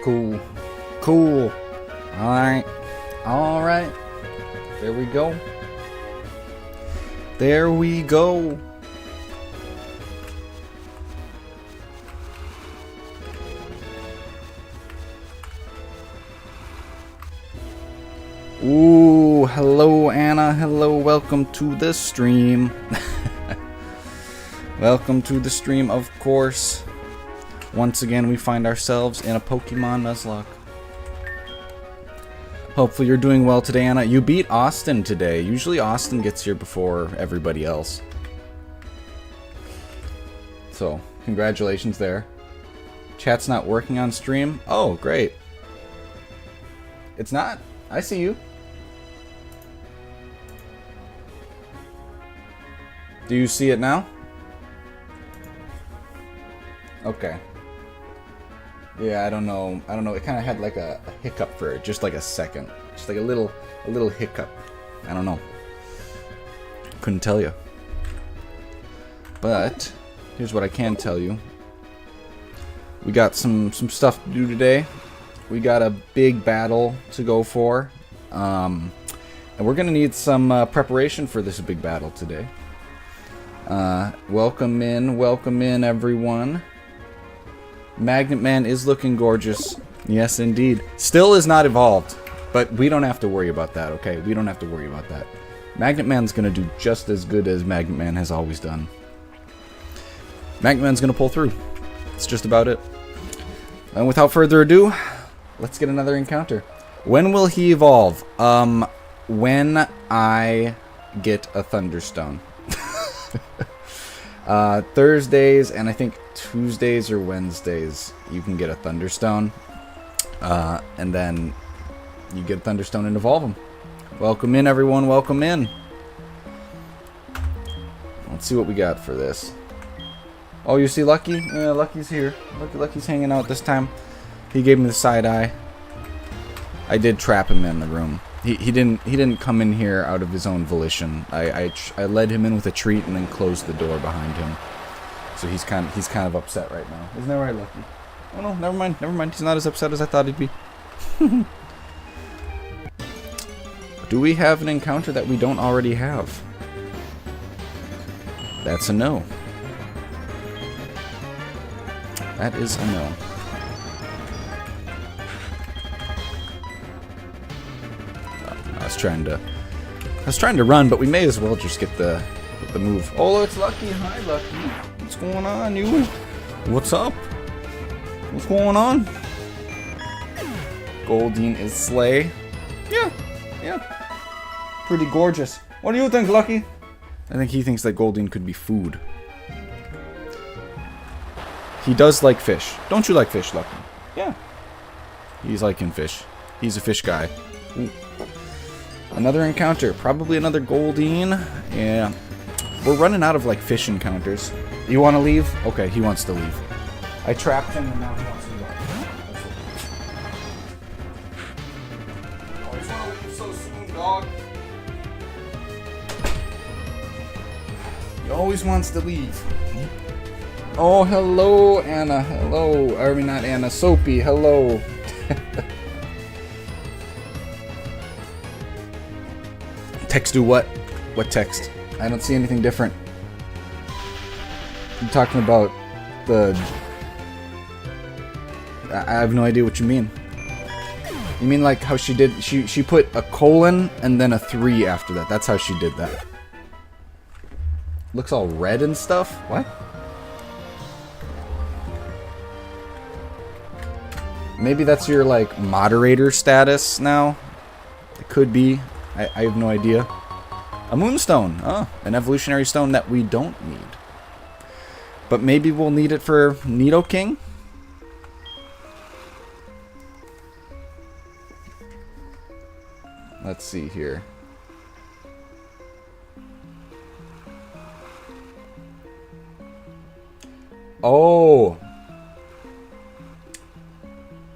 Cool. Cool. Alright. Alright. There we go. There we go. Ooh, hello Anna. Hello, welcome to the stream. Welcome to the stream, of course. Once again, we find ourselves in a Pokemon Nuzlocke. Hopefully you're doing well today, Anna. You beat Austin today. Usually Austin gets here before everybody else. So, congratulations there. Chat's not working on stream? Oh, great. It's not? I see you. Do you see it now? Okay. Yeah, I don't know. It kind of had like a hiccup for just like a second. Just like a little hiccup. I don't know. Couldn't tell you. But here's what I can tell you. We got some stuff to do today. We got a big battle to go for. And we're gonna need some preparation for this big battle today. Welcome in everyone. Magnet Man is looking gorgeous. Yes, indeed. Still is not evolved, but we don't have to worry about that, okay? We don't have to worry about that. Magnet Man's gonna do just as good as Magnet Man has always done. Magnet Man's gonna pull through. That's just about it. And without further ado, let's get another encounter. When will he evolve? When I get a Thunderstone. Thursdays and I think Tuesdays or Wednesdays you can get a Thunderstone, and then you get a Thunderstone and evolve them. Welcome in everyone, welcome in. Let's see what we got for this. Oh, you see Lucky? Yeah, Lucky's here. Lucky's hanging out this time. He gave me the side eye. I did trap him in the room. He didn't come in here out of his own volition. I led him in with a treat and then closed the door behind him. So he's kind of upset right now. Isn't that right, Lucky? Oh no, never mind. He's not as upset as I thought he'd be. Do we have an encounter that we don't already have? That's a no. That is a no. I was trying to run, but we may as well just get the move. Oh, it's Lucky. Hi, Lucky. What's going on, you? What's up? What's going on? Goldeen is slay. Yeah. Pretty gorgeous. What do you think, Lucky? I think he thinks that Goldeen could be food. He does like fish. Don't you like fish, Lucky? Yeah. He's liking fish. He's a fish guy. Ooh. Another encounter. Probably another Goldeen. Yeah. We're running out of, like, fish encounters. You want to leave? Okay, he wants to leave. I trapped him and now he wants to leave. Oh, he's want to leave so soon, dog. He always wants to leave. Oh, hello, Anna. Hello. I mean, not Anna. Soapy. Hello. Text do what? What text? I don't see anything different. I'm talking about the... I have no idea what you mean. You mean like how she did... She put a colon and then a 3 after that. That's how she did that. Looks all red and stuff? What? Maybe that's your, like, moderator status now? It could be. I have no idea. A moonstone. Oh, an evolutionary stone that we don't need. But maybe we'll need it for Nidoking? Let's see here. Oh!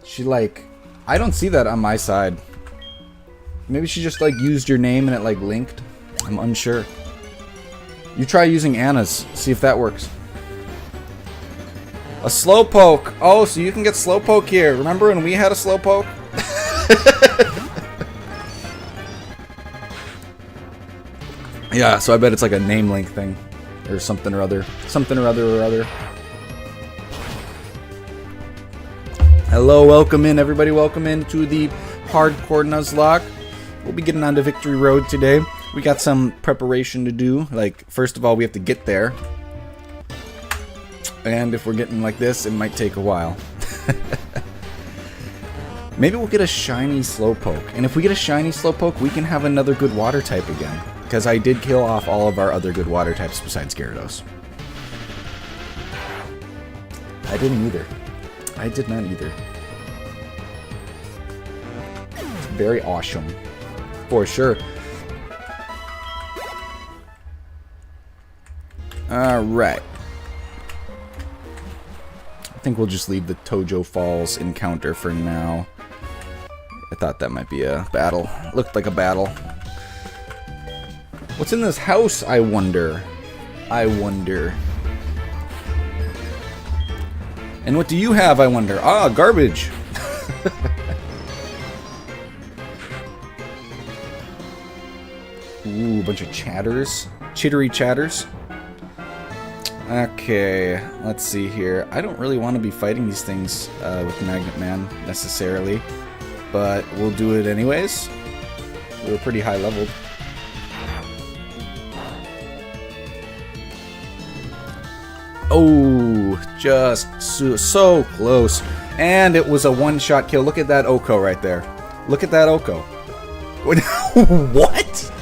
She, like... I don't see that on my side. Maybe she just, like, used your name and it, like, linked. I'm unsure. You try using Anna's. See if that works. A Slowpoke. Oh, so you can get Slowpoke here. Remember when we had a Slowpoke? Yeah, so I bet it's like a name link thing. Or something or other. Something or other. Hello, welcome in, everybody. Welcome in to the Hardcore Nuzlocke. We'll be getting onto Victory Road today. We got some preparation to do. Like, first of all, we have to get there. And if we're getting like this, it might take a while. Maybe we'll get a shiny Slowpoke. And if we get a shiny Slowpoke, we can have another good water type again. Because I did kill off all of our other good water types besides Gyarados. I didn't either. I did not either. It's very awesome. For sure. Alright. I think we'll just leave the Tojo Falls encounter for now. I thought that might be a battle. Looked like a battle. What's in this house, I wonder? And what do you have, I wonder? Ah, garbage! Ooh, a bunch of chatters. Chittery chatters. Okay, let's see here. I don't really want to be fighting these things with Magnet Man, necessarily. But we'll do it anyways. We're pretty high leveled. Oh, just so close. And it was a one-shot kill. Look at that Oko right there. Look at that Oko. What?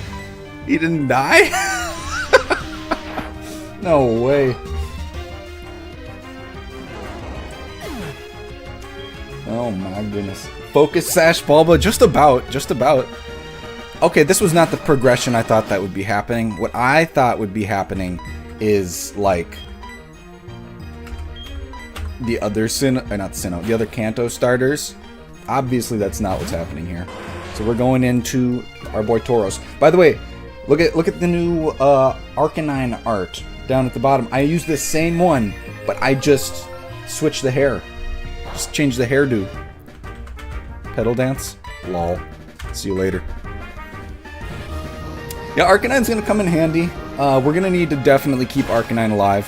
He didn't die? No way. Oh my goodness. Focus Sash Bulba, just about. Okay, this was not the progression I thought that would be happening. What I thought would be happening is like the other the other Kanto starters. Obviously that's not what's happening here. So we're going into our boy Tauros. By the way, look at the new Arcanine art down at the bottom. I used the same one, but I just switched the hair. Just changed the hairdo. Pedal dance? Lol. See you later. Yeah, Arcanine's gonna come in handy. We're gonna need to definitely keep Arcanine alive.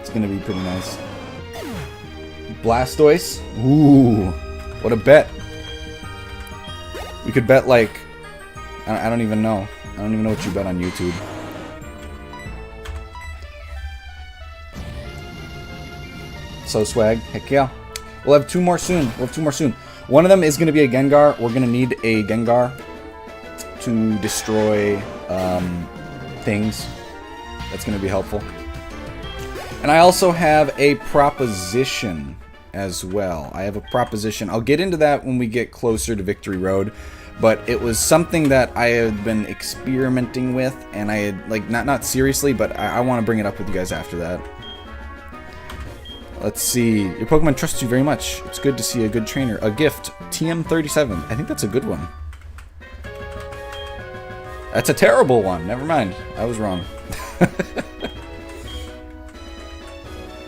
It's gonna be pretty nice. Blastoise? Ooh, what a bet. We could bet like... I don't even know. I don't even know what you bet on YouTube. So swag. Heck yeah. We'll have two more soon. One of them is going to be a Gengar. We're going to need a Gengar to destroy things. That's going to be helpful. And I also have a proposition as well. I have a proposition. I'll get into that when we get closer to Victory Road. But it was something that I had been experimenting with, and I had, like, not seriously, but I want to bring it up with you guys after that. Let's see. Your Pokemon trusts you very much. It's good to see a good trainer. A gift. TM37. I think that's a good one. That's a terrible one. Never mind. I was wrong.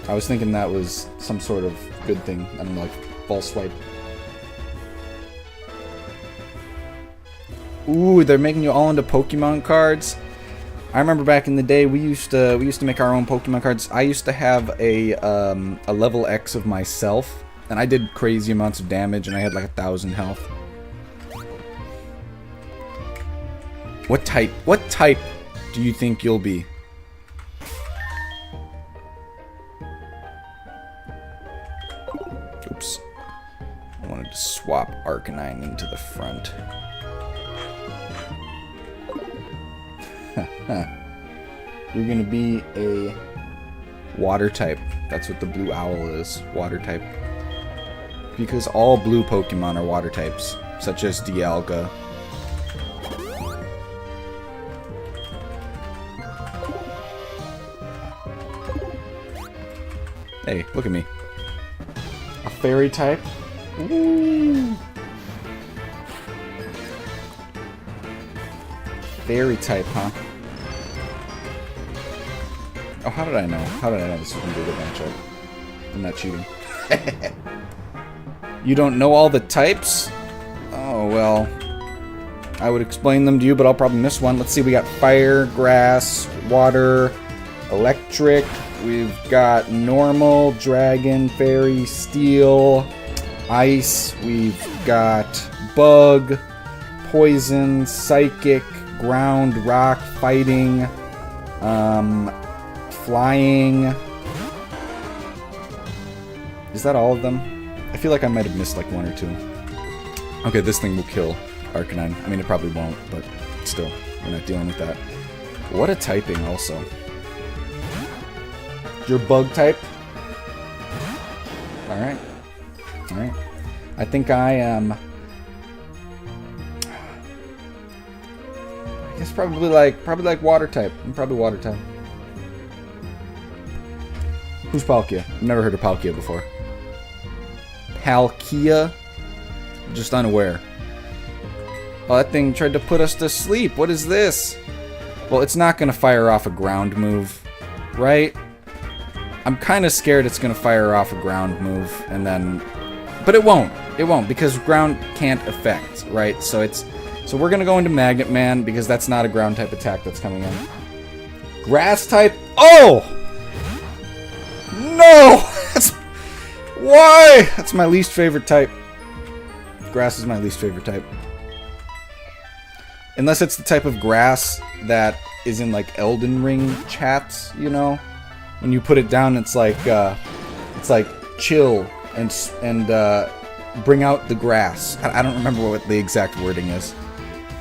I was thinking that was some sort of good thing. I don't know, like false swipe. Ooh, they're making you all into Pokemon cards. I remember back in the day we used to make our own Pokemon cards. I used to have a level X of myself, and I did crazy amounts of damage, and I had like 1,000 health. What type do you think you'll be? Oops. I wanted to swap Arcanine into the front. You're gonna be a water type. That's what the blue owl is. Water type. Because all blue Pokemon are water types, such as Dialga. Hey, look at me. A fairy type? Ooh. Fairy type, huh? Oh, how did I know? How did I know this was going to be a good matchup? I'm not cheating. You don't know all the types? Oh, well. I would explain them to you, but I'll probably miss one. Let's see, we got fire, grass, water, electric. We've got normal, dragon, fairy, steel, ice. We've got bug, poison, psychic, ground, rock, fighting, flying. Is that all of them? I feel like I might have missed like one or two. Okay, this thing will kill Arcanine. I mean, it probably won't, but still, we're not dealing with that. What a typing also. Your bug type? Alright. Alright. I think I am... I guess probably like water type. I'm probably water type. Who's Palkia? I've never heard of Palkia before. Palkia? Just unaware. Oh, that thing tried to put us to sleep. What is this? Well, it's not going to fire off a ground move, right? I'm kind of scared it's going to fire off a ground move, and then... But it won't. It won't, because ground can't affect, right? So we're going to go into Magnet Man, because that's not a ground type attack that's coming in. Grass type? Oh! No! Why? That's my least favorite type. Grass is my least favorite type. Unless it's the type of grass that is in like Elden Ring chats, you know? When you put it down, it's like chill and bring out the grass. I don't remember what the exact wording is.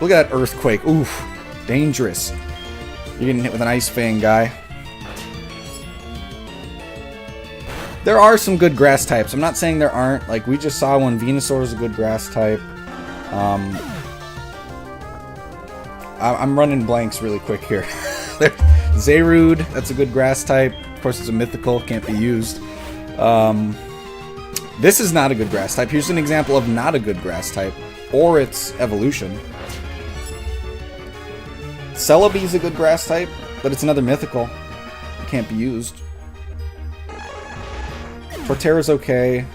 Look at that earthquake. Oof. Dangerous. You're getting hit with an ice fang, guy. There are some good grass types. I'm not saying there aren't. Like, we just saw one. Venusaur is a good grass type. I'm running blanks really quick here. Zarude, that's a good grass type. Of course, it's a mythical, can't be used. This is not a good grass type. Here's an example of not a good grass type, or its evolution. Celebi is a good grass type, but it's another mythical. It can't be used. Torterra's okay.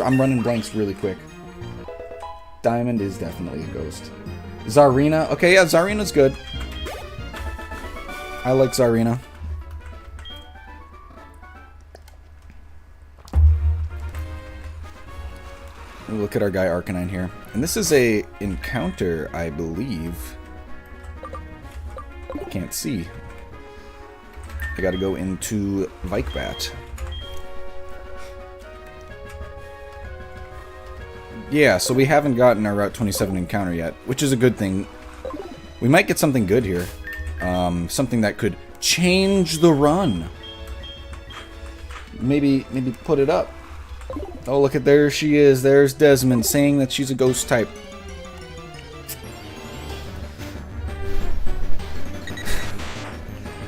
I'm running blanks really quick. Diamond is definitely a ghost. Zarina. Okay, yeah, Zarina's good. I like Zarina. We'll look at our guy Arcanine here. And this is a encounter, I believe. I can't see. I gotta go into Vikbat. Yeah, so we haven't gotten our Route 27 encounter yet, which is a good thing. We might get something good here. Something that could change the run. Maybe put it up. Oh, look at, there she is. There's Desmond saying that she's a ghost type.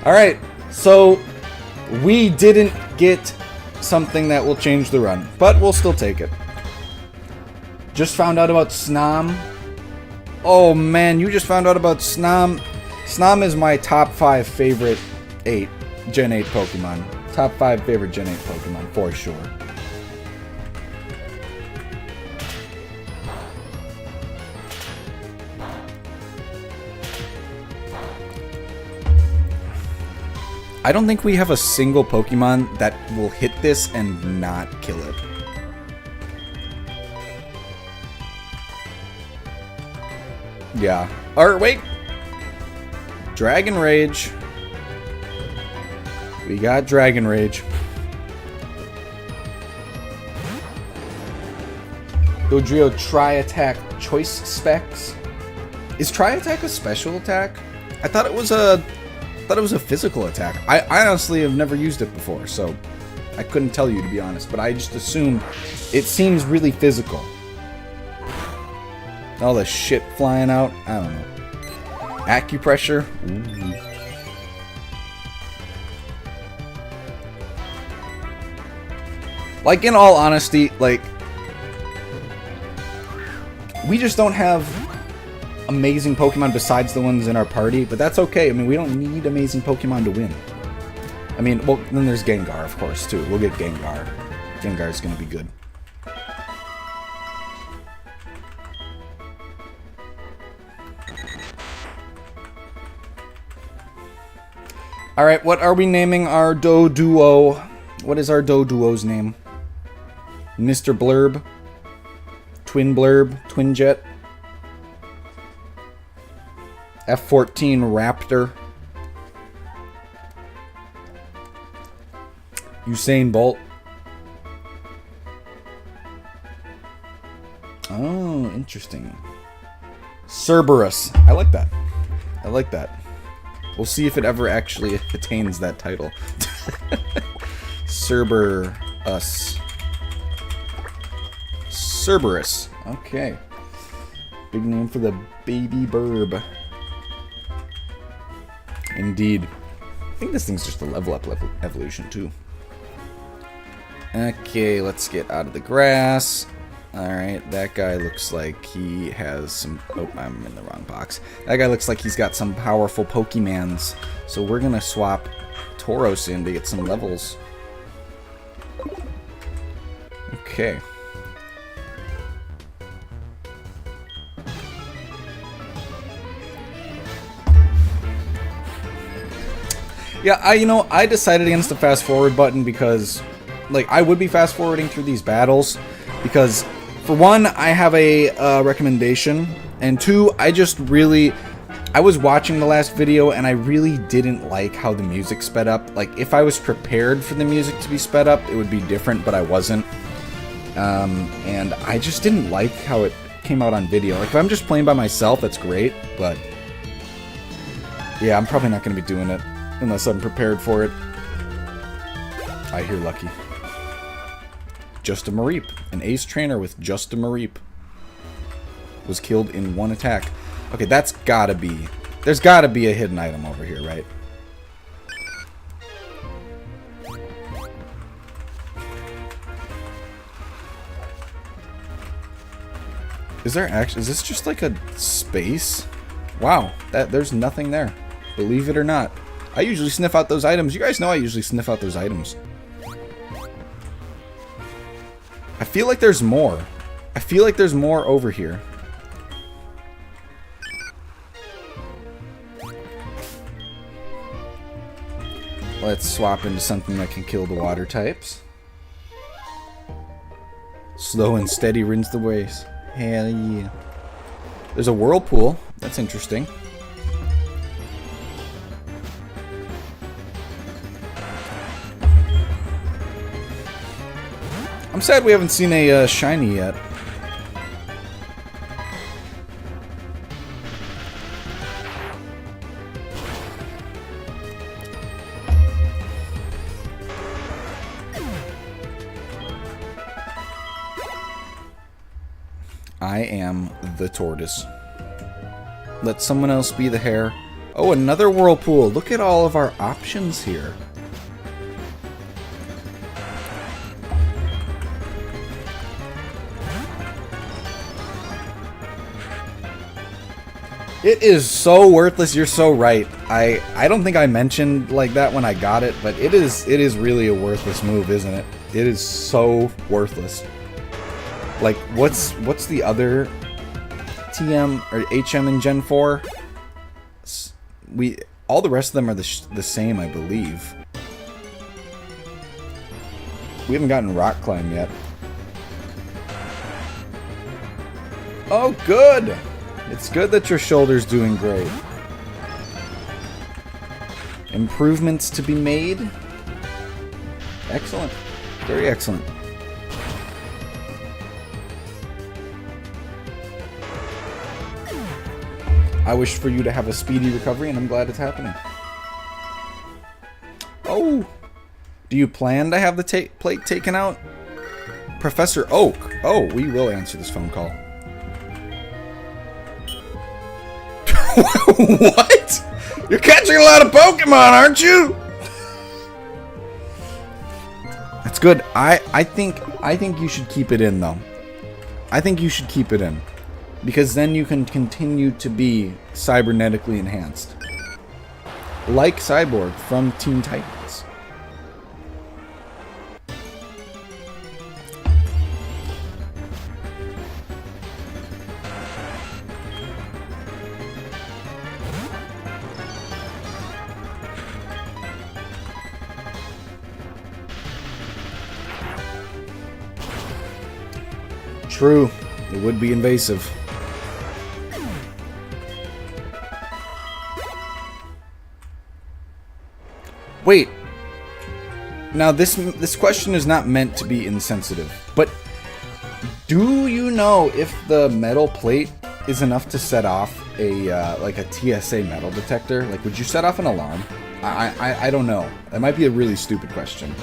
Alright, so we didn't get something that will change the run, but we'll still take it. Just found out about Snom. Oh man, you just found out about Snom. Snom is my top 5 favorite Gen 8 Pokemon. Top 5 favorite Gen 8 Pokemon, for sure. I don't think we have a single Pokemon that will hit this and not kill it. Yeah. Or wait. Dragon Rage. We got Dragon Rage. Dodrio Tri-Attack Choice Specs. Is Tri-Attack a special attack? I thought it was a physical attack. I honestly have never used it before, so I couldn't tell you, to be honest, but I just assumed it seems really physical. All the shit flying out. I don't know. Acupressure. Ooh. Like, in all honesty, like, we just don't have amazing Pokemon besides the ones in our party, but that's okay. I mean, we don't need amazing Pokemon to win. I mean, well, then there's Gengar, of course, too. We'll get Gengar. Gengar's gonna be good. Alright, what are we naming our Doduo? What is our Doduo's name? Mr. Blurb? Twin Blurb? Twin Jet? F-14 Raptor? Usain Bolt? Oh, interesting. Cerberus. I like that. I like that. We'll see if it ever actually attains that title. Cerberus. Cerberus. Okay. Big name for the baby burb. Indeed. I think this thing's just a level up evolution too. Okay, let's get out of the grass. Alright, that guy looks like he has some... Oh, I'm in the wrong box. That guy looks like he's got some powerful Pokemans. So we're gonna swap Tauros in to get some levels. Okay. Yeah, I decided against the fast forward button because, like, I would be fast forwarding through these battles because, for one, I have a recommendation, and two, I was watching the last video and I really didn't like how the music sped up. Like, if I was prepared for the music to be sped up, it would be different, but I wasn't. And I just didn't like how it came out on video. Like, if I'm just playing by myself, that's great, but yeah, I'm probably not going to be doing it unless I'm prepared for it. I hear Lucky. Just a Mareep. An ace trainer with just a Mareep was killed in one attack. Okay, that's gotta be... There's gotta be a hidden item over here, right? Is there actually... Is this just like a space? Wow, there's nothing there. Believe it or not. I usually sniff out those items. You guys know I usually sniff out those items. I feel like there's more. I feel like there's more over here. Let's swap into something that can kill the water types. Slow and steady wins the race. Hell yeah. There's a whirlpool. That's interesting. I'm sad we haven't seen a shiny yet. I am the tortoise. Let someone else be the hare. Oh, another whirlpool. Look at all of our options here. It is so worthless. You're so right. I don't think I mentioned like that when I got it, but it is really a worthless move, isn't it? It is so worthless. Like, what's the other TM or HM in Gen 4? All the rest of them are the same, I believe. We haven't gotten Rock Climb yet. Oh, good! It's good that your shoulder's doing great. Improvements to be made. Excellent. Very excellent. I wish for you to have a speedy recovery, and I'm glad it's happening. Oh! Do you plan to have the plate taken out? Professor Oak. Oh, we will answer this phone call. What? You're catching a lot of Pokemon, aren't you? That's good. I think you should keep it in, though. I think you should keep it in. Because then you can continue to be cybernetically enhanced. Like Cyborg from Teen Titans. True. It would be invasive. Wait. Now this question is not meant to be insensitive, but do you know if the metal plate is enough to set off a like a TSA metal detector? Like, would you set off an alarm? I don't know. That might be a really stupid question.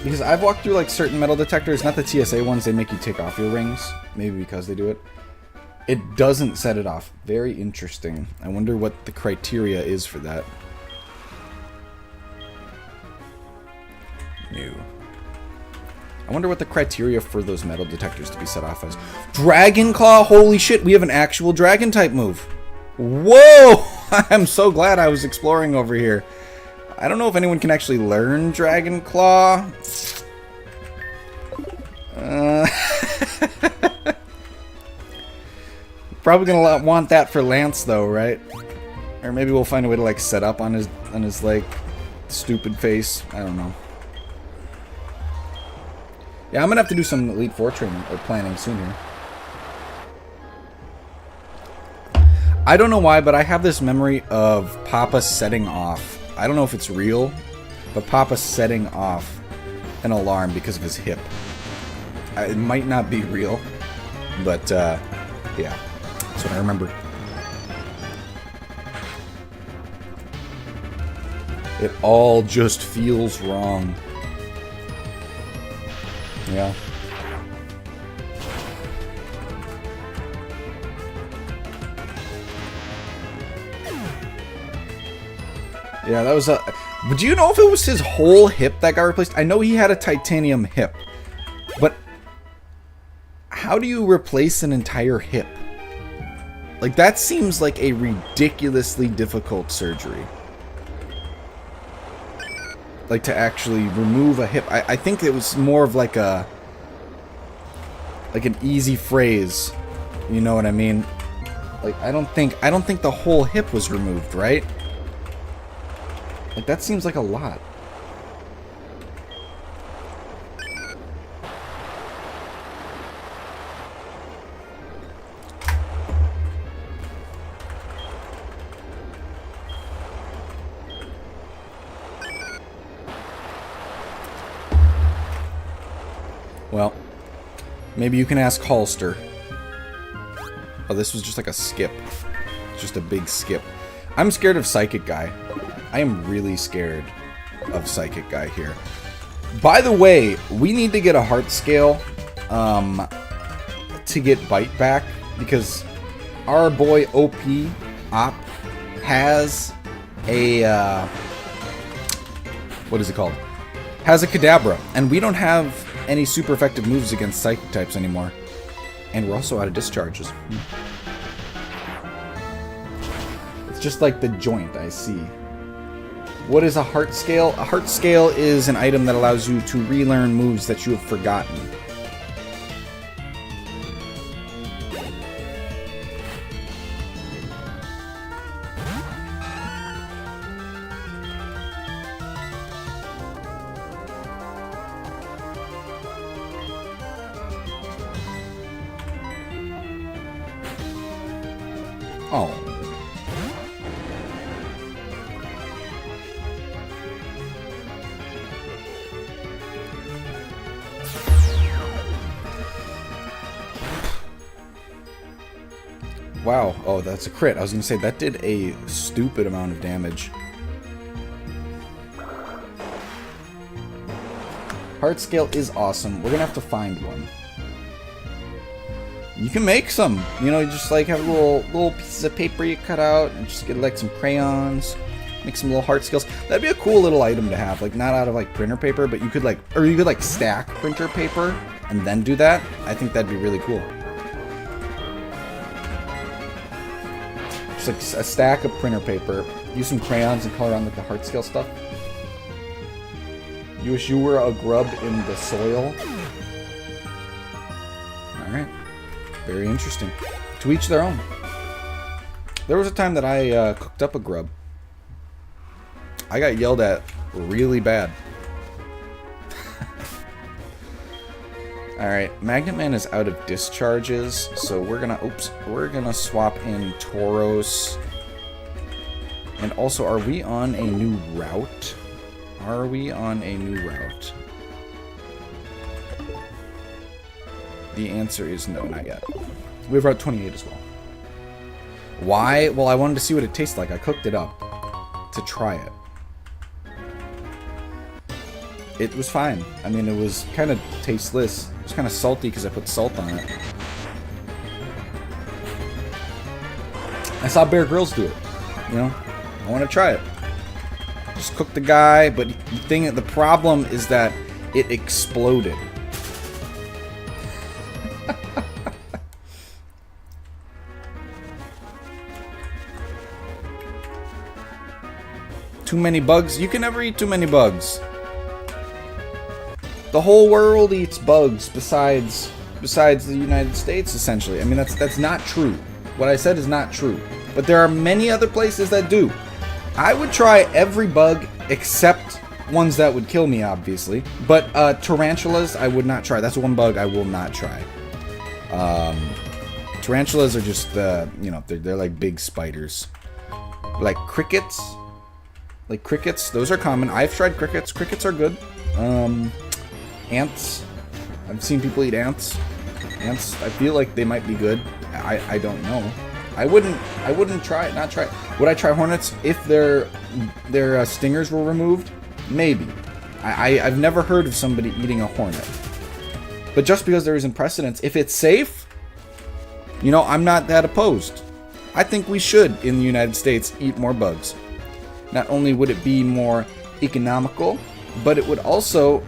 Because I've walked through like certain metal detectors, not the TSA ones, they make you take off your rings. Maybe because they do it. It doesn't set it off. Very interesting. I wonder what the criteria is for that. New. I wonder what the criteria for those metal detectors to be set off as. Dragon Claw? Holy shit, we have an actual dragon type move. Whoa! I'm so glad I was exploring over here. I don't know if anyone can actually learn Dragon Claw. Probably gonna want that for Lance though, right? Or maybe we'll find a way to like set up on his like stupid face. I don't know. Yeah, I'm gonna have to do some Elite Four training or planning soon here. I don't know why, but I have this memory of Papa setting off. I don't know if it's real, but Papa setting off an alarm because of his hip. It might not be real, but yeah, that's what I remember. It all just feels wrong. Yeah. Yeah, that was a... But do you know if it was his whole hip that got replaced? I know he had a titanium hip. But... how do you replace an entire hip? Like, that seems like a ridiculously difficult surgery. Like, to actually remove a hip. I think it was more of like a... like an easy phrase. You know what I mean? Like, I don't think the whole hip was removed, right? Like, that seems like a lot. Well, maybe you can ask Holster. Oh, this was just like a skip. Just a big skip. I'm scared of Psychic Guy. I am really scared of Psychic Guy here. By the way, we need to get a heart scale to get Bite back, because our boy OP has a what is it called? Has a Kadabra, and we don't have any super effective moves against Psychic types anymore. And we're also out of discharges. It's just like the joint, I see. What is a heart scale? A heart scale is an item that allows you to relearn moves that you have forgotten. Oh. Wow. Oh, that's a crit. I was going to say, that did a stupid amount of damage. Heart scale is awesome. We're gonna have to find one. You can make some. You know, you just like have little pieces of paper you cut out and just get like some crayons. Make some little heart scales. That'd be a cool little item to have. Like not out of like printer paper, but you could like, or you could like stack printer paper and then do that. I think that'd be really cool. Just like a stack of printer paper. Use some crayons and color on like the heart scale stuff. You wish you were a grub in the soil. Alright. Very interesting. To each their own. There was a time that I cooked up a grub. I got yelled at really bad. Alright, Magnet Man is out of discharges, so we're gonna swap in Tauros. And also, are we on a new route? Are we on a new route? The answer is no, not yet. We have Route 28 as well. Why? Well, I wanted to see what it tastes like. I cooked it up to try it. It was fine. I mean, it was kind of tasteless. It was kind of salty because I put salt on it. I saw Bear Grylls do it. You know, I want to try it. Just cook the guy, but the problem is that it exploded. Too many bugs? You can never eat too many bugs. The whole world eats bugs besides the United States, essentially. I mean, that's not true. What I said is not true. But there are many other places that do. I would try every bug except ones that would kill me, obviously. But tarantulas, I would not try. That's one bug I will not try. Tarantulas are just, you know, they're like big spiders. Like crickets. Like crickets, those are common. I've tried crickets. Crickets are good. Ants. I've seen people eat ants. Ants, I feel like they might be good. I don't know. I wouldn't try it, not try it. Would I try hornets if their stingers were removed? Maybe. I've never heard of somebody eating a hornet. But just because there isn't precedence, if it's safe, you know, I'm not that opposed. I think we should, in the United States, eat more bugs. Not only would it be more economical, but it would also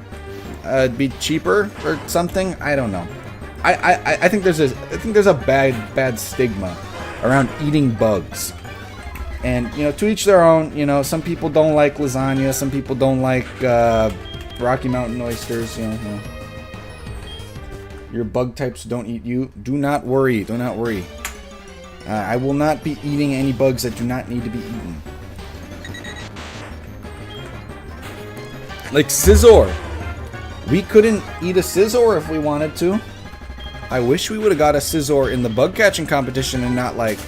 be cheaper or something. I don't know. I think there's a bad stigma around eating bugs. And, you know, to each their own. You know, some people don't like lasagna. Some people don't like Rocky Mountain oysters. You know. Your bug types don't eat you. Do not worry. Do not worry. I will not be eating any bugs that do not need to be eaten. Like Scizor. We couldn't eat a Scizor if we wanted to. I wish we would have got a Scizor in the bug catching competition and not like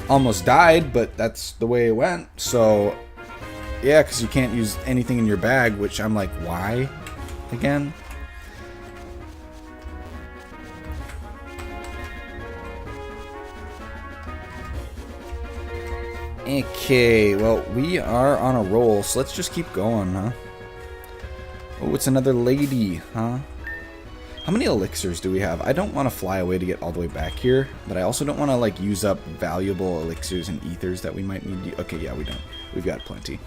almost died, but that's the way it went. So yeah, because you can't use anything in your bag, which I'm like, why again? Okay, well, we are on a roll, so let's just keep going, huh? Oh, it's another lady, huh? How many elixirs do we have? I don't want to fly away to get all the way back here, but I also don't want to, like, use up valuable elixirs and ethers that we might need. Okay, yeah, we don't. We've got plenty.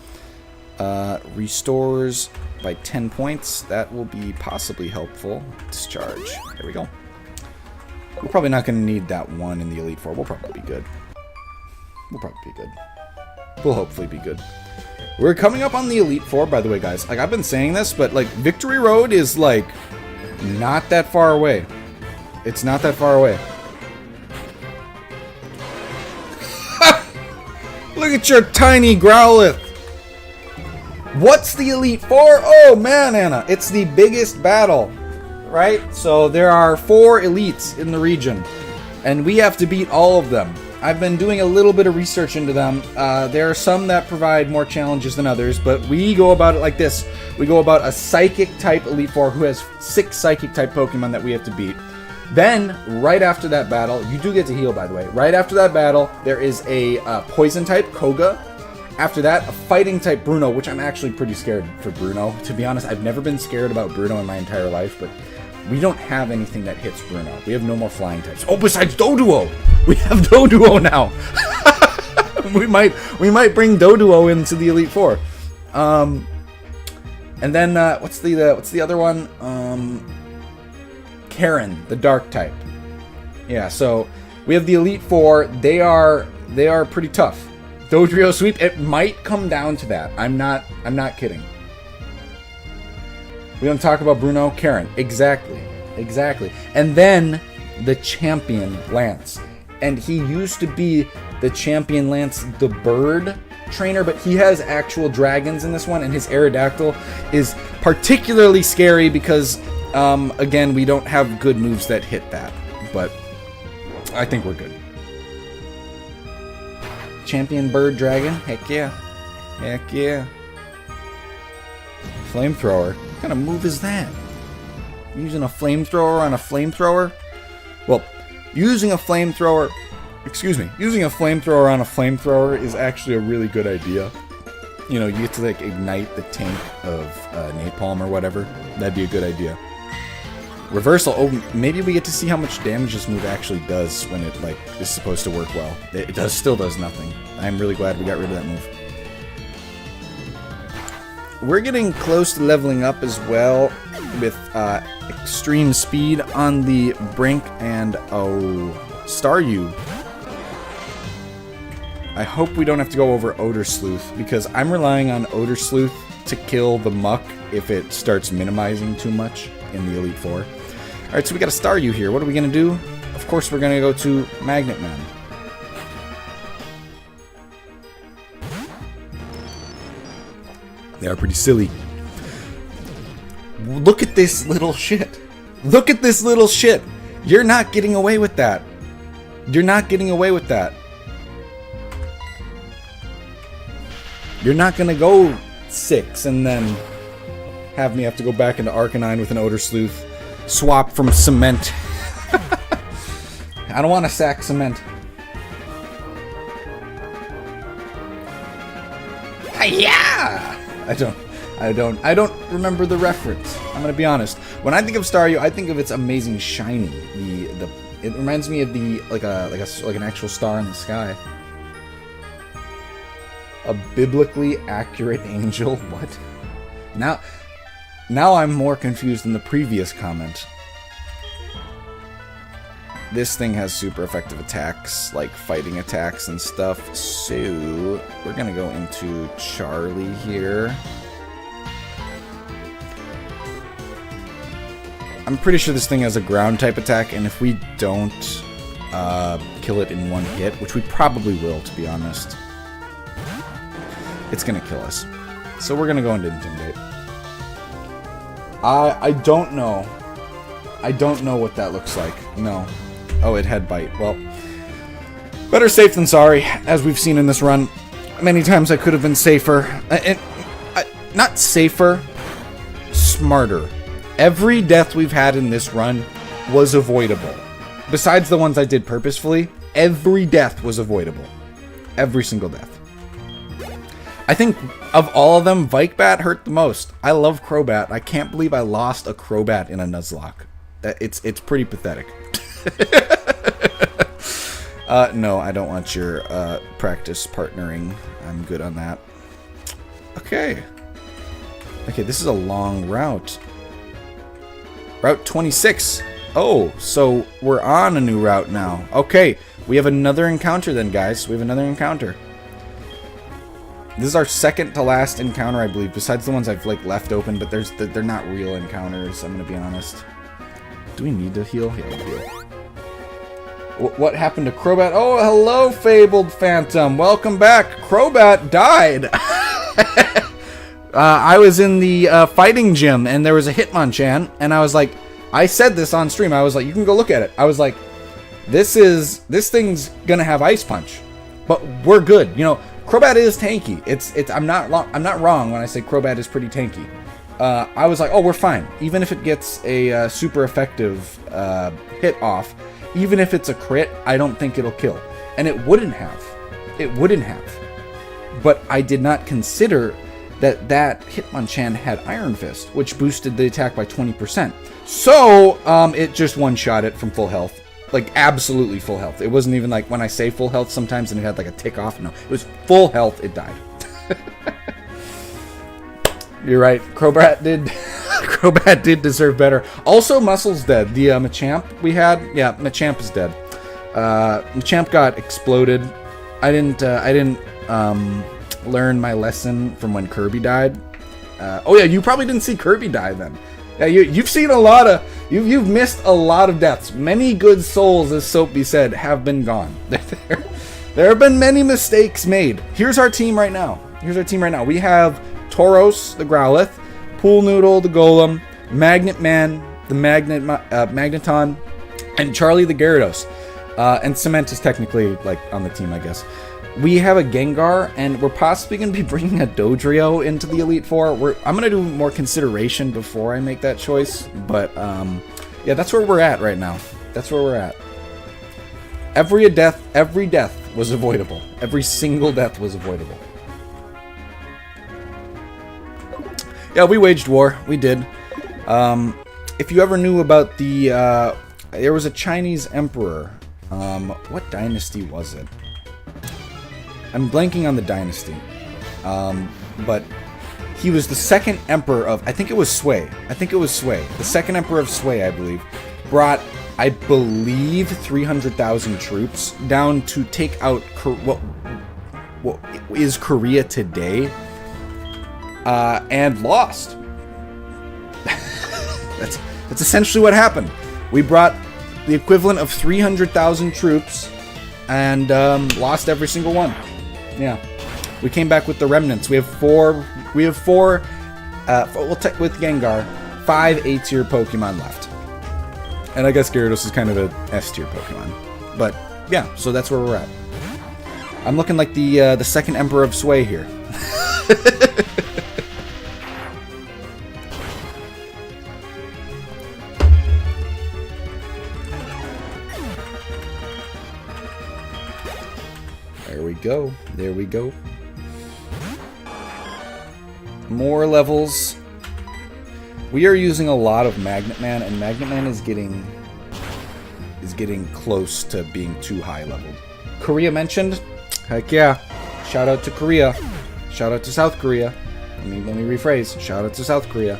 Restores by 10 points. That will be possibly helpful. Discharge. There we go. We're probably not going to need that one in the Elite Four. We'll probably be good. We'll probably be good. We'll hopefully be good. We're coming up on the Elite Four, by the way, guys. Like, I've been saying this, but, like, Victory Road is, like, not that far away. It's not that far away. Look at your tiny Growlithe. What's the Elite Four? Oh, man, Anna. It's the biggest battle, right? So there are 4 elites in the region, and we have to beat all of them. I've been doing a little bit of research into them. There are some that provide more challenges than others, but we go about it like this. We go about a Psychic-type Elite Four who has 6 Psychic-type Pokemon that we have to beat. Then, right after that battle, you do get to heal, by the way. Right after that battle, there is a Poison-type Koga After that, a fighting type Bruno, which I'm actually pretty scared for Bruno. To be honest, I've never been scared about Bruno in my entire life, but we don't have anything that hits Bruno. We have no more flying types. Oh, besides Doduo! We have Doduo now! we might bring Doduo into the Elite Four. And then, what's the other one? Karen, the Dark type. Yeah, so we have the Elite Four. They are pretty tough. Dodrio sweep, it might come down to that. I'm not kidding. We don't talk about Bruno, Karen. Exactly. And then the Champion Lance. And he used to be the Champion Lance, the bird trainer, but he has actual dragons in this one, and his Aerodactyl is particularly scary because, again, we don't have good moves that hit that. But I think we're good. Champion Bird Dragon? Heck yeah. Flamethrower? What kind of move is that? Using a flamethrower on a flamethrower? Well, using a flamethrower on a flamethrower is actually a really good idea. You know, you get to like ignite the tank of napalm or whatever. That'd be a good idea. Reversal. Oh, maybe we get to see how much damage this move actually does when it like is supposed to work well. It still does nothing. I'm really glad we got rid of that move. We're getting close to leveling up as well with extreme speed on the brink and Staryu. I hope we don't have to go over Odor Sleuth because I'm relying on Odor Sleuth to kill the Muck if it starts minimizing too much in the Elite Four. Alright, so we got a Staryu here. What are we going to do? Of course, we're going to go to Magnet Man. They are pretty silly. Look at this little shit. Look at this little shit. You're not getting away with that. You're not getting away with that. You're not going to go 6 and then have me have to go back into Arcanine with an Odor Sleuth. Swap from Cement. I don't want to sack Cement. Yeah! I don't remember the reference. I'm gonna be honest. When I think of Staryu, I think of its amazing shiny. It reminds me of like an actual star in the sky. A biblically accurate angel. What? Now I'm more confused than the previous comment. This thing has super effective attacks, like fighting attacks and stuff. So we're gonna go into Charlie here. I'm pretty sure this thing has a ground type attack, and if we don't kill it in one hit, which we probably will, to be honest, it's gonna kill us. So we're gonna go into Intimidate. I don't know. I don't know what that looks like. No. Oh, it had bite. Well, better safe than sorry, as we've seen in this run. Many times I could have been safer. Not safer, smarter. Every death we've had in this run was avoidable. Besides the ones I did purposefully, every death was avoidable. Every single death. I think of all of them, Vikbat hurt the most. I love Crobat. I can't believe I lost a Crobat in a Nuzlocke. It's pretty pathetic. No, I don't want your practice partnering. I'm good on that. Okay, this is a long route. Route 26. Oh, so we're on a new route now. Okay, we have another encounter then, guys. We have another encounter. This is our second to last encounter, I believe, besides the ones I've like left open, but they're not real encounters, I'm gonna be honest. Do we need to heal? Yeah, we'll heal. What happened to Crobat? Oh, hello, Fabled Phantom. Welcome back. Crobat died. I was in the fighting gym, and there was a Hitmonchan, and I was like, I said this on stream. I was like, you can go look at it. I was like, this thing's gonna have Ice Punch, but we're good. You know, Crobat is tanky. I'm not wrong when I say Crobat is pretty tanky. I was like, oh, we're fine. Even if it gets a super effective hit off, even if it's a crit, I don't think it'll kill. And it wouldn't have. It wouldn't have. but I did not consider that Hitmonchan had Iron Fist, which boosted the attack by 20%. So, it just one-shot it from full health. Like, absolutely full health. It wasn't even like, when I say full health sometimes and it had like a tick off. No, it was full health, it died. You're right, Crobat did deserve better. Also, Muscle's dead. The Machamp we had, yeah, Machamp is dead. Machamp got exploded. I didn't learn my lesson from when Kirby died. Oh yeah, you probably didn't see Kirby die then. Yeah, you've seen a lot of, you've missed a lot of deaths. Many good souls, as Soapy said, have been gone. There have been many mistakes made. Here's our team right now. We have Tauros, the Growlithe, Pool Noodle, the Golem, Magnet Man, the Magneton, and Charlie the Gyarados. And Cement is technically like on the team, I guess. We have a Gengar, and we're possibly going to be bringing a Dodrio into the Elite Four. I'm going to do more consideration before I make that choice, but yeah, that's where we're at right now. That's where we're at. Every death was avoidable. Every single death was avoidable. Yeah, we waged war. We did. If you ever knew about the, there was a Chinese emperor. What dynasty was it? I'm blanking on the dynasty. But he was the second emperor of, I think it was Sui. The second emperor of Sui, I believe, brought, I believe, 300,000 troops down to take out what is Korea today, and lost. That's essentially what happened. We brought the equivalent of 300,000 troops and lost every single one. Yeah, we came back with the remnants. We have four. With Gengar, 5 A-tier Pokemon left, and I guess Gyarados is kind of a S-tier Pokemon. But yeah, so that's where we're at. I'm looking like the second Emperor of Sui here. There we go. More levels. We are using a lot of Magnet Man, and Magnet Man is getting close to being too high leveled. Korea mentioned? Heck yeah. Shout out to Korea. Shout out to South Korea. Let me rephrase. Shout out to South Korea.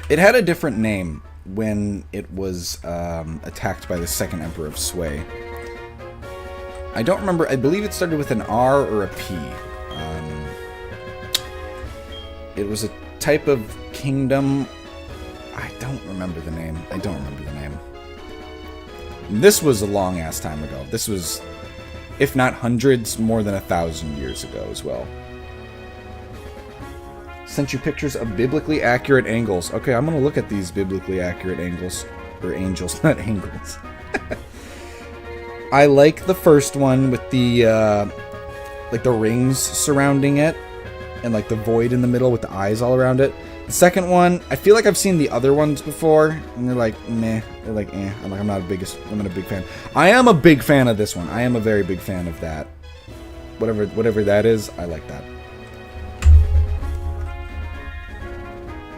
It had a different name when it was attacked by the second Emperor of Sui. I don't remember. I believe it started with an R or a P. It was a type of kingdom. I don't remember the name. This was a long-ass time ago. This was, if not hundreds, more than 1,000 years ago as well. Sent you pictures of biblically accurate angles. Okay, I'm gonna look at these biblically accurate angles. Or angels, not angles. I like the first one with the like the rings surrounding it, and like the void in the middle with the eyes all around it. The second one, I feel like I've seen the other ones before, and they're like meh. They're like eh. I'm not a big fan. I am a big fan of this one. I am a very big fan of that. Whatever that is, I like that.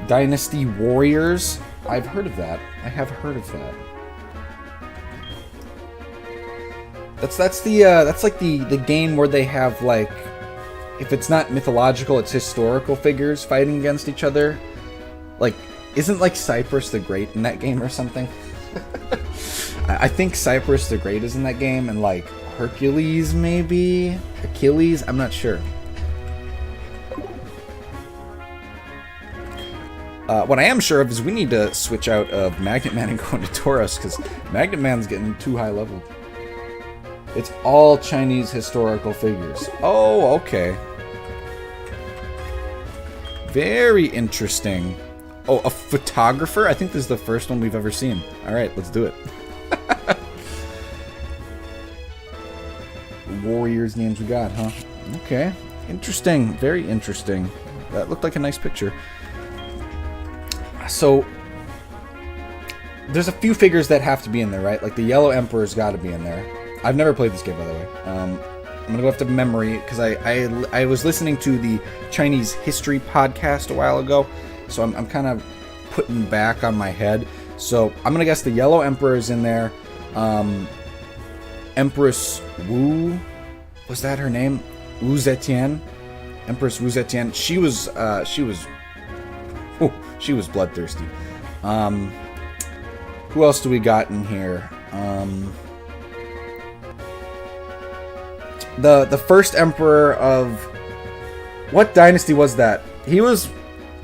Dynasty Warriors. I've heard of that. I have heard of that. That's like the game where they have, like, if it's not mythological, it's historical figures fighting against each other. Like, isn't like Cyprus the Great in that game or something? I think Cyprus the Great is in that game, and like Hercules maybe? Achilles? I'm not sure. What I am sure of is we need to switch out of Magnet Man and go into Tauros, because Magnet Man's getting too high leveled. It's all Chinese historical figures. Oh, okay. Very interesting. Oh, a photographer? I think this is the first one we've ever seen. Alright, let's do it. Warriors names we got, huh? Okay. Interesting. Very interesting. That looked like a nice picture. So, there's a few figures that have to be in there, right? Like the Yellow Emperor's got to be in there. I've never played this game, by the way. I'm gonna go off to memory because I was listening to the Chinese history podcast a while ago, so I'm kind of putting back on my head. So I'm gonna guess the Yellow Emperor is in there. Empress Wu, was that her name? Wu Zetian, Empress Wu Zetian. She was bloodthirsty. Who else do we got in here? The first emperor of what dynasty was that? He was.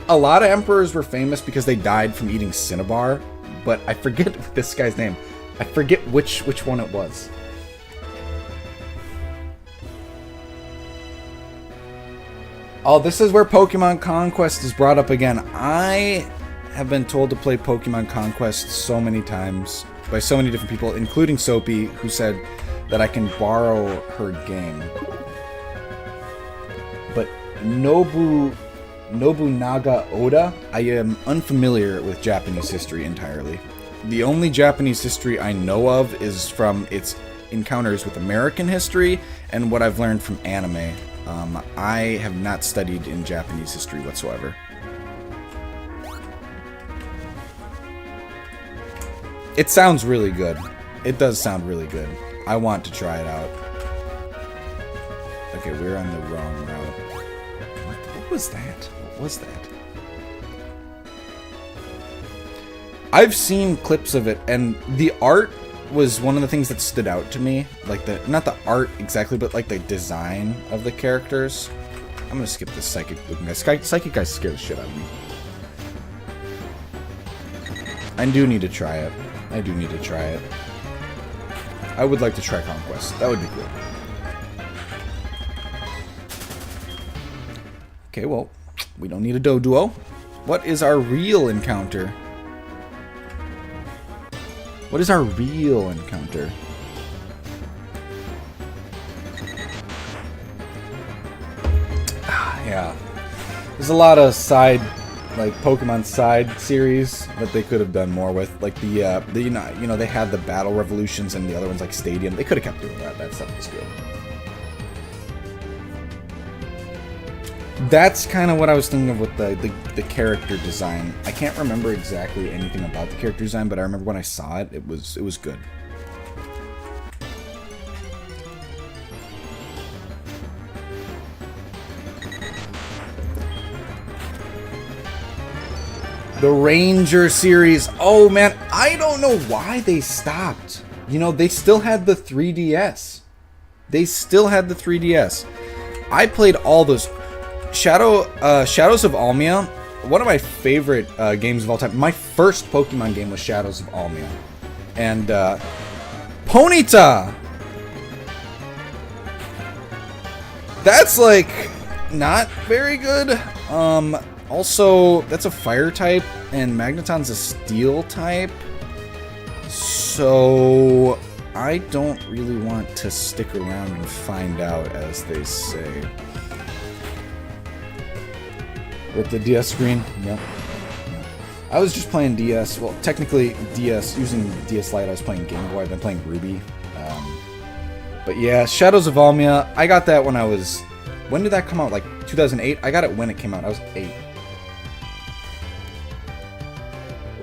A lot of emperors were famous because they died from eating cinnabar, but I forget this guy's name. I forget which one it was. Oh, this is where Pokemon Conquest is brought up again. I have been told to play Pokemon Conquest so many times by so many different people, including Soapy, who said that I can borrow her game. But Nobunaga Oda, I am unfamiliar with Japanese history entirely. The only Japanese history I know of is from its encounters with American history and what I've learned from anime. I have not studied in Japanese history whatsoever. It sounds really good. It does sound really good. I want to try it out. Okay, we're on the wrong route. What was that? What was that? I've seen clips of it, and the art was one of the things that stood out to me. Like not the art exactly, but like the design of the characters. I'm gonna skip this psychic looking guy. Psychic guys scare the shit out of me. I do need to try it. I do need to try it. I would like to try Conquest. That would be cool. Okay, well, we don't need a Doduo. What is our real encounter? What is our real encounter? Yeah. There's a lot of side, like Pokemon side series that they could have done more with. Like the you know they had the Battle Revolutions and the other ones like Stadium. They could have kept doing that. That stuff was good. That's kind of what I was thinking of with the character design. I can't remember exactly anything about the character design, but I remember when I saw it, it was good. The Ranger series. Oh man, I don't know why they stopped. You know, they still had the 3DS. They still had the 3DS. I played all those. Shadows of Almia, one of my favorite games of all time. My first Pokemon game was Shadows of Almia. And, Ponyta! That's, like, not very good. Also, that's a fire type, and Magneton's a steel type. So, I don't really want to stick around and find out, as they say. With the DS screen? Yep. Yeah. I was just playing DS. Well, technically DS, using DS Lite, I was playing Game Boy. I've been playing Ruby. But yeah, Shadows of Almia, I got that when I was... When did that come out? Like 2008? I got it when it came out. I was 8.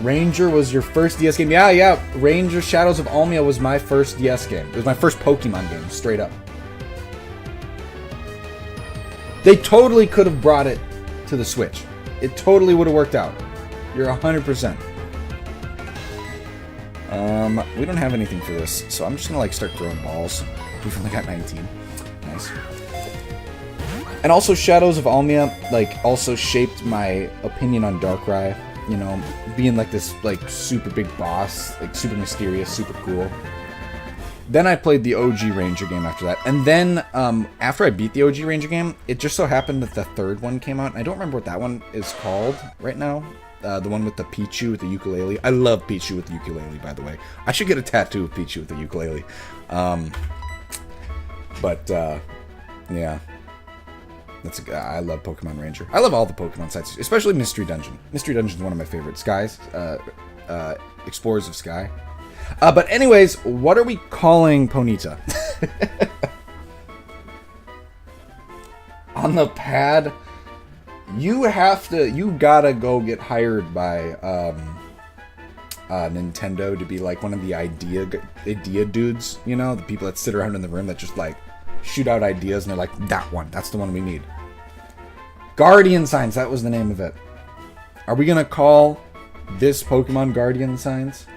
Ranger was your first DS game? Yeah. Ranger Shadows of Almia was my first DS game. It was my first Pokemon game, straight up. They totally could have brought it to the Switch. It totally would have worked out. You're 100%. We don't have anything for this, so I'm just gonna like start throwing balls. We've only got 19. Nice. And also Shadows of Almia, like, also shaped my opinion on Darkrai. You know, being like this, like, super big boss, like, super mysterious, super cool. Then I played the OG Ranger game after that. And then, after I beat the OG Ranger game, it just so happened that the third one came out. And I don't remember what that one is called right now. The one with the Pichu with the ukulele. I love Pichu with the ukulele, by the way. I should get a tattoo of Pichu with the ukulele. Yeah. I love Pokemon Ranger. I love all the Pokemon sites, especially Mystery Dungeon. Mystery Dungeon is one of my favorites. Explorers of Sky. But anyways, what are we calling Ponyta? On the pad, you gotta go get hired by Nintendo to be like one of the idea dudes, you know, the people that sit around in the room that just like shoot out ideas and they're like, that's the one we need. Guardian Signs, that was the name of it. Are we gonna call this Pokemon Guardian Signs?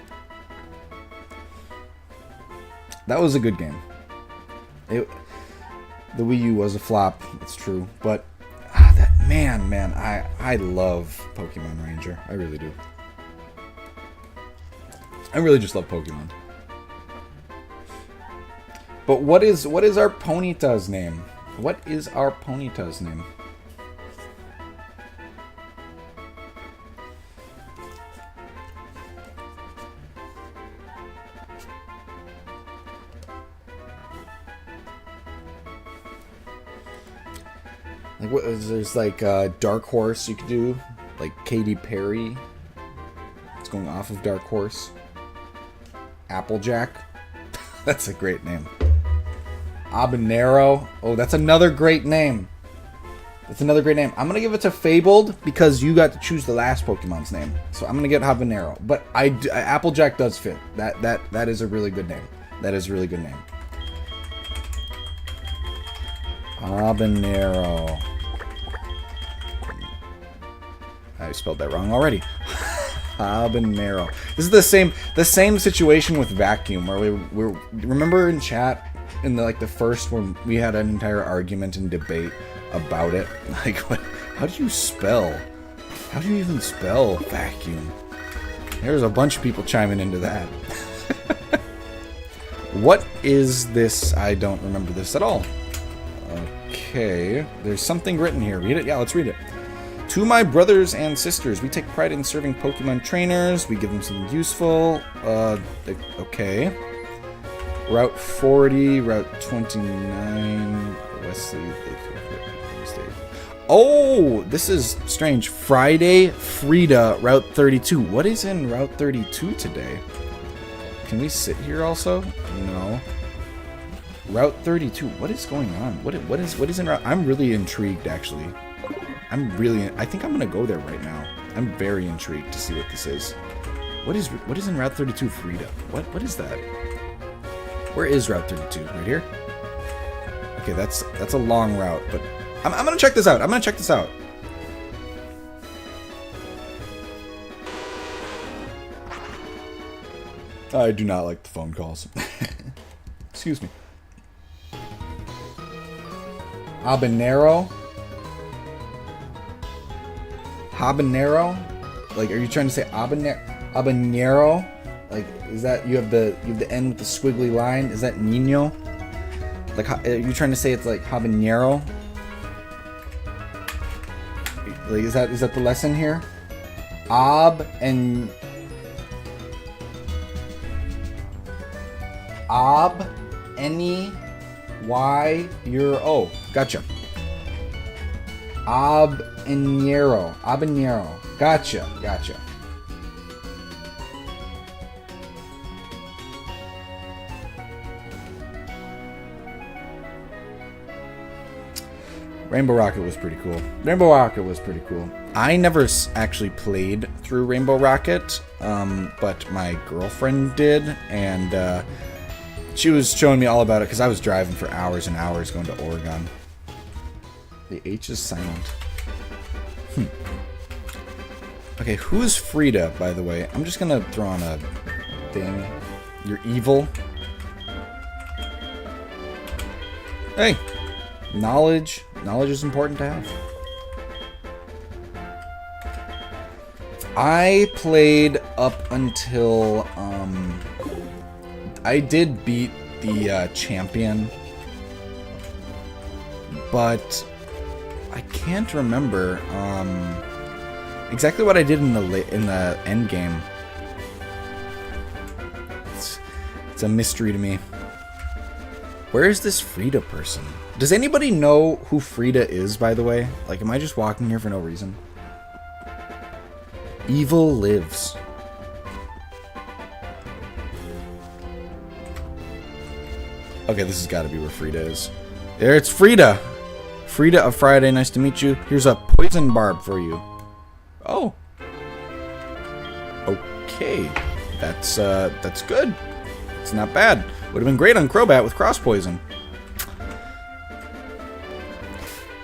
That was a good game. The Wii U was a flop, it's true, but man, I love Pokemon Ranger. I really do. I really just love Pokemon. But what is our Ponyta's name? What is our Ponyta's name? Like what is there's like Dark Horse you could do, like Katy Perry. It's going off of Dark Horse. Applejack. That's a great name. Habanero. Oh, that's another great name. That's another great name. I'm gonna give it to Fabled because you got to choose the last Pokemon's name. So I'm gonna get Habanero. But Applejack does fit. That is a really good name. That is a really good name. Habanero. I spelled that wrong already. Habanero. This is the same situation with Vacuum where we remember in chat in the first one we had an entire argument and debate about it. Like how do you even spell Vacuum? There's a bunch of people chiming into that. What is this? I don't remember this at all. Okay, there's something written here. Read it? Yeah, let's read it. To my brothers and sisters, we take pride in serving Pokemon trainers. We give them something useful. Okay. Route 40, Route 29, Wesley. Oh, this is strange. Friday, Frida, Route 32. What is in Route 32 today? Can we sit here also? No. Route 32. What is going on? What is in Route? I'm really intrigued, actually. I think I'm gonna go there right now. I'm very intrigued to see what this is. What is in Route 32, Frida? What is that? Where is Route 32? Right here? Okay, that's a long route, but I'm gonna check this out. I'm gonna check this out. I do not like the phone calls. Excuse me. Habanero? Habanero? Like, are you trying to say habanero? Like, is that you have the N with the squiggly line? Is that Nino? Like, are you trying to say it's like habanero? Like, is that the lesson here? Any Y Euro. Gotcha. Habanero. Gotcha. Rainbow Rocket was pretty cool. I never actually played through Rainbow Rocket, but my girlfriend did, and she was showing me all about it because I was driving for hours and hours going to Oregon. The H is silent. Okay, who's Frida, by the way? I'm just gonna throw on a thing. You're evil. Hey, knowledge is important to have. I played up until I did beat the champion, but I can't remember exactly what I did in the end game. It's a mystery to me. Where is this Frida person? Does anybody know who Frida is, by the way? Like, am I just walking here for no reason? Evil lives. Okay, this has got to be where Frida is. There, it's Frida. Frida of Friday, nice to meet you. Here's a poison barb for you. Oh. Okay. That's good. It's not bad. Would have been great on Crobat with cross poison.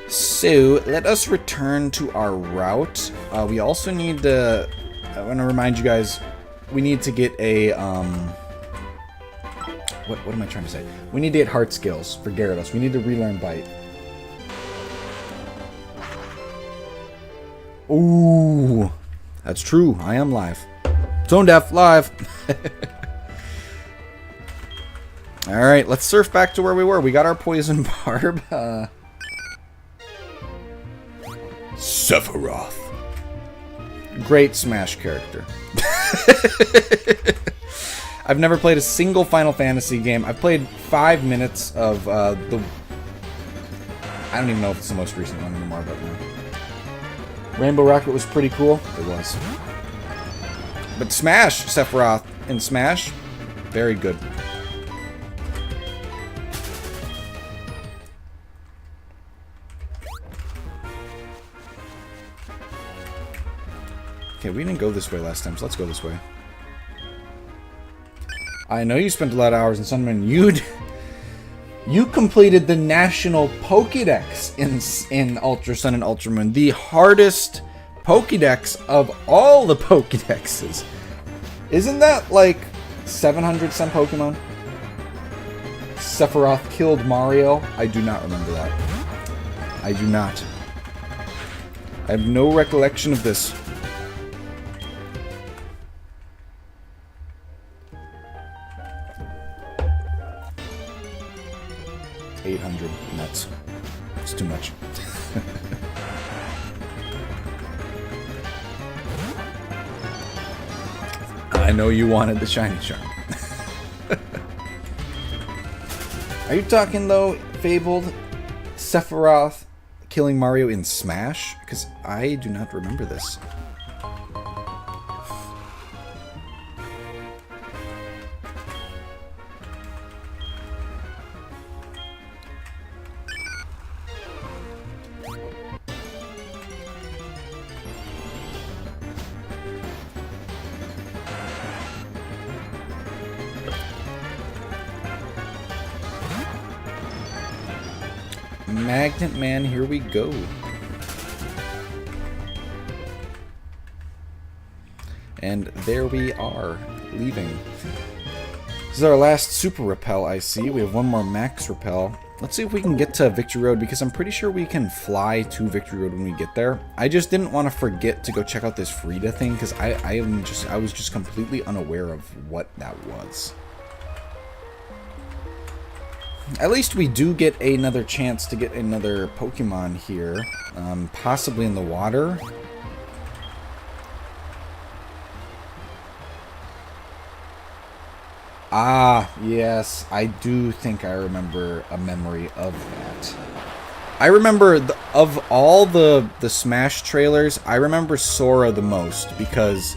So, let us return to our route. We also need to... I want to remind you guys, we need to get a... What am I trying to say? We need to get heart skills for Gyarados. We need to relearn Bite. Ooh. That's true. I am live. Tone Deaf live. Alright, let's surf back to where we were. We got our poison barb. Sephiroth. Great Smash character. I've never played a single Final Fantasy game. I've played 5 minutes of the... I don't even know if it's the most recent one anymore, but no. Rainbow Rocket was pretty cool. It was. But Smash, Sephiroth in Smash, very good. Okay, we didn't go this way last time, so let's go this way. I know you spent a lot of hours in Sunman. You completed the National Pokédex in Ultra Sun and Ultra Moon. The hardest Pokédex of all the Pokédexes. Isn't that like 700 some Pokemon? Sephiroth killed Mario? I do not remember that. I do not. I have no recollection of this. $800 nuts. It's too much. I know you wanted the shiny charm. Are you talking though, Fabled, Sephiroth killing Mario in Smash? Because I do not remember this. Magnet Man, here we go. And there we are, leaving. This is our last Super Repel, I see. We have one more Max Repel. Let's see if we can get to Victory Road, because I'm pretty sure we can fly to Victory Road when we get there. I just didn't want to forget to go check out this Frida thing, because I was just completely unaware of what that was. At least we do get another chance to get another Pokemon here. Possibly in the water. Ah, yes. I do think I remember a memory of that. I remember, of all the Smash trailers, I remember Sora the most, because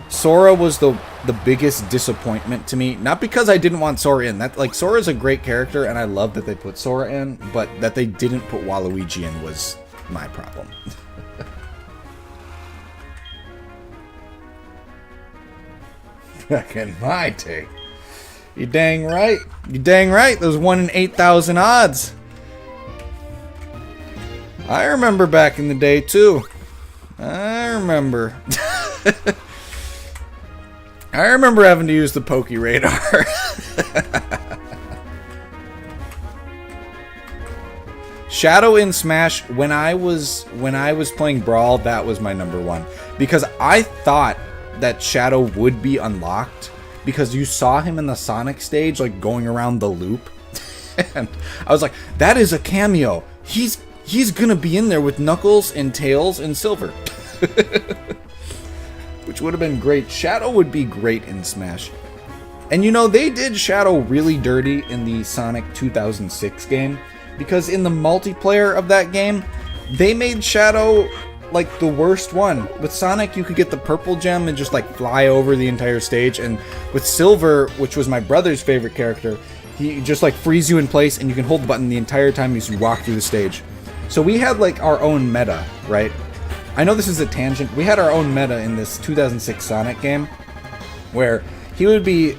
Sora was the biggest disappointment to me. Not because I didn't want Sora in. Sora's a great character, and I love that they put Sora in, but that they didn't put Waluigi in was my problem. Back in my day. You dang right. You dang right. Those 1 in 8,000 odds. I remember back in the day, too. I remember. I remember having to use the Poke Radar. Shadow in Smash, when I was playing Brawl, that was my #1. Because I thought that Shadow would be unlocked, because you saw him in the Sonic stage, like, going around the loop. And I was like, that is a cameo. He's gonna be in there with Knuckles and Tails and Silver. Which would have been great. Shadow would be great in Smash. And you know, they did Shadow really dirty in the Sonic 2006 game, because in the multiplayer of that game, they made Shadow like the worst one. With Sonic, you could get the purple gem and just like fly over the entire stage, and with Silver, which was my brother's favorite character, He just like frees you in place, and you can hold the button the entire time as you walk through the stage. So we had like our own meta, right? I know this is a tangent. We had our own meta in this 2006 Sonic game, where he would be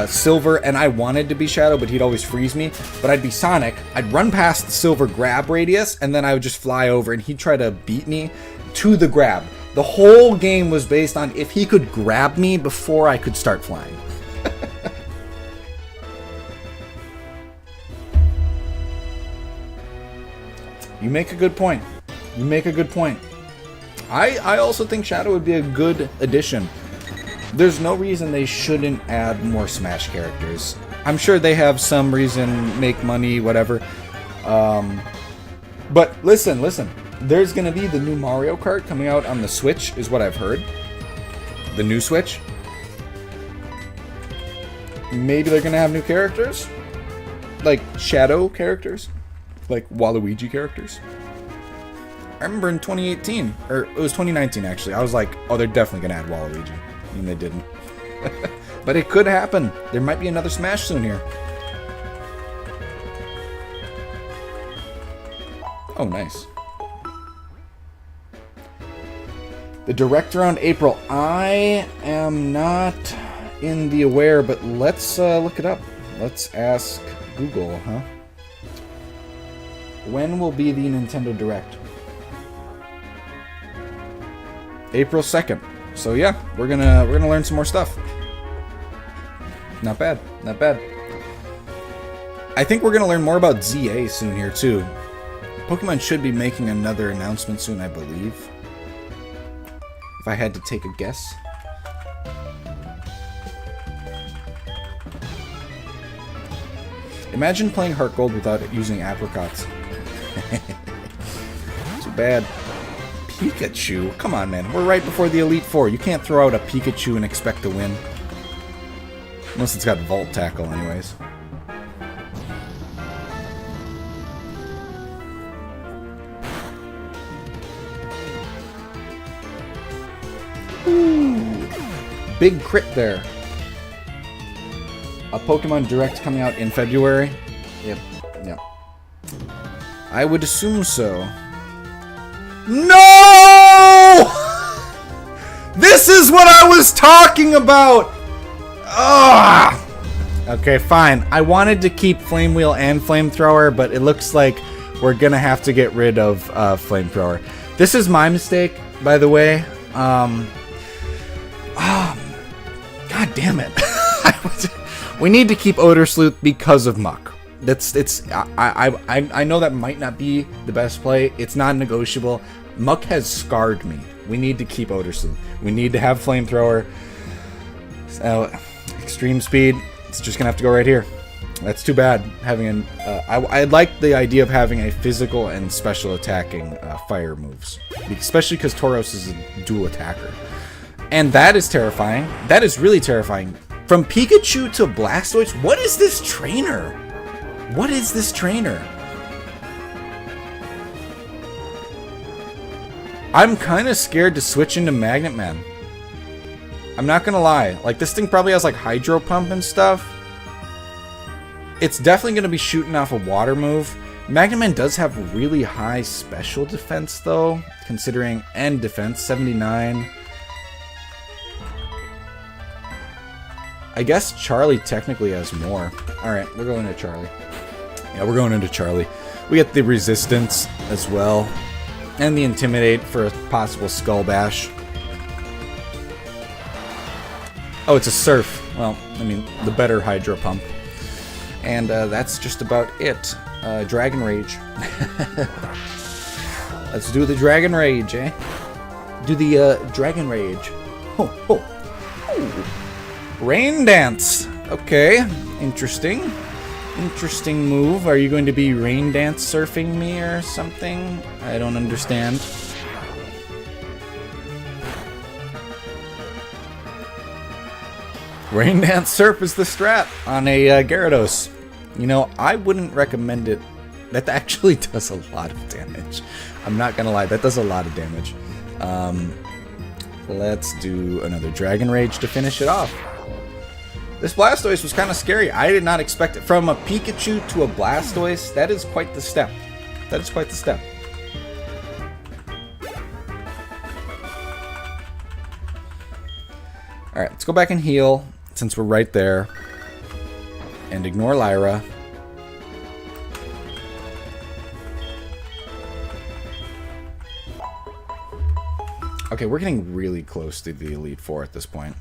Silver, and I wanted to be Shadow, but he'd always freeze me. But I'd be Sonic, I'd run past the Silver grab radius, and then I would just fly over, and he'd try to beat me to the grab. The whole game was based on if he could grab me before I could start flying. You make a good point. You make a good point. I also think Shadow would be a good addition. There's no reason they shouldn't add more Smash characters. I'm sure they have some reason, make money, whatever. But listen. There's going to be the new Mario Kart coming out on the Switch, is what I've heard. The new Switch. Maybe they're going to have new characters. Like Shadow characters. Like Waluigi characters. I remember in 2018, or it was 2019 actually, I was like, oh, they're definitely going to add Waluigi. And they didn't. But it could happen. There might be another Smash soon here. Oh, nice. The direct around April. I am not in the aware, but let's look it up. Let's ask Google, huh? When will be the Nintendo Direct? April 2nd. So yeah, we're gonna learn some more stuff. Not bad, not bad. I think we're gonna learn more about ZA soon here too. Pokemon should be making another announcement soon, I believe. If I had to take a guess. Imagine playing Heartgold without using apricots. Too bad. Pikachu? Come on, man. We're right before the Elite Four. You can't throw out a Pikachu and expect to win. Unless it's got Volt Tackle, anyways. Ooh. Big crit there. A Pokemon Direct coming out in February? Yep. I would assume so. No! This is what I was talking about! Ugh! Okay, fine. I wanted to keep Flame Wheel and Flamethrower, but it looks like we're gonna have to get rid of Flamethrower. This is my mistake, by the way. God damn it. We need to keep Odor Sleuth because of Muck. I know that might not be the best play. It's not negotiable. Muck has scarred me. We need to keep Odor Sleuth. We need to have Flamethrower. Extreme Speed. It's just gonna have to go right here. That's too bad. Having I like the idea of having a physical and special attacking fire moves, especially because Tauros is a dual attacker, and that is terrifying. That is really terrifying. From Pikachu to Blastoise, what is this trainer? What is this trainer? I'm kind of scared to switch into Magnet Man. I'm not gonna lie. Like, this thing probably has like Hydro Pump and stuff. It's definitely gonna be shooting off a water move. Magnet Man does have really high special defense though, considering, and defense, 79. I guess Charlie technically has more. Alright, we're going to Charlie. Yeah, we're going into Charlie. We get the Resistance as well. And the Intimidate for a possible Skull Bash. Oh, it's a Surf. Well, I mean, the better Hydro Pump. And that's just about it. Dragon Rage. Let's do the Dragon Rage, eh? Do the Dragon Rage. Ho, ho, ho. Rain Dance. Okay, interesting. Interesting move. Are you going to be Rain Dance surfing me or something? I don't understand. Rain Dance Surf is the strat on a Gyarados. You know, I wouldn't recommend it. That actually does a lot of damage. I'm not gonna lie, that does a lot of damage. Let's do another Dragon Rage to finish it off. This Blastoise was kind of scary. I did not expect it. From a Pikachu to a Blastoise, that is quite the step. That is quite the step. Alright, let's go back and heal, since we're right there. And ignore Lyra. Okay, we're getting really close to the Elite Four at this point.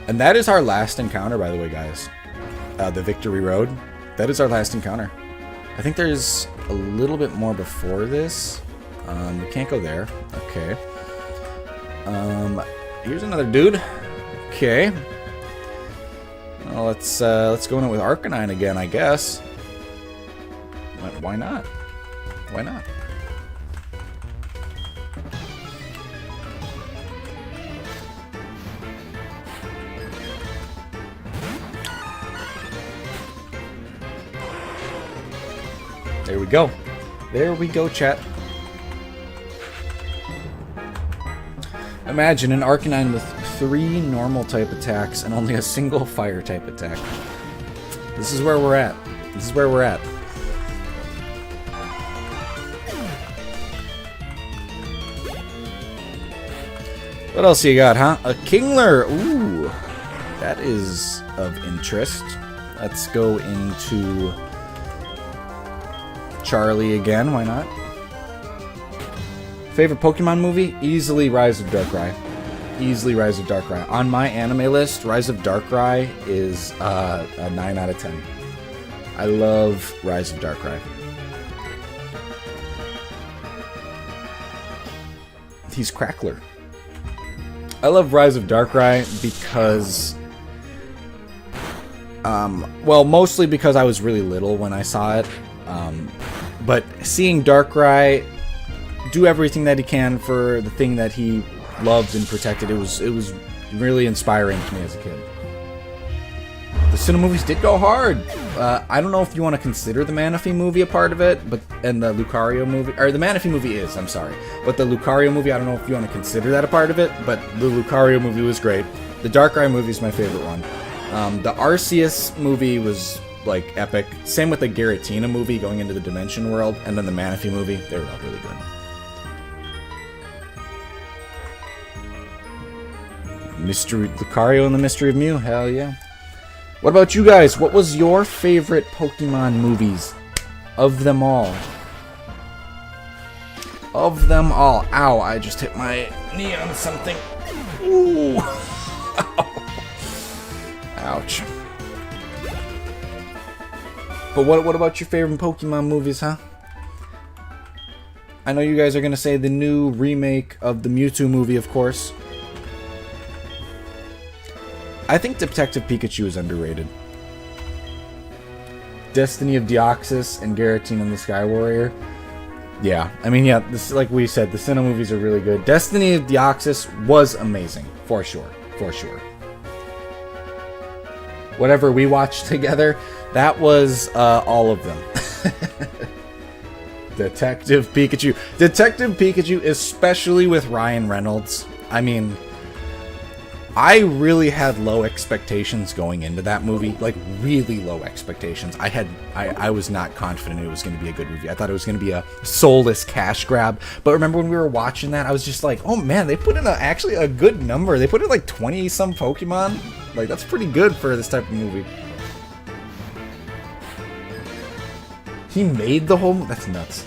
And that is our last encounter, by the way, guys. The Victory Road. That is our last encounter. I think there's a little bit more before this. We can't go there. Okay. Here's another dude. Okay. Well, let's go in it with Arcanine again, I guess. Why not? Why not? There we go. There we go, chat. Imagine an Arcanine with 3 normal type attacks and only a single fire type attack. This is where we're at. This is where we're at. What else you got, huh? A Kingler. Ooh. That is of interest. Let's go into Charlie again, why not? Favorite Pokemon movie? Easily Rise of Darkrai. Easily Rise of Darkrai. On my anime list, Rise of Darkrai is a 9 out of 10. I love Rise of Darkrai. He's Crackler. I love Rise of Darkrai because... well, mostly because I was really little when I saw it. But seeing Darkrai do everything that he can for the thing that he loved and protected, it was really inspiring to me as a kid. The Sinnoh movies did go hard. I don't know if you want to consider the Manaphy movie a part of it, and the Lucario movie, or the Manaphy movie is, I'm sorry. But the Lucario movie, I don't know if you want to consider that a part of it, but the Lucario movie was great. The Darkrai movie is my favorite one. The Arceus movie was like epic. Same with the Giratina movie going into the Dimension World, and then the Manaphy movie. They were all really good. Lucario and the Mystery of Mew, hell yeah. What about you guys? What was your favorite Pokemon movies? Of them all. Of them all. Ow, I just hit my knee on something. Ooh. Ouch. But what about your favorite Pokemon movies, huh? I know you guys are going to say the new remake of the Mewtwo movie, of course. I think Detective Pikachu is underrated. Destiny of Deoxys and Giratina and the Sky Warrior. Yeah, I mean, yeah, this, like we said, the Sinnoh movies are really good. Destiny of Deoxys was amazing, for sure, for sure. Whatever we watched together, that was all of them. Detective Pikachu. Detective Pikachu, especially with Ryan Reynolds. I mean, I really had low expectations going into that movie, like really low expectations. I was not confident it was going to be a good movie. I thought it was going to be a soulless cash grab. But remember when we were watching that, I was just like, oh man, they put in actually a good number. They put in like 20 some Pokemon. Like, that's pretty good for this type of movie. He made the whole... That's nuts.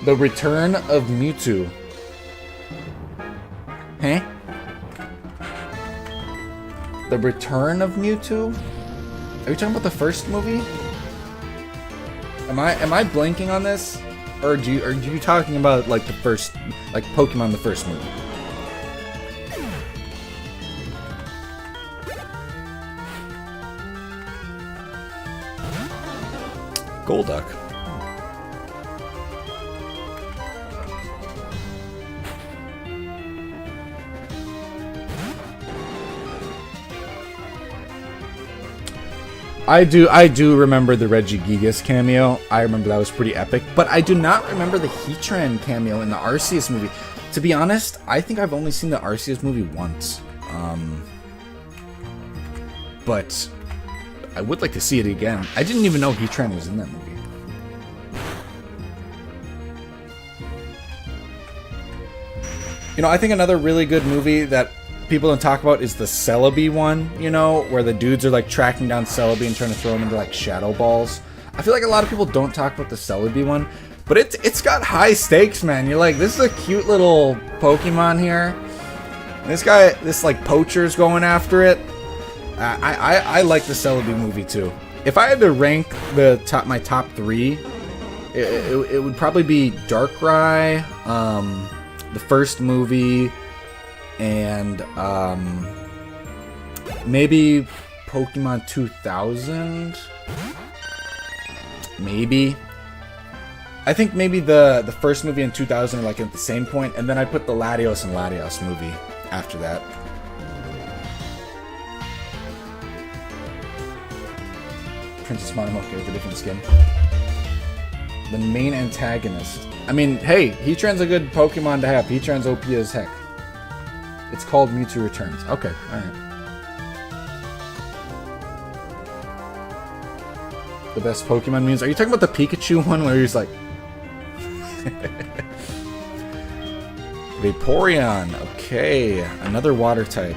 The Return of Mewtwo. Huh? The Return of Mewtwo? Are you talking about the first movie? Am I blanking on this? Or are you talking about like the first, like Pokemon the first movie? Golduck. I do remember the Regigigas cameo. I remember that was pretty epic, but I do not remember the Heatran cameo in the Arceus movie. To be honest, I think I've only seen the Arceus movie once. But I would like to see it again. I didn't even know Heatran was in that movie. You know, I think another really good movie that people don't talk about is the Celebi one, you know, where the dudes are like tracking down Celebi and trying to throw him into like shadow balls. I feel like a lot of people don't talk about the Celebi one, but it's got high stakes, man. You're like, this is a cute little Pokemon here. This guy, this like poacher's going after it. I like the Celebi movie too. If I had to rank my top 3, it would probably be Darkrai, the first movie, and maybe Pokemon 2000. Maybe. I think maybe the first movie in 2000 are like at the same point, and then I put the Latios and Latios movie after that. Princess Mononoke with a different skin. The main antagonist. I mean, hey, Heatran's a good Pokemon to have. Heatran's OP as heck. It's called Mewtwo Returns. Okay, alright. The best Pokemon memes. Are you talking about the Pikachu one where he's like... Vaporeon. Okay, another water type.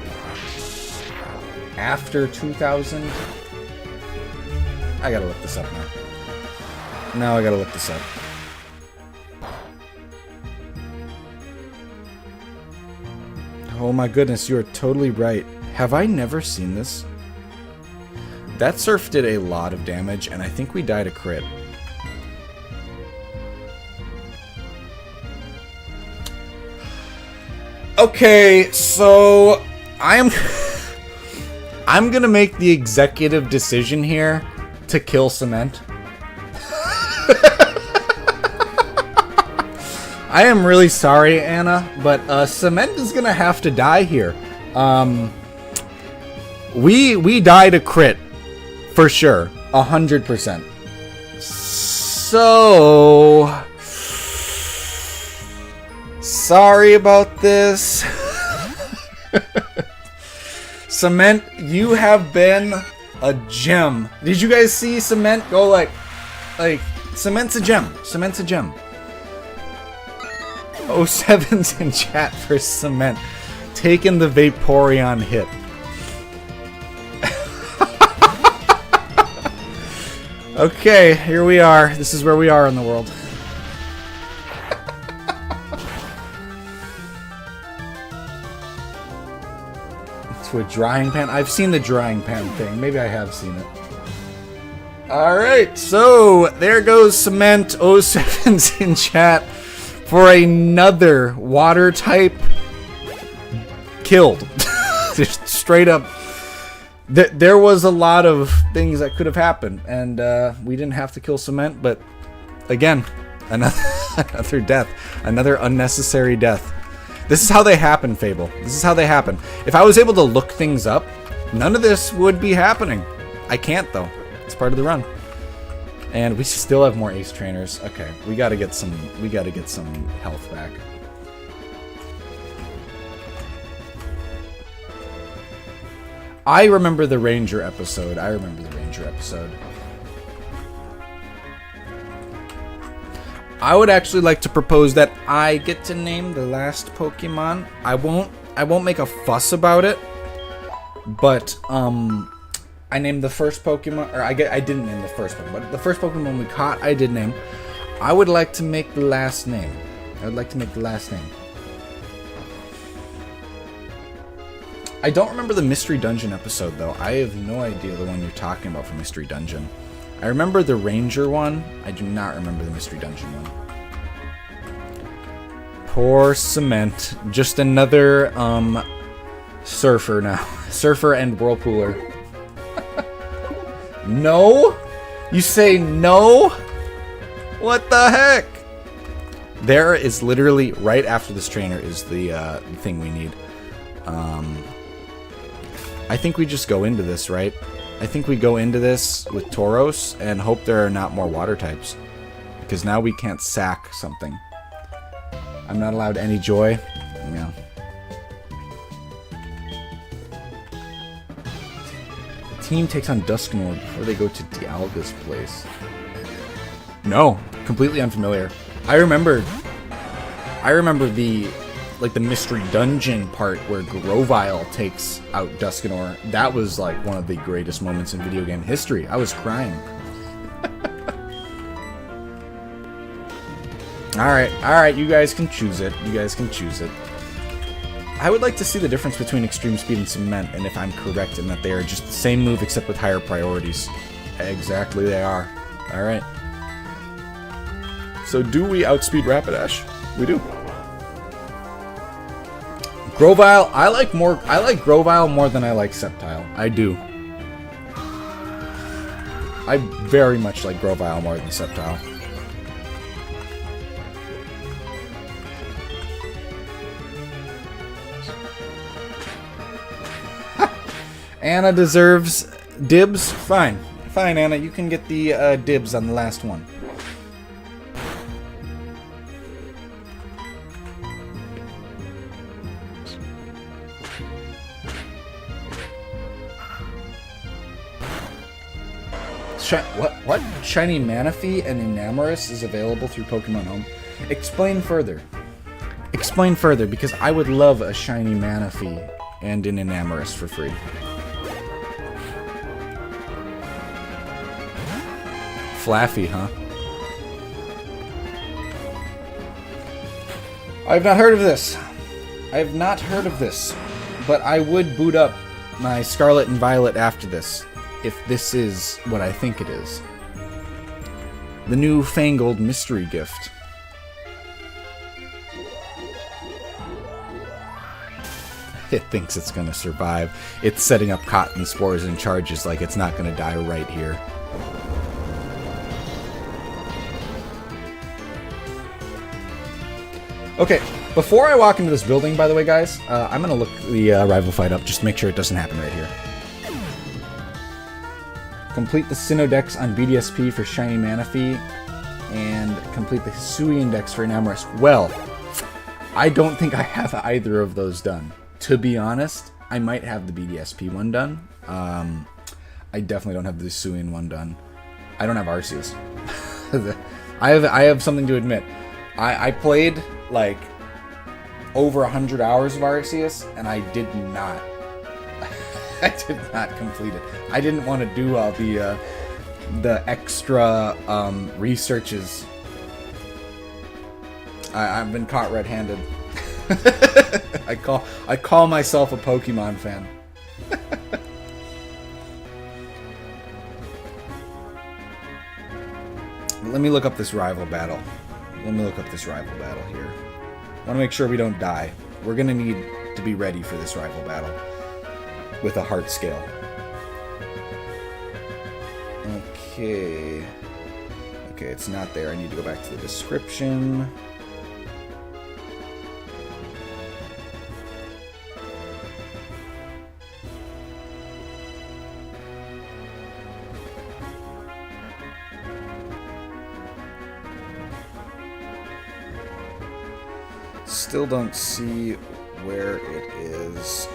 After 2000? I gotta look this up now. Now I gotta look this up. Oh my goodness, you are totally right. Have I never seen this? That Surf did a lot of damage, and I think we died a crit. Okay, so I'm gonna make the executive decision here to kill Cement. I am really sorry, Anna, but Cement is gonna have to die here. We died a crit for sure, 100%. So sorry about this. Cement, you have been a gem. Did you guys see Cement go like Cement's a gem. Cement's a gem. 07's in chat for Cement. Taking the Vaporeon hit. Okay, here we are. This is where we are in the world. To a drying pan? I've seen the drying pan thing. Maybe I have seen it. Alright, so there goes Cement. 07's in chat for another water type killed. Just straight up. There was a lot of things that could have happened, and we didn't have to kill Cement, but again, another death. Another unnecessary death. This is how they happen, Fable. This is how they happen. If I was able to look things up, none of this would be happening. I can't, though. It's part of the run. And we still have more ace trainers. Okay, we gotta get some health back. I remember the Ranger episode. I would actually like to propose that I get to name the last Pokemon. I won't make a fuss about it. But I named the first Pokemon, or I didn't name the first Pokemon, but the first Pokemon we caught, I did name. I would like to make the last name. I don't remember the Mystery Dungeon episode, though. I have no idea the one you're talking about for Mystery Dungeon. I remember the Ranger one. I do not remember the Mystery Dungeon one. Poor Cement. Just another, surfer now. Surfer and whirlpooler. No? You say no? What the heck? There is literally, right after this trainer is the thing we need. I think we just go into this, right? I think we go into this with Tauros and hope there are not more water types. Because now we can't sack something. I'm not allowed any joy. No. The team takes on Duskenor before they go to Dialga's place. No, completely unfamiliar. I remember the like the mystery dungeon part where Grovyle takes out Duskenor. That was like one of the greatest moments in video game history. I was crying. Alright, you guys can choose it. You guys can choose it. I would like to see the difference between Extreme Speed and Cement, and if I'm correct in that they are just the same move except with higher priorities. Exactly, they are. Alright. So do we outspeed Rapidash? We do. Grovyle, I like Grovyle more than I like Sceptile. I do. I very much like Grovyle more than Sceptile. Anna deserves dibs? Fine. Fine, Anna. You can get the dibs on the last one. What? Shiny Manaphy and Enamorus is available through Pokemon Home? Explain further. Explain further, because I would love a shiny Manaphy and an Enamorus for free. Flaffy, huh? I've not heard of this. I have not heard of this. But I would boot up my Scarlet and Violet after this, if this is what I think it is. The new Fangold mystery gift. It thinks it's gonna survive. It's setting up cotton spores and charges like it's not gonna die right here. Okay, before I walk into this building, by the way, guys, I'm gonna look the rival fight up just to make sure it doesn't happen right here. Complete the Sinnoh Dex on BDSP for Shiny Manaphy, and complete the Hisuian Dex for Enamorus. Well, I don't think I have either of those done. To be honest, I might have the BDSP one done. I definitely don't have the Hisuian one done. I don't have Arceus. I have something to admit. I played like over 100 hours of Arceus, and I did not complete it. I didn't want to do all the extra researches. I've been caught red-handed. I call myself a Pokemon fan. Let me look up this rival battle. Let me look up this rival battle here. I want to make sure we don't die. We're going to need to be ready for this rival battle with a heart scale. Okay. Okay, it's not there. I need to go back to the description. Still don't see where it is.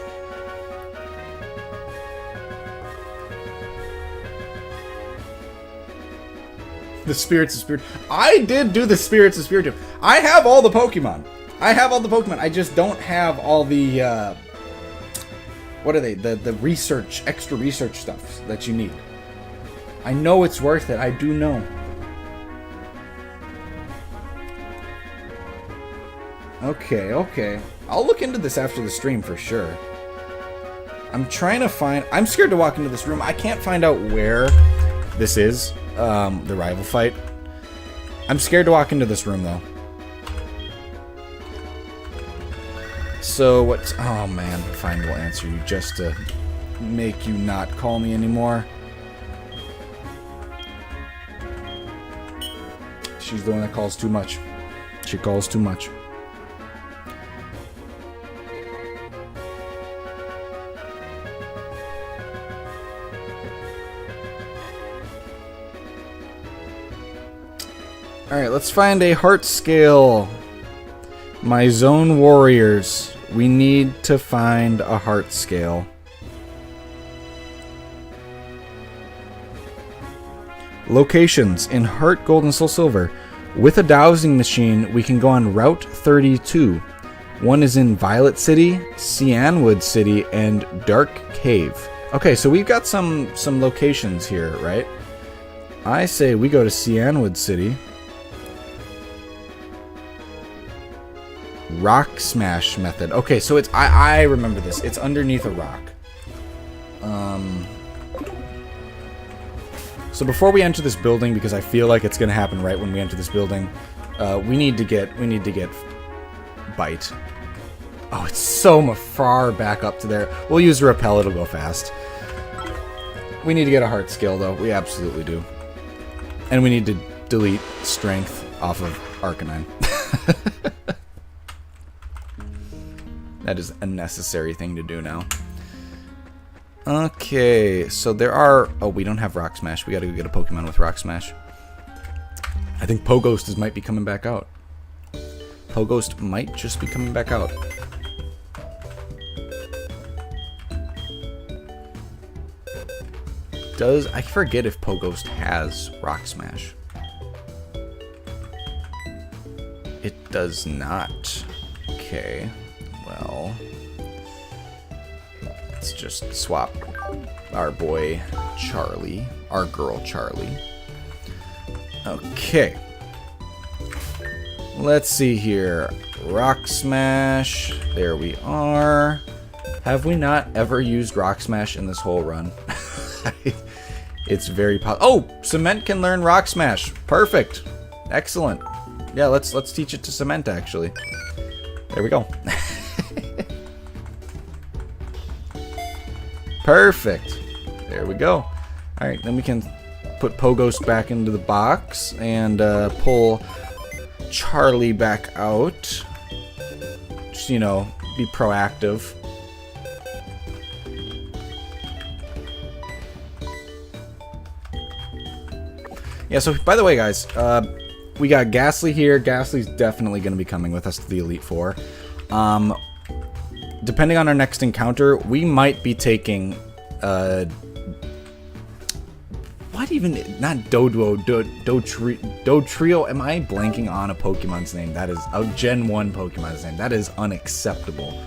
The Spirits of Spirit. I did do the Spirits of Spiritomb. I have all the Pokemon. I just don't have all the, what are they? The research, extra research stuff that you need. I know it's worth it. I do know. Okay. I'll look into this after the stream for sure. I'm trying to find... I'm scared to walk into this room. I can't find out where this is, the rival fight. I'm scared to walk into this room, though. So, what's... Oh, man. Fine, we'll answer you just to make you not call me anymore. She's the one that calls too much. She calls too much. Alright, let's find a heart scale. My zone warriors. We need to find a heart scale. Locations in Heartgold and Soul Silver. With a dowsing machine, we can go on Route 32. One is in Violet City, Cianwood City, and Dark Cave. Okay, so we've got some locations here, right? I say we go to Cianwood City. Rock smash method. Okay, so it's I remember this. It's underneath a rock. So before we enter this building, because I feel like it's gonna happen right when we enter this building, we need to get bite. Oh, it's so far back up to there. We'll use a repel, it'll go fast. We need to get a heart skill though. We absolutely do. And we need to delete strength off of Arcanine. That is a necessary thing to do now. Okay, so there are... Oh, we don't have Rock Smash. We gotta go get a Pokemon with Rock Smash. I think Poghost might be coming back out. Poghost might just be coming back out. I forget if Poghost has Rock Smash. It does not. Okay, well... Let's just swap our boy Charlie, our girl Charlie. Okay. Let's see here. Rock Smash. There we are. Have we not ever used Rock Smash in this whole run? It's very oh, Cement can learn Rock Smash. Perfect. Excellent. Yeah, let's teach it to Cement actually. There we go. Perfect. There we go. Alright, then we can put Poghost back into the box and pull Charlie back out. Just, you know, be proactive. Yeah, so by the way, guys, we got Ghastly here. Ghastly's definitely going to be coming with us to the Elite Four. Depending on our next encounter, we might be taking, what even, not Doduo, Dodrio, am I blanking on a Pokemon's name? That is, a Gen 1 Pokemon's name. That is unacceptable.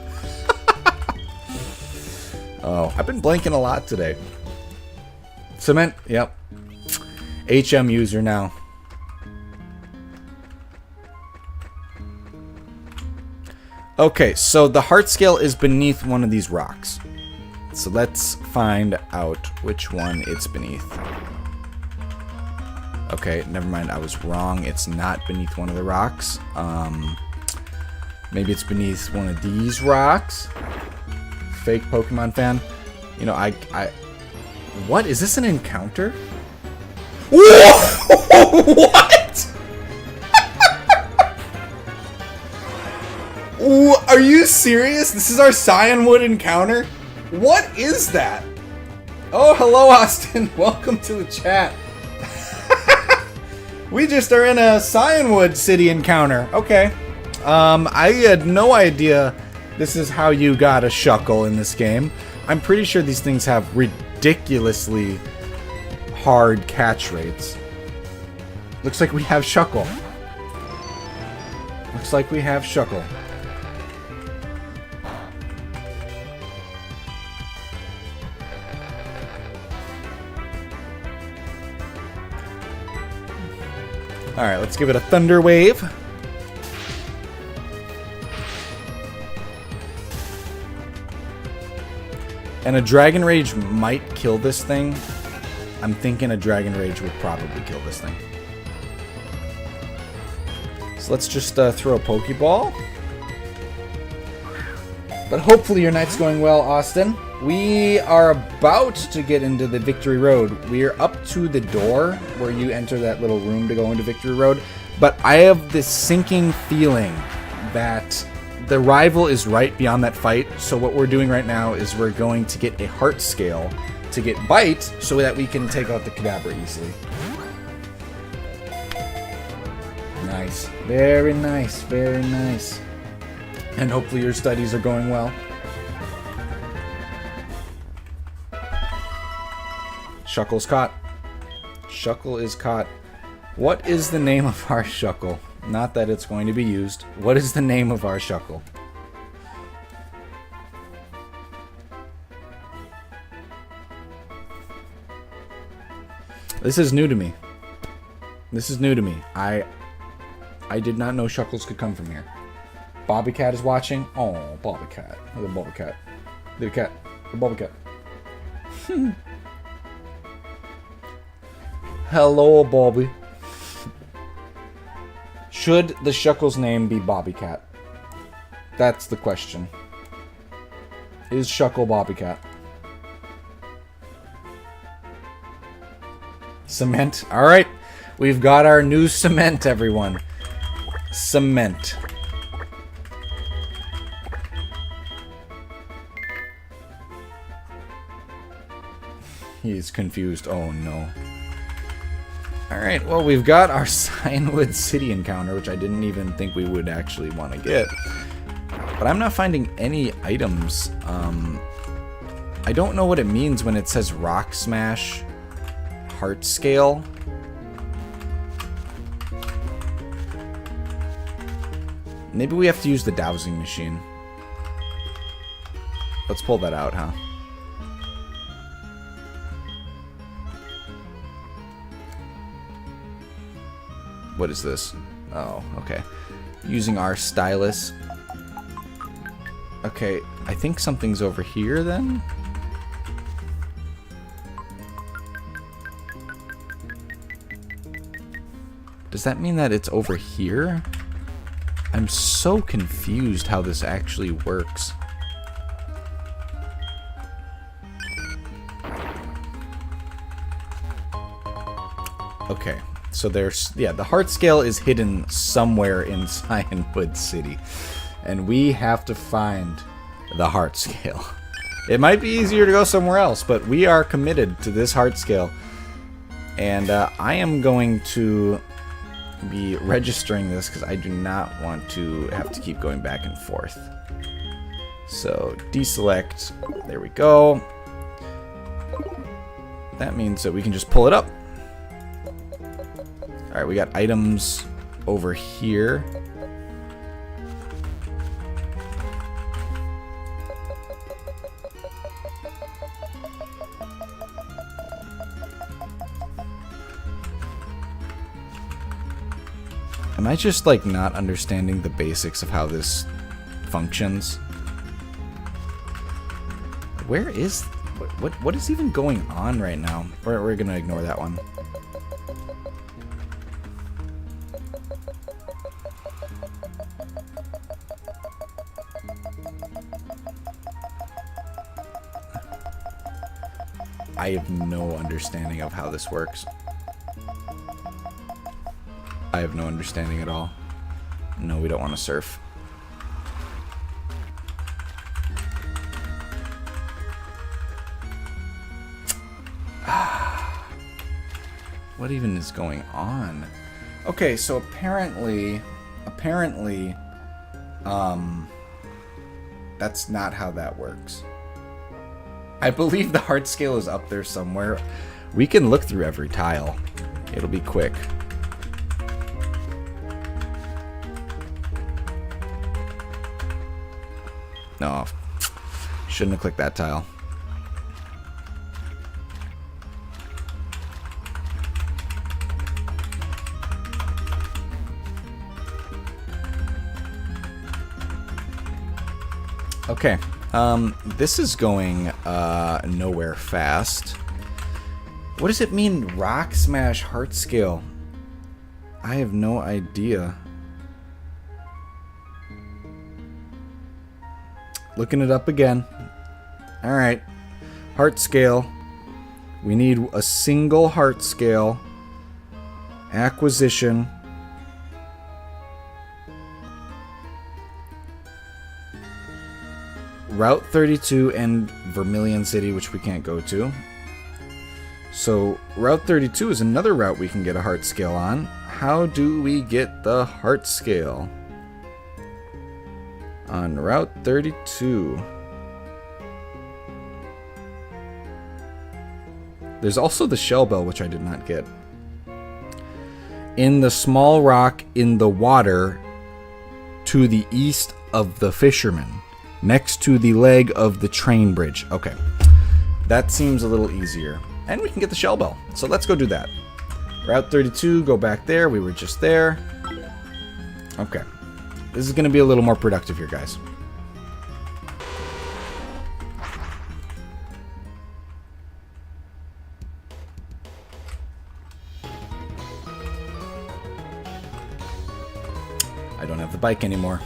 Oh, I've been blanking a lot today. Cement, yep. HM user now. Okay, so the heart scale is beneath one of these rocks. So let's find out which one it's beneath. Okay, never mind, I was wrong. It's not beneath one of the rocks. Maybe it's beneath one of these rocks. Fake Pokemon fan. You know, what? Is this an encounter? Whoa! What? Are you serious? This is our Cianwood encounter? What is that? Oh, hello, Austin. Welcome to the chat. We just are in a Cianwood City encounter. Okay. I had no idea this is how you got a Shuckle in this game. I'm pretty sure these things have ridiculously hard catch rates. Looks like we have Shuckle. Looks like we have Shuckle. Alright, let's give it a Thunder Wave. And a Dragon Rage might kill this thing. I'm thinking a Dragon Rage would probably kill this thing. So let's just throw a Pokeball. But hopefully your night's going well, Austin. We are about to get into the Victory Road. We are up to the door where you enter that little room to go into Victory Road. But I have this sinking feeling that the rival is right beyond that fight. So what we're doing right now is we're going to get a heart scale to get Bite so that we can take out the Kadabra easily. Nice. Very nice. Very nice. And hopefully your studies are going well. Shuckle's caught. Shuckle is caught. What is the name of our Shuckle? Not that it's going to be used. What is the name of our Shuckle? This is new to me. This is new to me. I did not know Shuckles could come from here. Bobby Cat is watching. Oh, Bobby Cat. Little Bobby Cat. Little cat. Little Bobby Cat. Hello, Bobby. Should the Shuckle's name be Bobby Cat? That's the question. Is Shuckle Bobby Cat? Cement. Alright. We've got our new cement, everyone. Cement. He's confused. Oh no. Alright, well, we've got our Cianwood City encounter, which I didn't even think we would actually want to get. But I'm not finding any items. I don't know what it means when it says Rock Smash Heart Scale. Maybe we have to use the dowsing machine. Let's pull that out, huh? What is this? Oh, okay. Using our stylus. Okay, I think something's over here then? Does that mean that it's over here? I'm so confused how this actually works. Okay, so there's, yeah, the heart scale is hidden somewhere in Cianwood City. And we have to find the heart scale. It might be easier to go somewhere else, but we are committed to this heart scale. And I am going to be registering this because I do not want to have to keep going back and forth. So deselect, there we go. That means that we can just pull it up. Alright, we got items over here. Am I just, like, not understanding the basics of how this functions? Where is... What is even going on right now? We're gonna ignore that one. I have no understanding of how this works. I have no understanding at all. No, we don't want to surf. What even is going on? Okay, so apparently, that's not how that works. I believe the heart scale is up there somewhere. We can look through every tile. It'll be quick. No, shouldn't have clicked that tile. Okay, this is going nowhere fast. What does it mean, Rock Smash Heart Scale? I have no idea. Looking it up again. Alright. Heart scale. We need a single heart scale. Acquisition. Route 32 and Vermilion City, which we can't go to. So, Route 32 is another route we can get a heart scale on. How do we get the heart scale? on Route 32. There's also the shell bell, which I did not get. In the small rock in the water to the east of the fisherman, next to the leg of the train bridge. Okay, that seems a little easier. And we can get the shell bell. So let's go do that. Route 32, go back there. We were just there. Okay. This is going to be a little more productive here, guys. I don't have the bike anymore.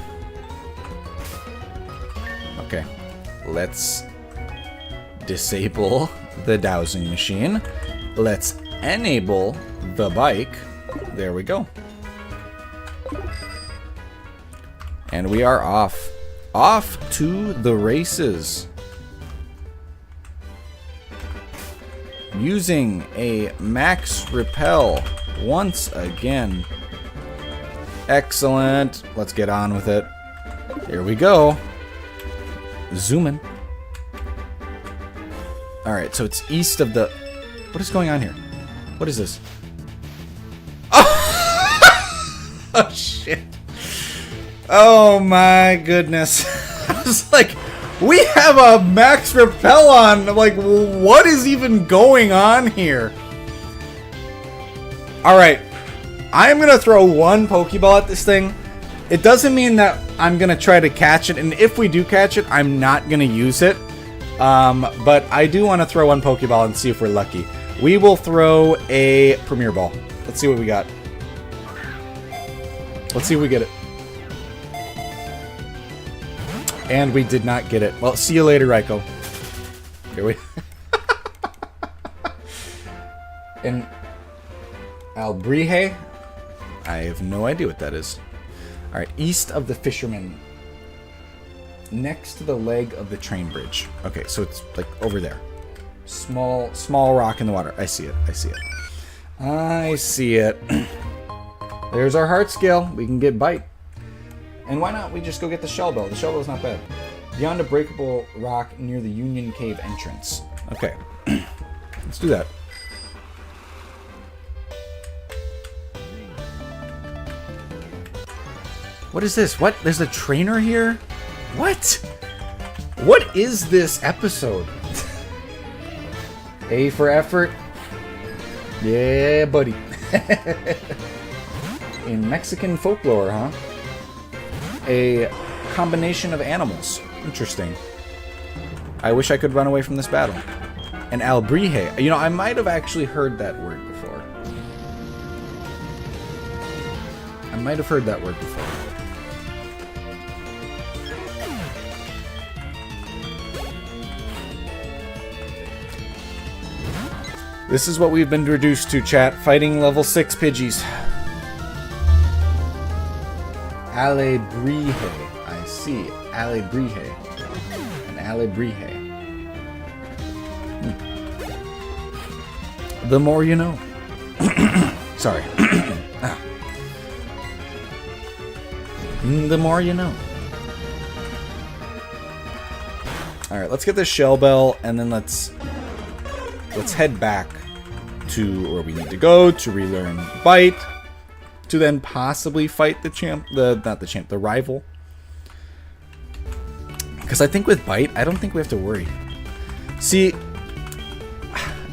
Okay. Let's disable the dowsing machine. Let's enable the bike. There we go. And we are off. Off to the races. Using a max repel once again. Excellent. Let's get on with it. Here we go. Zooming. Alright, so it's east of the... What is going on here? What is this? Oh, shit. Oh, my goodness. I was like, we have a max repel on. I'm like, what is even going on here? Alright. I'm going to throw one Pokeball at this thing. It doesn't mean that I'm going to try to catch it. And if we do catch it, I'm not going to use it. But I do want to throw one Pokeball and see if we're lucky. We will throw a Premier Ball. Let's see what we got. Let's see if we get it. And we did not get it. Well, see you later, Raikou. Here we... And Albrihe? I have no idea what that is. Alright, east of the fisherman. Next to the leg of the train bridge. Okay, so it's like over there. Small rock in the water. I see it. I see it. I see it. There's our heart scale. We can get bite. And why not we just go get the shell bell? The shell bell's not bad. Beyond a breakable rock near the Union Cave entrance. Okay. Let's do that. What is this? What? There's a trainer here? What? What is this episode? A for effort. Yeah, buddy. In Mexican folklore, huh? A combination of animals. Interesting. I wish I could run away from this battle. An Albrihe. You know, I might have actually heard that word before. I might have heard that word before. This is what we've been reduced to, chat. Fighting level 6 Pidgeys. Alebrihe. I see. Alebrihe. An Alebrihe. The more you know. Sorry. The more you know. Alright, let's get this shell bell, and then let's head back to where we need to go to relearn Bite, to then possibly fight the rival. Because I think with Bite, I don't think we have to worry. See,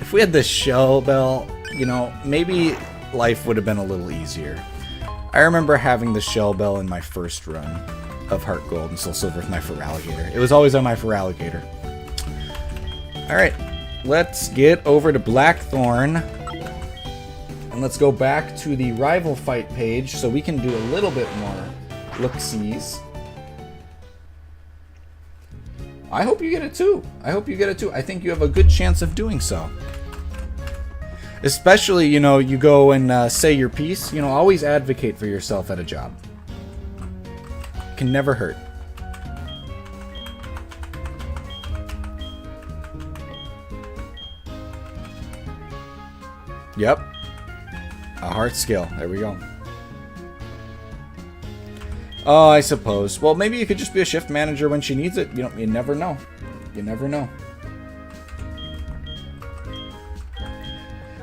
if we had the shell bell, you know, maybe life would have been a little easier. I remember having the shell bell in my first run of Heartgold and Soul Silver with my Feraligatr. It was always on my Feraligatr. Alright. Let's get over to Blackthorn, and let's go back to the rival fight page so we can do a little bit more look-sees. I hope you get it too. I hope you get it too. I think you have a good chance of doing so. Especially, you know, you go and say your piece. You know, always advocate for yourself at a job. Can never hurt. Yep. A heart skill. There we go. Oh, I suppose. Well, maybe you could just be a shift manager when she needs it. You never know. You never know.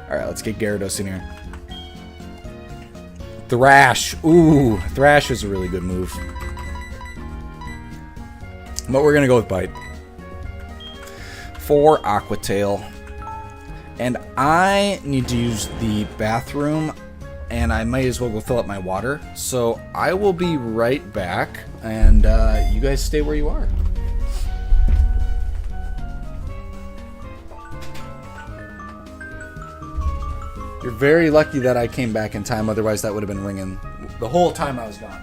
Alright, let's get Gyarados in here. Thrash. Ooh, Thrash is a really good move. But we're going to go with Bite. For Aqua Tail. And I need to use the bathroom. And I might as well go fill up my water. So I will be right back. And you guys stay where you are. You're very lucky that I came back in time. Otherwise, that would have been ringing the whole time I was gone.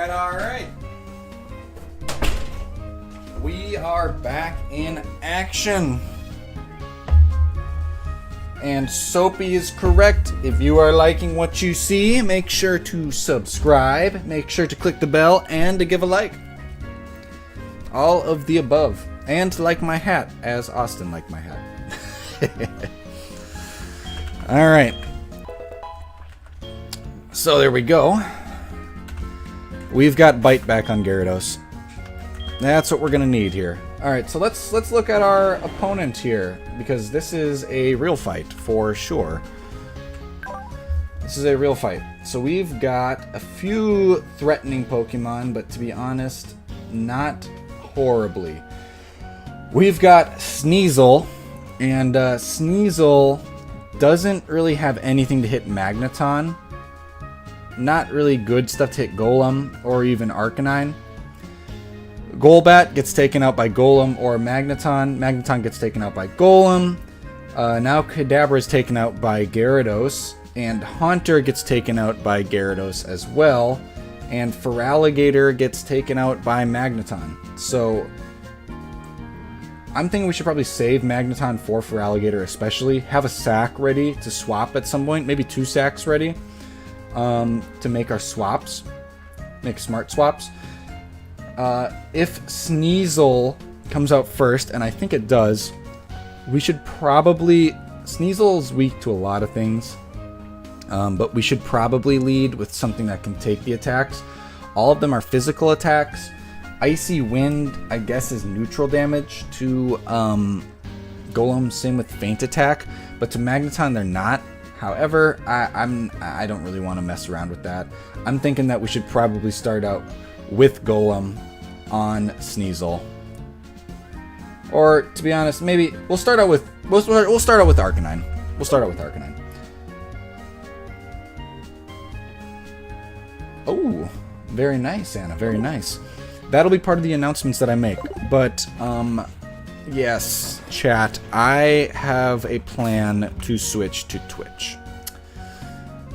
Alright. We are back in action. And Soapy is correct. If you are liking what you see, make sure to subscribe, make sure to click the bell, and to give a like. All of the above. And like my hat, as Austin liked my hat. Alright. So there we go. We've got Bite back on Gyarados. That's what we're gonna need here. Alright, so let's look at our opponent here, because this is a real fight for sure. This is a real fight. So we've got a few threatening Pokemon, but to be honest, not horribly. We've got Sneasel, and Sneasel doesn't really have anything to hit Magneton. Not really good stuff to hit Golem or even Arcanine. Golbat gets taken out by Golem or Magneton. Magneton gets taken out by Golem. Now Kadabra is taken out by Gyarados. And Haunter gets taken out by Gyarados as well. And Feraligatr gets taken out by Magneton. So I'm thinking we should probably save Magneton for Feraligatr especially. Have a sack ready to swap at some point. Maybe 2 sacks ready. To make our swaps, make smart swaps. If Sneasel comes out first, and I think it does, we should probably... Sneasel's weak to a lot of things, but we should probably lead with something that can take the attacks. All of them are physical attacks. Icy Wind, I guess, is neutral damage to Golem, same with Feint Attack, but to Magneton they're not. However, I don't really want to mess around with that. I'm thinking that we should probably start out with Golem on Sneasel. Or to be honest, maybe we'll start out with Arcanine. We'll start out with Arcanine. Oh, very nice, Anna. Very nice. That'll be part of the announcements that I make. But yes, chat. I have a plan to switch to Twitch.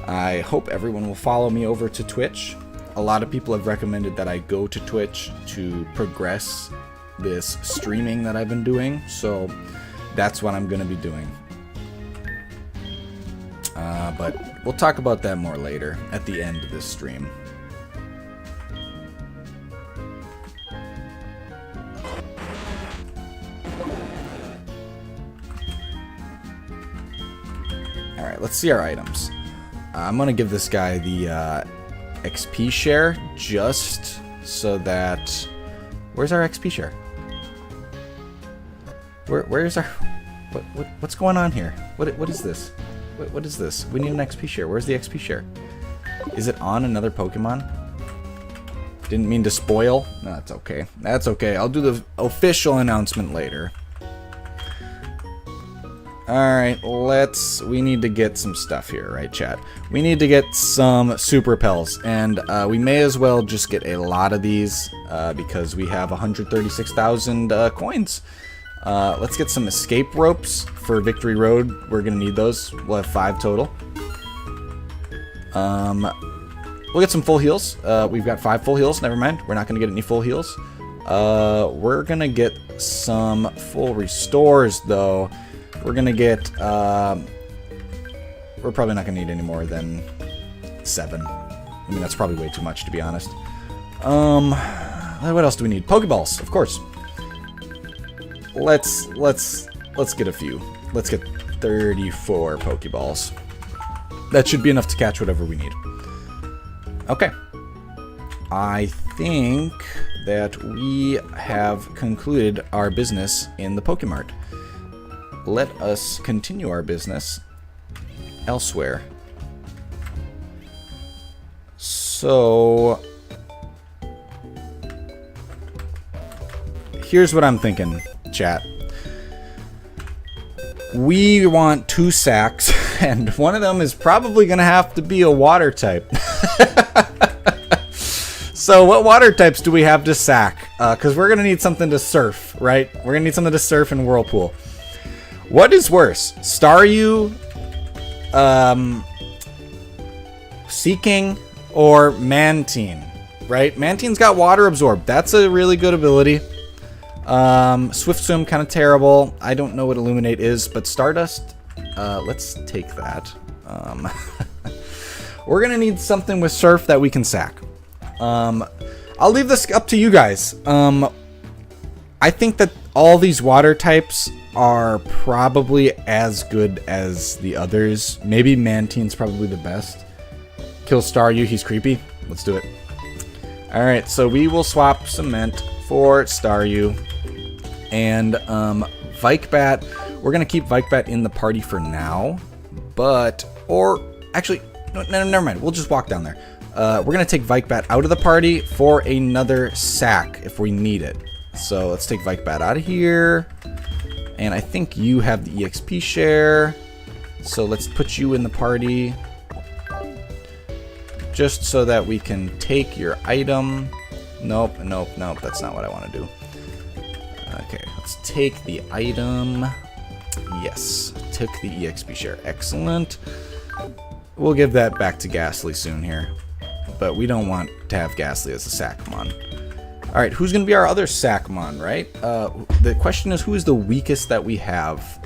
I hope everyone will follow me over to Twitch. A lot of people have recommended that I go to Twitch to progress this streaming that I've been doing, so that's what I'm going to be doing. But we'll talk about that more later at the end of this stream. Alright, let's see our items. I'm going to give this guy the XP share just so that... Where's our XP share? Where's our... What's going on here? What is this? What is this? We need an XP share. Where's the XP share? Is it on another Pokemon? Didn't mean to spoil. No, that's okay. That's okay. I'll do the official announcement later. Alright, we need to get some stuff here, right, chat? We need to get some Super Pells, and we may as well just get a lot of these, because we have 136,000 coins. Let's get some escape ropes for Victory Road. We're gonna need those. We'll have 5 total. We'll get some full heals. We've got 5 full heals, never mind. We're not gonna get any full heals. We're gonna get some full restores, though. We're gonna get, we're probably not gonna need any more than 7. I mean, that's probably way too much, to be honest. What else do we need? Pokeballs, of course. Let's get a few. Let's get 34 Pokeballs. That should be enough to catch whatever we need. Okay. I think that we have concluded our business in the Pokemart. Let us continue our business elsewhere. So, here's what I'm thinking, chat. We want 2 sacks, and one of them is probably going to have to be a water type. So what water types do we have to sack? Because we're going to need something to surf, right? We're going to need something to surf in Whirlpool. What is worse? Staryu, Seeking, or Mantine, right? Mantine's got Water Absorb. That's a really good ability. Swift Swim, kind of terrible. I don't know what Illuminate is, but Stardust, let's take that. We're going to need something with Surf that we can sack. I'll leave this up to you guys. I think that all these water types are probably as good as the others. Maybe Mantine's probably the best. Kill Staryu, he's creepy. Let's do it. Alright, so we will swap Cement for Staryu. And Vikbat, we're going to keep Vikbat in the party for now. But, or, actually, no, never mind. We'll just walk down there. We're going to take Vikbat out of the party for another sack if we need it. So let's take Vikbat out of here. And I think you have the EXP share. So let's put you in the party. Just so that we can take your item. Nope, nope, nope. That's not what I want to do. Okay, let's take the item. Yes, took the EXP share. Excellent. We'll give that back to Ghastly soon here. But we don't want to have Ghastly as a Sackmon. Alright, who's going to be our other Sackmon, right? The question is, who is the weakest that we have?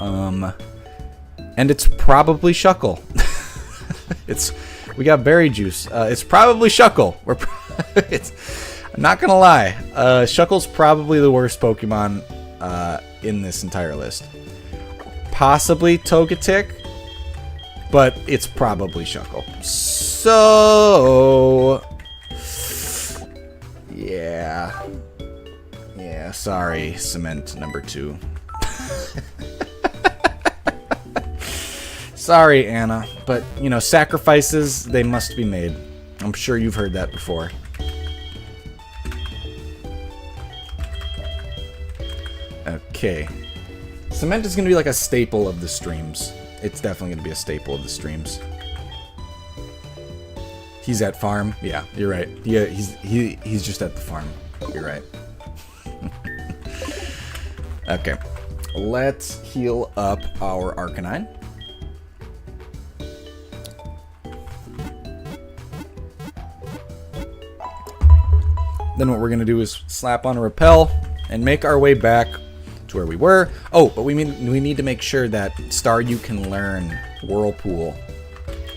And it's probably Shuckle. We got Berry Juice. It's probably Shuckle. I'm not going to lie. Shuckle's probably the worst Pokemon in this entire list. Possibly Togetic, but it's probably Shuckle. So... yeah. Yeah, sorry, Cement number 2. Sorry, Anna, but, you know, sacrifices, they must be made. I'm sure you've heard that before. Okay. Cement is going to be like a staple of the streams. It's definitely going to be a staple of the streams. He's at farm. Yeah, you're right. Yeah, he's just at the farm. You're right. Okay. Let's heal up our Arcanine. Then what we're going to do is slap on a repel and make our way back to where we were. Oh, but we need to make sure that Staryu can learn Whirlpool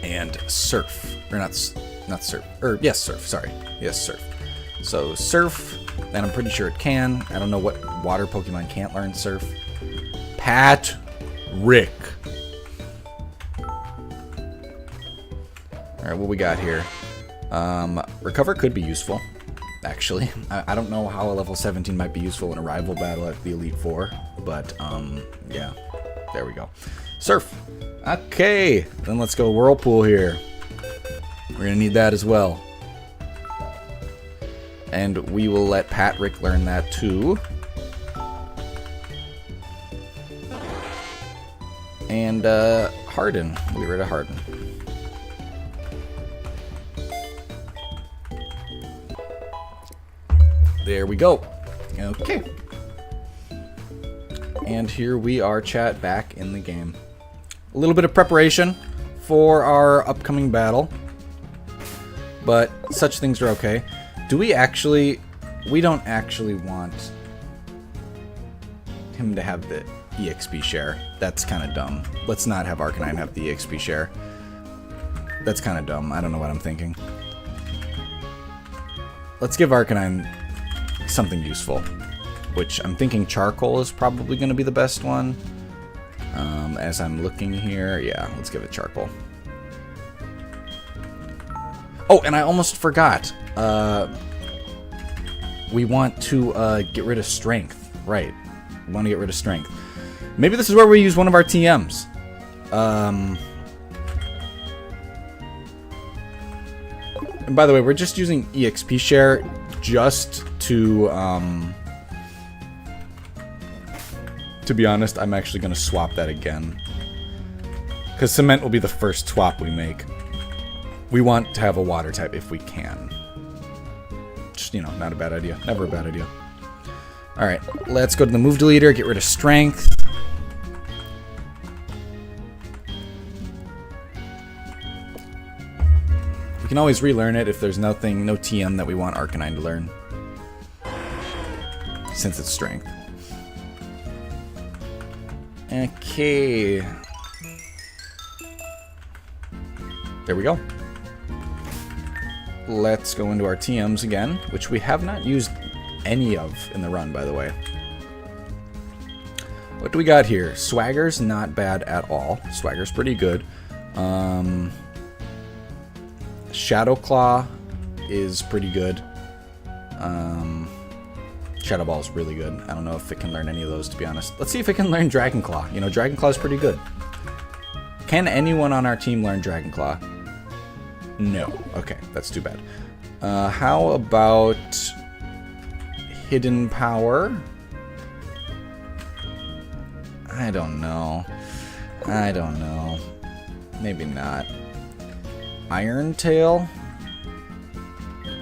and Surf. Or not Surf. Or yes, Surf. Sorry. Yes, Surf. So Surf, and I'm pretty sure it can. I don't know what water Pokemon can't learn Surf. Rick. Alright, what we got here? Recover could be useful, actually. I don't know how a level 17 might be useful in a rival battle at the Elite Four, but, yeah. There we go. Surf. Okay, then let's go Whirlpool here. We're gonna need that as well. And we will let Rick learn that too. And, Harden. We'll get rid of Harden. There we go. Okay. And here we are, chat, back in the game. A little bit of preparation for our upcoming battle. But such things are okay. Do we actually... We don't actually want him to have the EXP share. That's kind of dumb. Let's not have Arcanine have the EXP share. That's kind of dumb. I don't know what I'm thinking. Let's give Arcanine something useful, which I'm thinking Charcoal is probably going to be the best one. As I'm looking here, yeah, let's give it Charcoal. Oh, and I almost forgot. We want to get rid of Strength. Right. We want to get rid of Strength. Maybe this is where we use one of our TMs. And by the way, we're just using EXP share just to be honest, I'm actually going to swap that again. Because Cement will be the first swap we make. We want to have a water type if we can. Just, you know, not a bad idea. Never a bad idea. Alright, let's go to the move deleter, get rid of Strength. We can always relearn it if there's no TM that we want Arcanine to learn. Since it's Strength. Okay. There we go. Let's go into our TMs again, which we have not used any of in the run, by the way. What do we got here? Swagger's not bad at all. Swagger's pretty good. Shadow Claw is pretty good. Shadow Ball is really good. I don't know if it can learn any of those, to be honest. Let's see if it can learn Dragon Claw. You know, Dragon Claw is pretty good. Can anyone on our team learn Dragon Claw? No. Okay, that's too bad. How about Hidden Power? I don't know. I don't know. Maybe not. Iron Tail?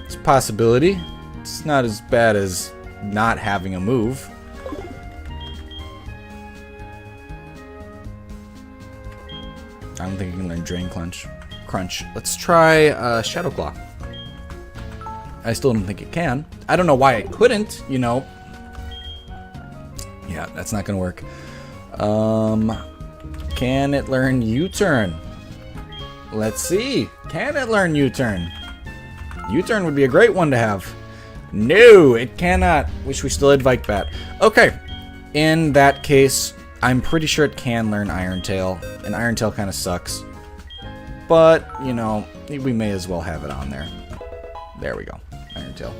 It's a possibility. It's not as bad as not having a move. I don't think you can learn Drain Crunch. Let's try Shadow Claw. I still don't think it can. I don't know why it couldn't, you know. Yeah, that's not gonna work. Can it learn U-Turn? Let's see. Can it learn U-Turn? U-Turn would be a great one to have. No, it cannot. Wish we still had Vikbat. Okay. In that case, I'm pretty sure it can learn Iron Tail. And Iron Tail kind of sucks. But, you know, we may as well have it on there. There we go. Iron Tail.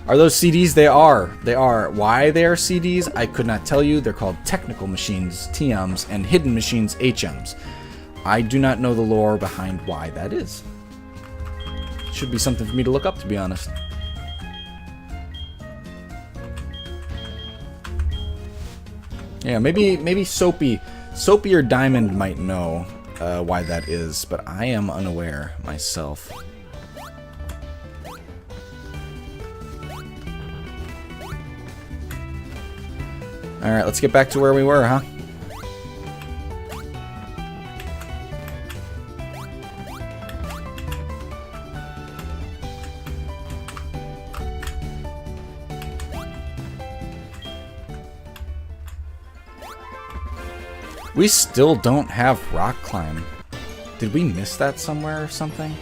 Are those CDs? They are. They are. Why they are CDs, I could not tell you. They're called Technical Machines, TMs, and Hidden Machines, HMs. I do not know the lore behind why that is. Should be something for me to look up, to be honest. Yeah, maybe Soapy or Diamond might know why that is, but I am unaware myself. Alright, let's get back to where we were, huh? We still don't have rock climb. Did we miss that somewhere or something?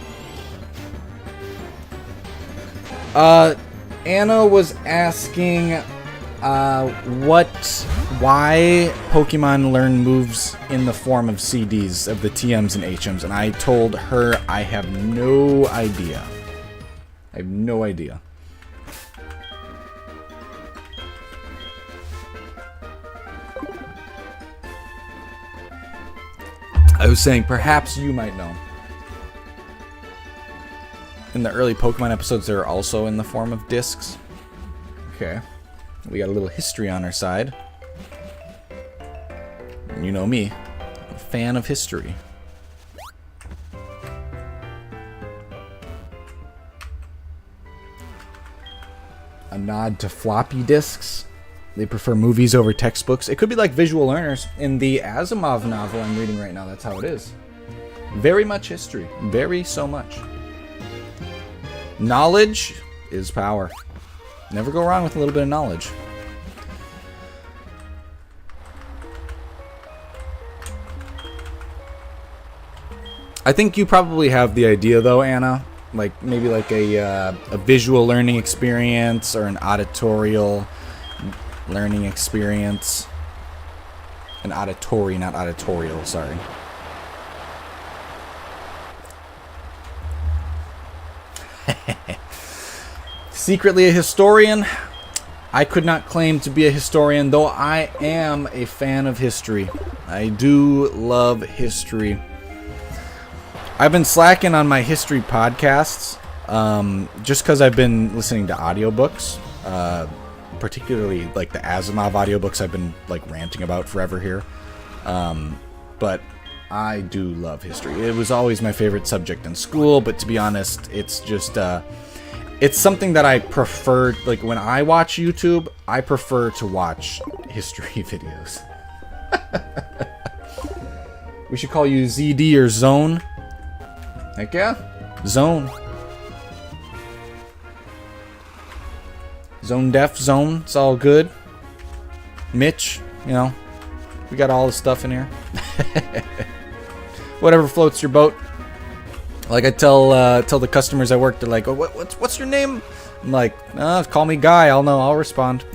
Anna was asking why Pokemon learn moves in the form of CDs of the TMs and HMs, and I told her I have no idea. I have no idea. I was saying, perhaps you might know. In the early Pokemon episodes, they're also in the form of discs. Okay. We got a little history on our side. And you know me. I'm a fan of history. A nod to floppy disks. They prefer movies over textbooks. It could be like visual learners. In the Asimov novel I'm reading right now, that's how it is. Very much history. Very so much. Knowledge is power. Never go wrong with a little bit of knowledge. I think you probably have the idea though, Anna. Like maybe like a visual learning experience or an auditorial learning experience. An auditory, not auditorial, sorry. Secretly a historian? I could not claim to be a historian, though I am a fan of history. I do love history. I've been slacking on my history podcasts, just because I've been listening to audiobooks. Particularly like the Asimov audiobooks I've been like ranting about forever here. But I do love history. It was always my favorite subject in school, but to be honest, it's just it's something that I prefer. Like when I watch YouTube, I prefer to watch history videos. We should call you ZD or Zone. Heck yeah, Zone. Zone Def Zone, it's all good. Mitch, you know, we got all the stuff in here. Whatever floats your boat. Like I tell the customers I work, they're like, "Oh, what's your name?" I'm like, "Call me Guy. I'll know. I'll respond."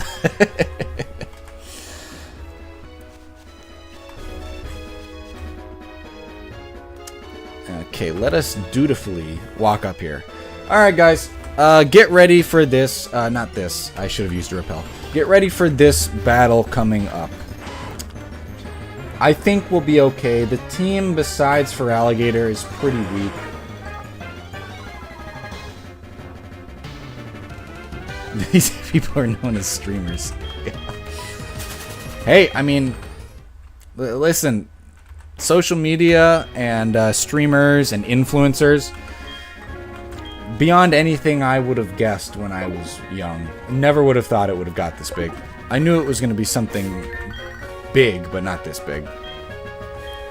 Okay, let us dutifully walk up here. All right, guys. Get ready for this. Not this. I should have used a repel. Get ready for this battle coming up. I think we'll be okay. The team, besides for Alligator, is pretty weak. These people are known as streamers. Hey, I mean, listen. Social media and streamers and influencers. Beyond anything I would have guessed when I was young. Never would have thought it would have got this big. I knew it was going to be something big, but not this big.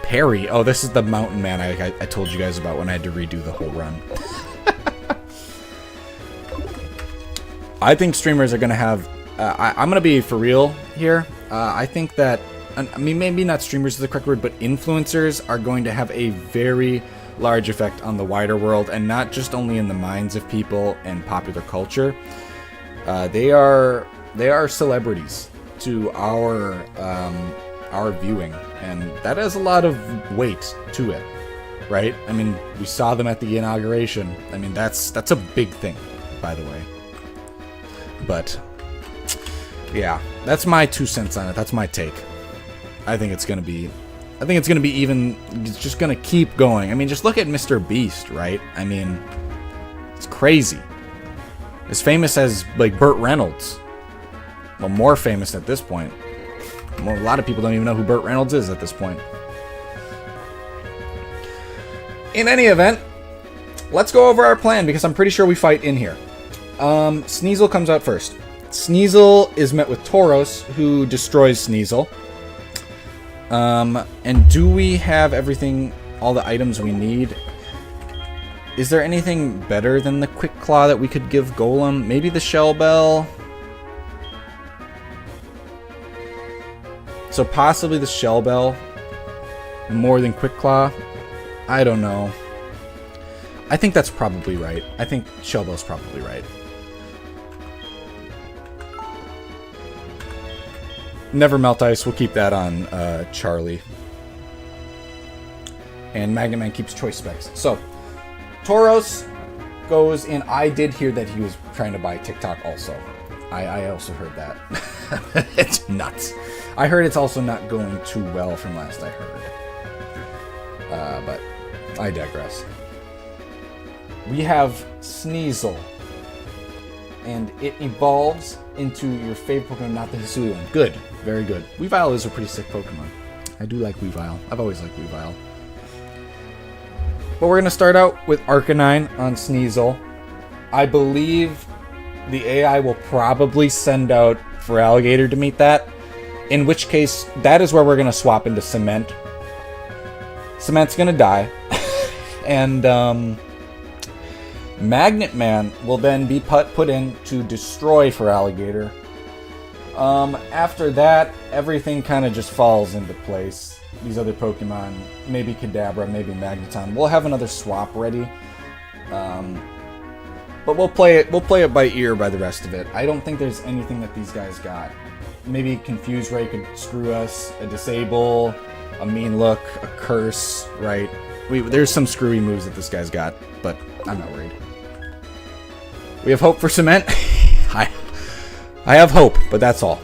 Perry. Oh, this is the mountain man I told you guys about when I had to redo the whole run. I think streamers are going to have... I'm going to be for real here. I think that... I mean, maybe not streamers is the correct word, but influencers are going to have a very large effect on the wider world, and not just only in the minds of people and popular culture. They are celebrities to our viewing, and that has a lot of weight to it, right? I mean, we saw them at the inauguration. I mean, that's a big thing, by the way. But yeah, that's my 2 cents on it. That's my take. I think it's gonna be even. It's just gonna keep going. I mean, just look at Mr. Beast, right? I mean, it's crazy. As famous as like Burt Reynolds. Well, more famous at this point. Well, a lot of people don't even know who Burt Reynolds is at this point. In any event, let's go over our plan, because I'm pretty sure we fight in here. Sneasel comes out first. Sneasel is met with Tauros, who destroys Sneasel. And do we have everything, all the items we need? Is there anything better than the Quick Claw that we could give Golem? Maybe the Shell Bell? So possibly the Shell Bell more than Quick Claw? I don't know. I think that's probably right. I think Shell Bell's probably right. Never Melt Ice, we'll keep that on Charlie. And Magnet Man keeps choice specs. So, Tauros goes in. I did hear that he was trying to buy TikTok also. I also heard that. It's nuts. I heard it's also not going too well from last I heard. But I digress. We have Sneasel. And it evolves into your favorite Pokemon, not the Hisui one. Good. Very good. Weavile is a pretty sick Pokemon. I do like Weavile. I've always liked Weavile. But we're going to start out with Arcanine on Sneasel. I believe the AI will probably send out for Alligator to meet that. In which case, that is where we're going to swap into Cement. Cement's going to die. And, Magnet Man will then be put in to destroy for Alligator. After that, everything kind of just falls into place. These other Pokemon, maybe Kadabra, maybe Magneton. We'll have another swap ready. But we'll play it by ear by the rest of it. I don't think there's anything that these guys got. Maybe Confuse Ray could screw us, a Disable, a Mean Look, a Curse, right? There's some screwy moves that this guy's got, but I'm not worried. We have hope for Cement. I have hope, but that's all.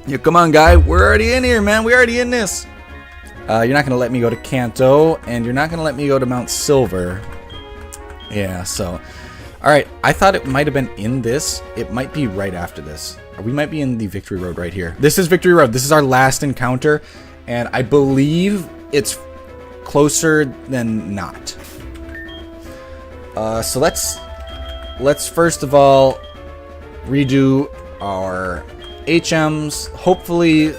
Yeah, come on, guy. We're already in here, man. We're already in this. You're not going to let me go to Kanto, and you're not going to let me go to Mount Silver. Yeah, so... Alright, I thought it might have been in this. It might be right after this. Or we might be in the Victory Road right here. This is Victory Road. This is our last encounter, and I believe it's closer than not. So let's first of all redo our HMs. Hopefully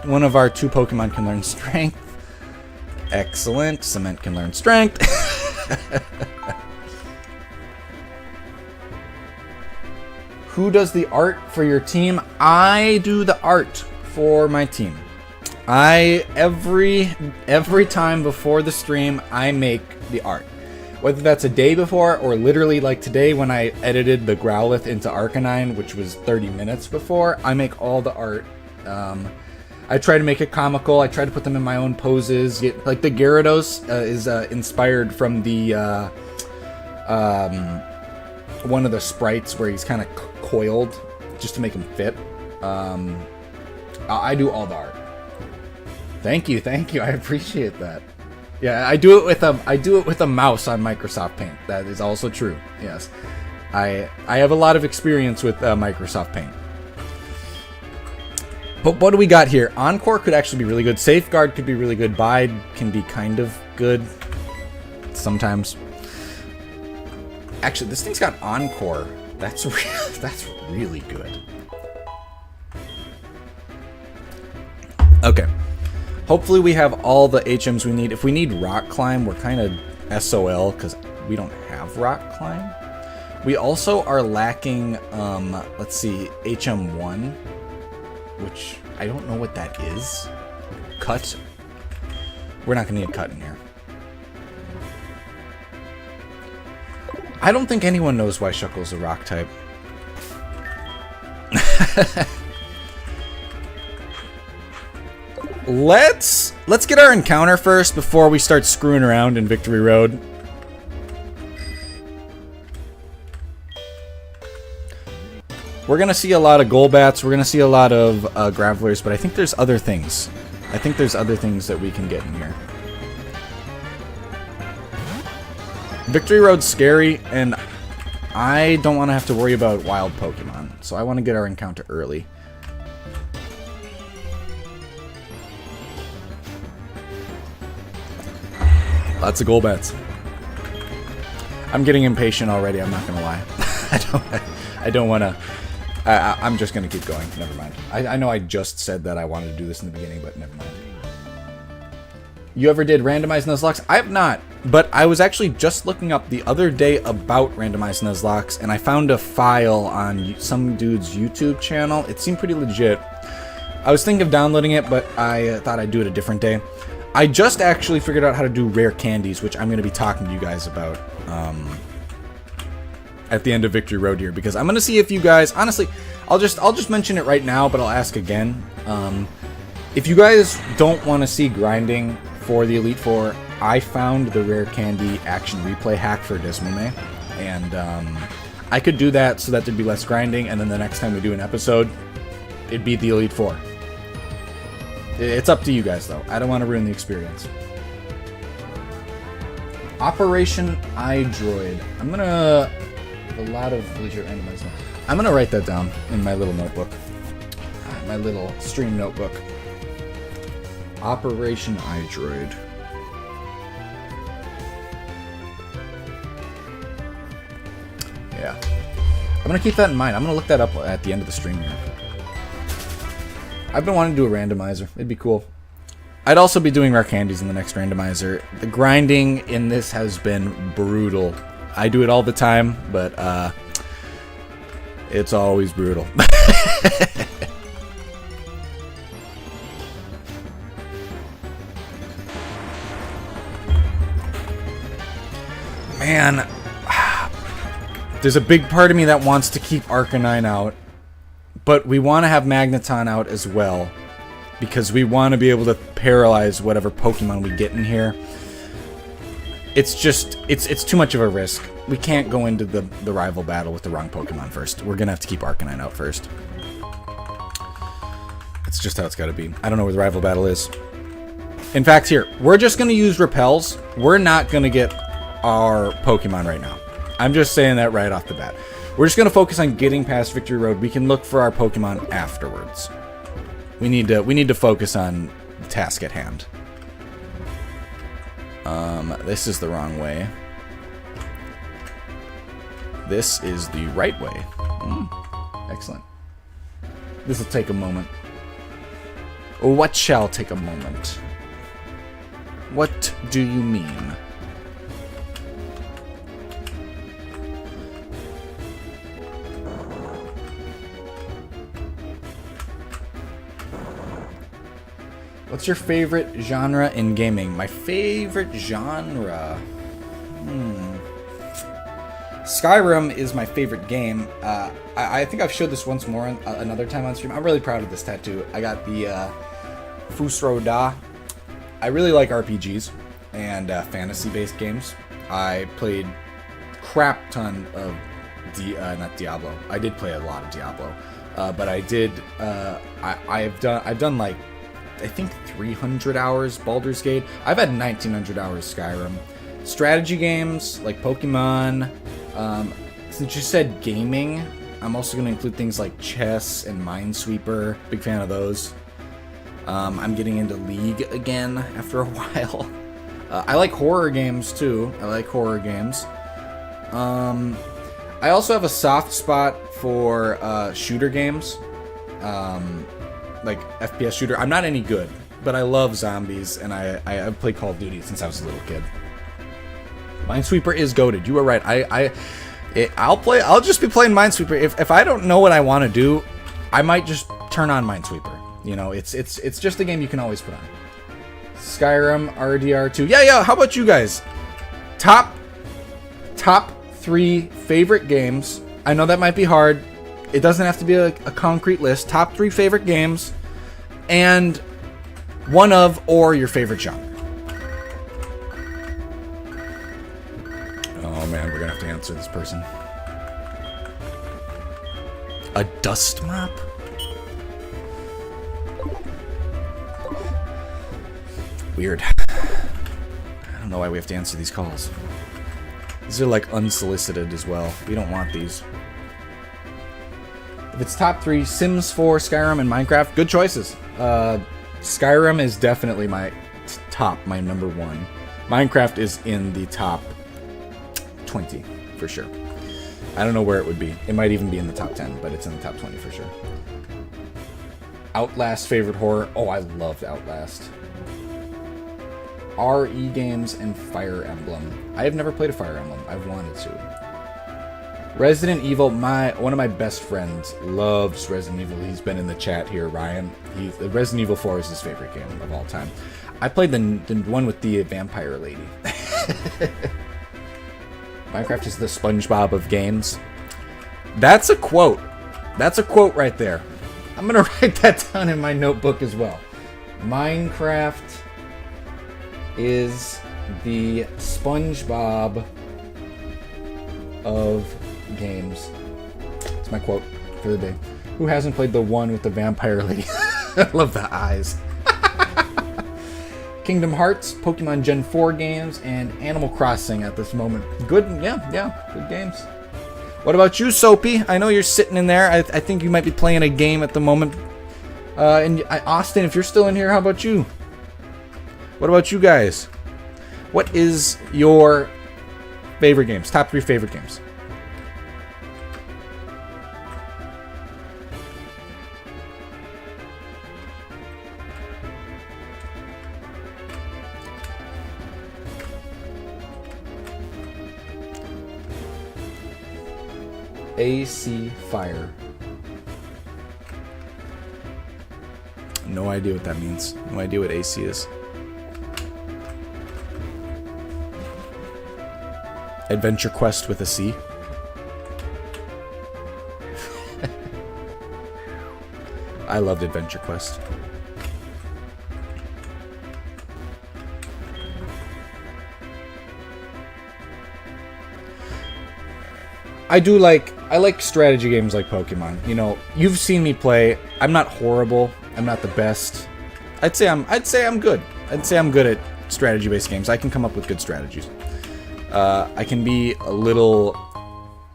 one of our two Pokemon can learn Strength. Excellent. Cement can learn Strength. Who does the art for your team? I do the art for my team. Every time before the stream, I make the art. Whether that's a day before or literally like today when I edited the Growlithe into Arcanine, which was 30 minutes before, I make all the art. I try to make it comical. I try to put them in my own poses. Like the Gyarados is inspired from the one of the sprites where he's kind of coiled just to make him fit. I do all the art. Thank you. I appreciate that. Yeah, I do it with a mouse on Microsoft Paint. That is also true. Yes, I have a lot of experience with Microsoft Paint. But what do we got here? Encore could actually be really good. Safeguard could be really good. Bide can be kind of good sometimes. Actually, this thing's got Encore. That's really good. Okay. Hopefully we have all the HMs we need. If we need Rock Climb, we're kind of SOL because we don't have Rock Climb. We also are lacking, let's see, HM1, which I don't know what that is. Cut? We're not going to need Cut in here. I don't think anyone knows why Shuckle's a Rock type. Let's get our encounter first before we start screwing around in Victory Road. We're gonna see a lot of Golbats. We're gonna see a lot of Gravelers, but I think there's other things. I think there's other things that we can get in here. Victory Road's scary, and I don't want to have to worry about wild Pokemon, so I want to get our encounter early. Lots of Golbats. I'm getting impatient already, I'm not gonna lie. I don't want to... I'm just gonna keep going, never mind. I know I just said that I wanted to do this in the beginning, but never mind. You ever did randomized Nuzlocke? I have not, but I was actually just looking up the other day about randomized Nuzlocke, and I found a file on some dude's YouTube channel. It seemed pretty legit. I was thinking of downloading it, but I thought I'd do it a different day. I just actually figured out how to do rare candies, which I'm going to be talking to you guys about at the end of Victory Road here, because I'm going to see if you guys, honestly, I'll just mention it right now, but I'll ask again. If you guys don't want to see grinding for the Elite Four, I found the rare candy action replay hack for Desmume, and I could do that so that there'd be less grinding, and then the next time we do an episode, it'd be the Elite Four. It's up to you guys, though. I don't want to ruin the experience. Operation iDroid. I'm gonna... A lot of legit randomized. I'm gonna write that down in my little notebook. My little stream notebook. Operation iDroid. Yeah. I'm gonna keep that in mind. I'm gonna look that up at the end of the stream here. I've been wanting to do a randomizer. It'd be cool. I'd also be doing rare candies in the next randomizer. The grinding in this has been brutal. I do it all the time, but it's always brutal. Man, there's a big part of me that wants to keep Arcanine out, but we want to have Magneton out as well, because we want to be able to paralyze whatever Pokemon we get in here. It's just, it's too much of a risk. We can't go into the rival battle with the wrong Pokemon first. We're going to have to keep Arcanine out first. It's just how it's got to be. I don't know where the rival battle is. In fact, here, we're just going to use Repels. We're not going to get our Pokemon right now. I'm just saying that right off the bat. We're just going to focus on getting past Victory Road. We can look for our Pokemon afterwards. We need to focus on the task at hand. This is the wrong way. This is the right way. Excellent. This will take a moment. What shall take a moment? What do you mean? What's your favorite genre in gaming? My favorite genre? Skyrim is my favorite game. I think I've showed this once more another time on stream. I'm really proud of this tattoo. I got the Fusro Da. I really like RPGs and fantasy-based games. I played crap ton of not Diablo. I did play a lot of Diablo, but I did. I've done like, I think 300 hours Baldur's Gate. I've had 1900 hours Skyrim. Strategy games like Pokemon. Since you said gaming, I'm also going to include things like chess and Minesweeper. Big fan of those. I'm getting into League again after a while. I like horror games too. I also have a soft spot for shooter games. Like FPS shooter. I'm not any good, but I love zombies, and I've played Call of Duty since I was a little kid. Minesweeper is goated. You were right. I'll just be playing Minesweeper. If I don't know what I want to do, I might just turn on Minesweeper. You know, it's just a game you can always put on. Skyrim, RDR2. Yeah. How about you guys? Top 3 favorite games. I know that might be hard. It doesn't have to be a concrete list. Top 3 favorite games, and one of or your favorite genre. Oh man, we're gonna have to answer this person. A dust mop? Weird. I don't know why we have to answer these calls. These are like unsolicited as well. We don't want these. If it's top 3, Sims 4, Skyrim, and Minecraft, good choices. Skyrim is definitely my my number 1. Minecraft is in the top 20 for sure. I don't know where it would be. It might even be in the top 10, but it's in the top 20 for sure. Outlast favorite horror. Oh, I loved Outlast. RE games and Fire Emblem. I have never played a Fire Emblem. I've wanted to. Resident Evil. One of my best friends loves Resident Evil. He's been in the chat here, Ryan. Resident Evil 4 is his favorite game of all time. I played the one with the vampire lady. Minecraft is the SpongeBob of games. That's a quote. That's a quote right there. I'm gonna write that down in my notebook as well. Minecraft is the SpongeBob of games. It's my quote for the day. Who hasn't played the one with the vampire lady? I love the eyes. Kingdom Hearts, Pokemon Gen 4 games, and Animal Crossing at this moment. Good, yeah, good games. What about you, Soapy? I know you're sitting in there. I think you might be playing a game at the moment. And Austin, if you're still in here, how about you? What about you guys? What is your favorite games? Top 3 favorite games. AC Fire. No idea what that means. No idea what AC is. Adventure Quest with a C. I loved Adventure Quest. I like strategy games like Pokemon. You know, you've seen me play. I'm not horrible. I'm not the best. I'd say I'm good. I'd say I'm good at strategy-based games. I can come up with good strategies. I can be a little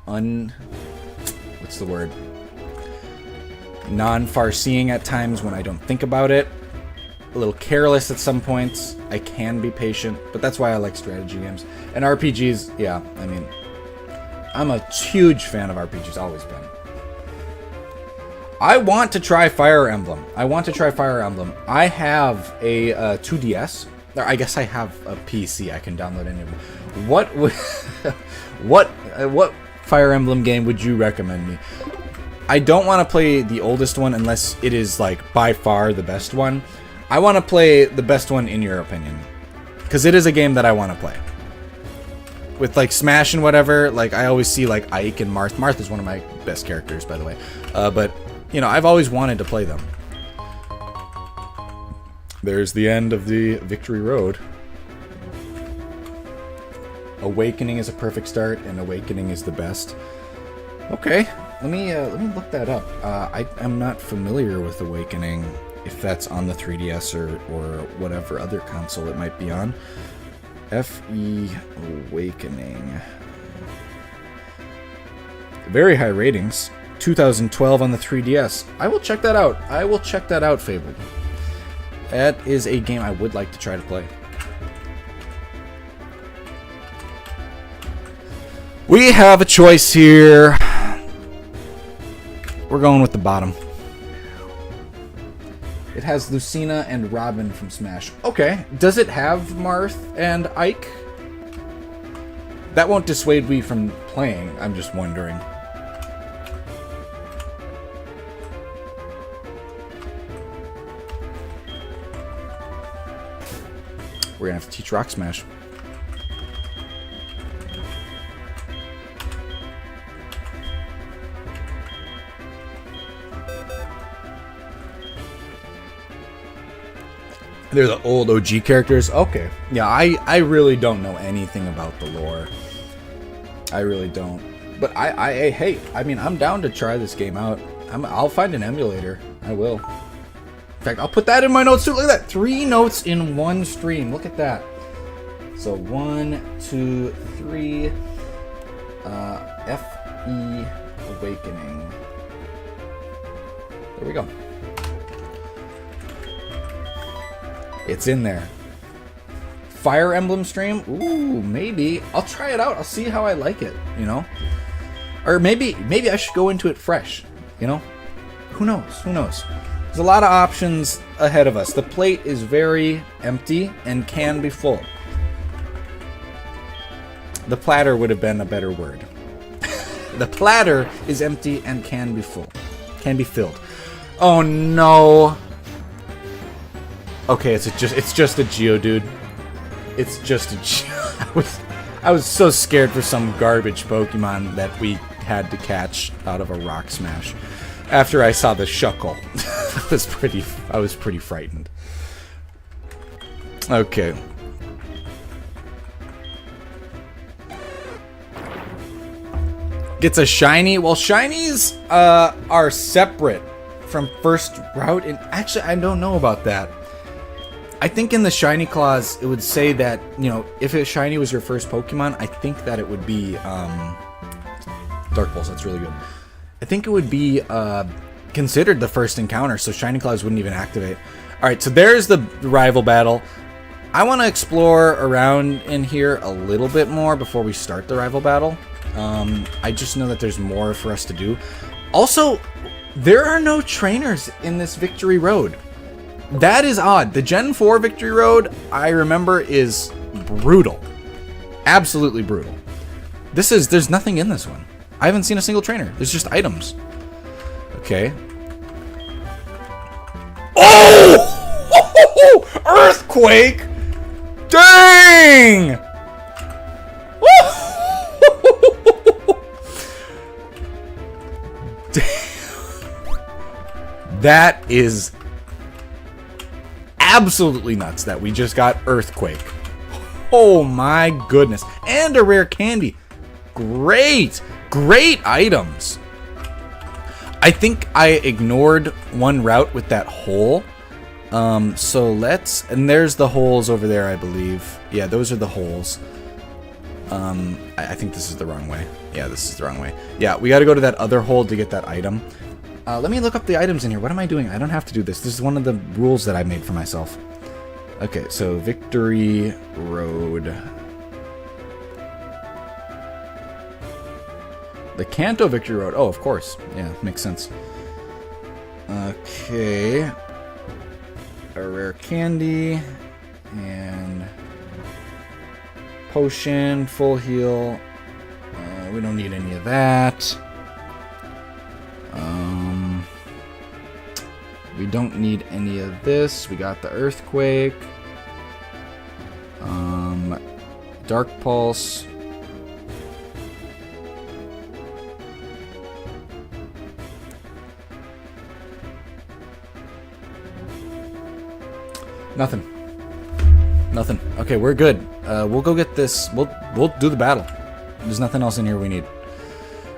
what's the word? Non-far-seeing at times when I don't think about it. A little careless at some points. I can be patient, but that's why I like strategy games. And RPGs, yeah, I mean, I'm a huge fan of RPGs, always been. I want to try Fire Emblem. I have a 2DS. Or I guess I have a PC I can download any of them. What Fire Emblem game would you recommend me? I don't want to play the oldest one unless it is like by far the best one. I want to play the best one in your opinion. Because it is a game that I want to play. With like Smash and whatever, like I always see like Ike and Marth. Marth is one of my best characters, by the way. But, you know, I've always wanted to play them. There's the end of the Victory Road. Awakening is a perfect start, and Awakening is the best. Okay, let me look that up. I'm not familiar with Awakening, if that's on the 3DS or whatever other console it might be on. FE Awakening. Very high ratings. 2012 on the 3DS. I will check that out. Fabled. That is a game I would like to try to play. We have a choice here. We're going with the bottom. It has Lucina and Robin from Smash. Okay. Does it have Marth and Ike? That won't dissuade me from playing. I'm just wondering. We're gonna have to teach Rock Smash. They're the old OG characters. Okay. Yeah, I really don't know anything about the lore. I really don't. But hey, I mean, I'm down to try this game out. I'll find an emulator. I will. In fact, I'll put that in my notes too. Look at that. 3 notes in one stream. Look at that. So 1, 2, 3. F-E Awakening. There we go. It's in there. Fire Emblem stream? Ooh, maybe. I'll try it out. I'll see how I like it, you know? Or maybe I should go into it fresh, you know? Who knows? Who knows? There's a lot of options ahead of us. The plate is very empty and can be full. The platter would have been a better word. The platter is empty and can be full. Can be filled. Oh no. Okay, it's just a Geodude. It's just a Geodude. I was so scared for some garbage Pokemon that we had to catch out of a Rock Smash. After I saw the Shuckle. I was pretty frightened. Okay. Gets a shiny. Well, shinies are separate from first route, and actually I don't know about that. I think in the shiny clause it would say that, you know, if a shiny was your first Pokemon, I think that it would be Dark Pulse. That's really good. I think it would be considered the first encounter, so shiny clause wouldn't even activate. All right, so there's the rival battle. I want to explore around in here a little bit more before we start the rival battle. I just know that there's more for us to do. Also, there are no trainers in this Victory Road. That is odd. The Gen 4 Victory Road, I remember, is brutal. Absolutely brutal. There's nothing in this one. I haven't seen a single trainer. There's just items. Okay. Oh! Earthquake! Dang! That is absolutely nuts that we just got Earthquake. Oh my goodness. And a rare candy. Great items. I think I ignored one route with that hole. So let's, and there's the holes over there, I believe. Yeah, those are the holes. I think this is the wrong way. Yeah, this is the wrong way. Yeah, we got to go to that other hole to get that item. Let me look up the items in here. What am I doing? I don't have to do this. This is one of the rules that I made for myself. Okay, so Victory Road. The Kanto Victory Road. Oh, of course. Yeah, makes sense. Okay. A rare candy. And potion, full heal. We don't need any of that. We don't need any of this. We got the Earthquake. Dark Pulse. Nothing. Okay, we're good. We'll go get this. We'll do the battle. There's nothing else in here we need.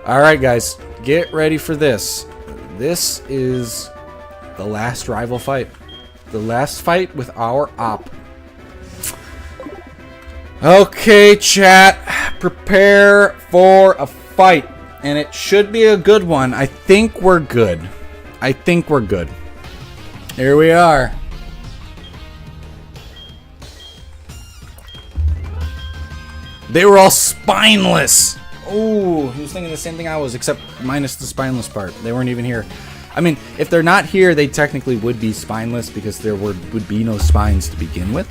All right, guys, get ready for this. This is the last rival fight. The last fight with our op. Okay, chat. Prepare for a fight. And it should be a good one. I think we're good. Here we are. They were all spineless. Oh, he was thinking the same thing I was, except minus the spineless part. They weren't even here. I mean, if they're not here, they technically would be spineless because there would be no spines to begin with.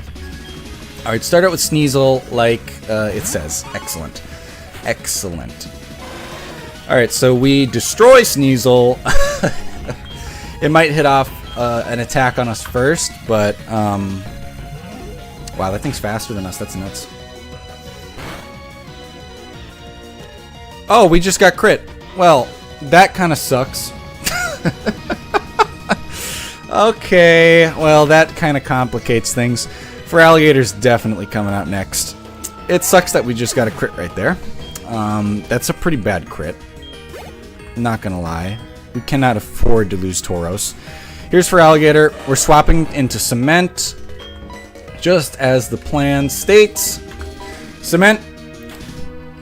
All right, start out with Sneasel, like it says. Excellent. All right, so we destroy Sneasel. It might hit off an attack on us first, but wow, that thing's faster than us. That's nuts. Oh, we just got crit. Well, that kind of sucks. Okay, well, that kind of complicates things. Feraligator's definitely coming out next. It sucks that we just got a crit right there. That's a pretty bad crit. Not gonna lie. We cannot afford to lose Tauros. Here's Feraligator. We're swapping into Cement, just as the plan states. Cement,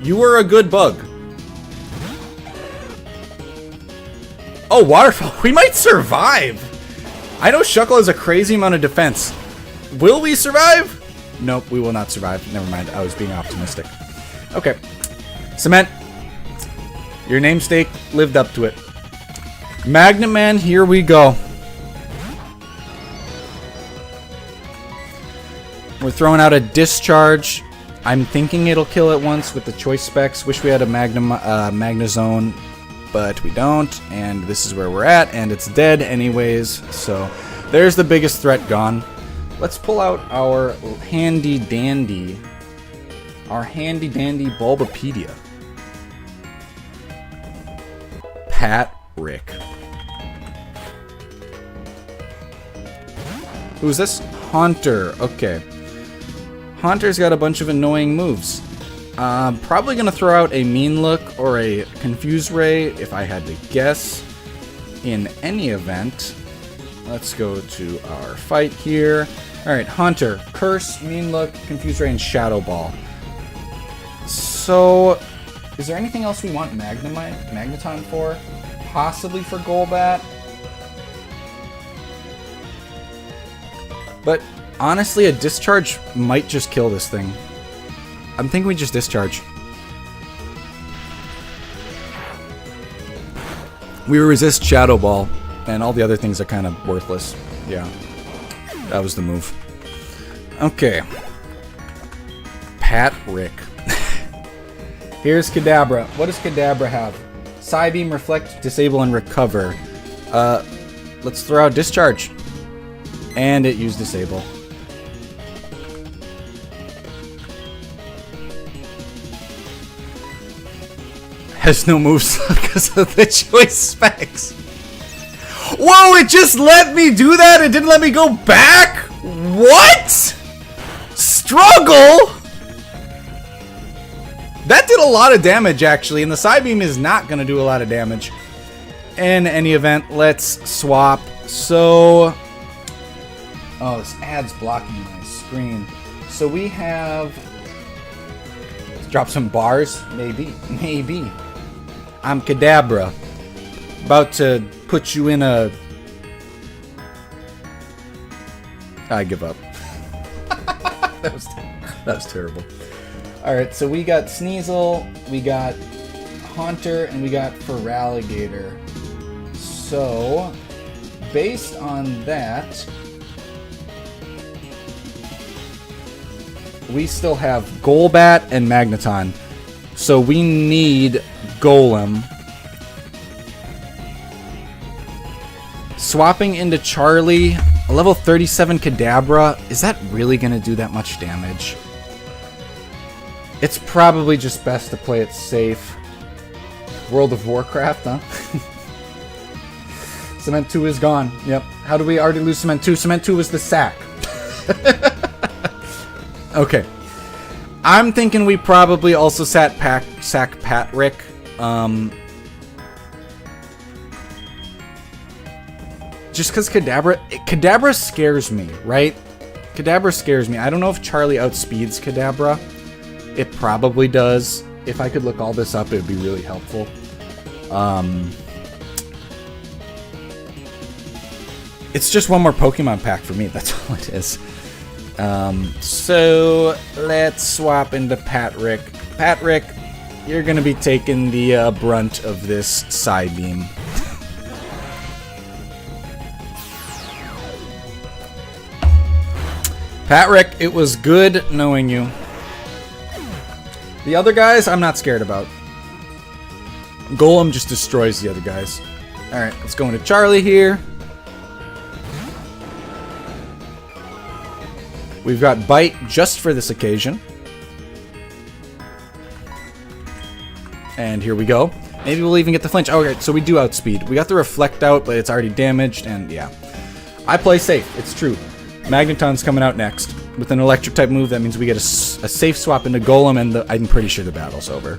you were a good bug. Oh, waterfall. We might survive. I know Shuckle has a crazy amount of defense. Will we survive? Nope, we will not survive. Never mind. I was being optimistic. Okay. Cement. Your namesake lived up to it. Magnet Man, here we go. We're throwing out a discharge. I'm thinking it'll kill it once with the choice specs. Wish we had a Magnezone, but we don't. And this is where we're at, and it's dead anyways. So there's the biggest threat gone. Let's pull out our handy dandy Bulbapedia. Patrick. Who's this? Haunter. Okay. Haunter's got a bunch of annoying moves. Probably gonna throw out a Mean Look or a Confuse Ray if I had to guess. In any event, let's go to our fight here. Alright, Haunter, Curse, Mean Look, Confuse Ray, and Shadow Ball. So, is there anything else we want Magneton for? Possibly for Golbat? But honestly, a discharge might just kill this thing. I'm thinking we just discharge. We resist Shadow Ball, and all the other things are kind of worthless. Yeah, that was the move. Okay. Patrick. Here's Kadabra. What does Kadabra have? Psybeam, Reflect, Disable, and Recover. Let's throw out Discharge. And it used Disable. Has no moves because of the choice specs. Whoa, it just let me do that? It didn't let me go back? What? Struggle? That did a lot of damage, actually, and the Psybeam is not going to do a lot of damage. In any event, let's swap. So... oh, this ad's blocking my screen. So we have... let's drop some bars. Maybe. Maybe. I'm Kadabra. About to put you in a... I give up. that was terrible. Alright, so we got Sneasel, we got Haunter, and we got Feraligatr. So, based on that, we still have Golbat and Magneton. So we need Golem. Swapping into Charlie, a level 37 Kadabra, is that really going to do that much damage? It's probably just best to play it safe. World of Warcraft, huh? Cement 2 is gone. Yep. How do we already lose Cement 2? Cement 2 was the sack. Okay. I'm thinking we probably also sack Patrick. Just because Kadabra scares me, right? Kadabra scares me. I don't know if Charlie outspeeds Kadabra. It probably does. If I could look all this up, it would be really helpful. It's just one more Pokemon pack for me. That's all it is. So let's swap into Patrick. Patrick, you're going to be taking the brunt of this Psybeam. Patrick, it was good knowing you. The other guys, I'm not scared about. Golem just destroys the other guys. Alright, let's go into Charlie here. We've got Bite just for this occasion. And here we go. Maybe we'll even get the flinch. Oh, okay, so we do outspeed. We got the Reflect out, but it's already damaged, and yeah. I play safe, it's true. Magneton's coming out next. With an electric type move, that means we get a safe swap into Golem, and I'm pretty sure the battle's over.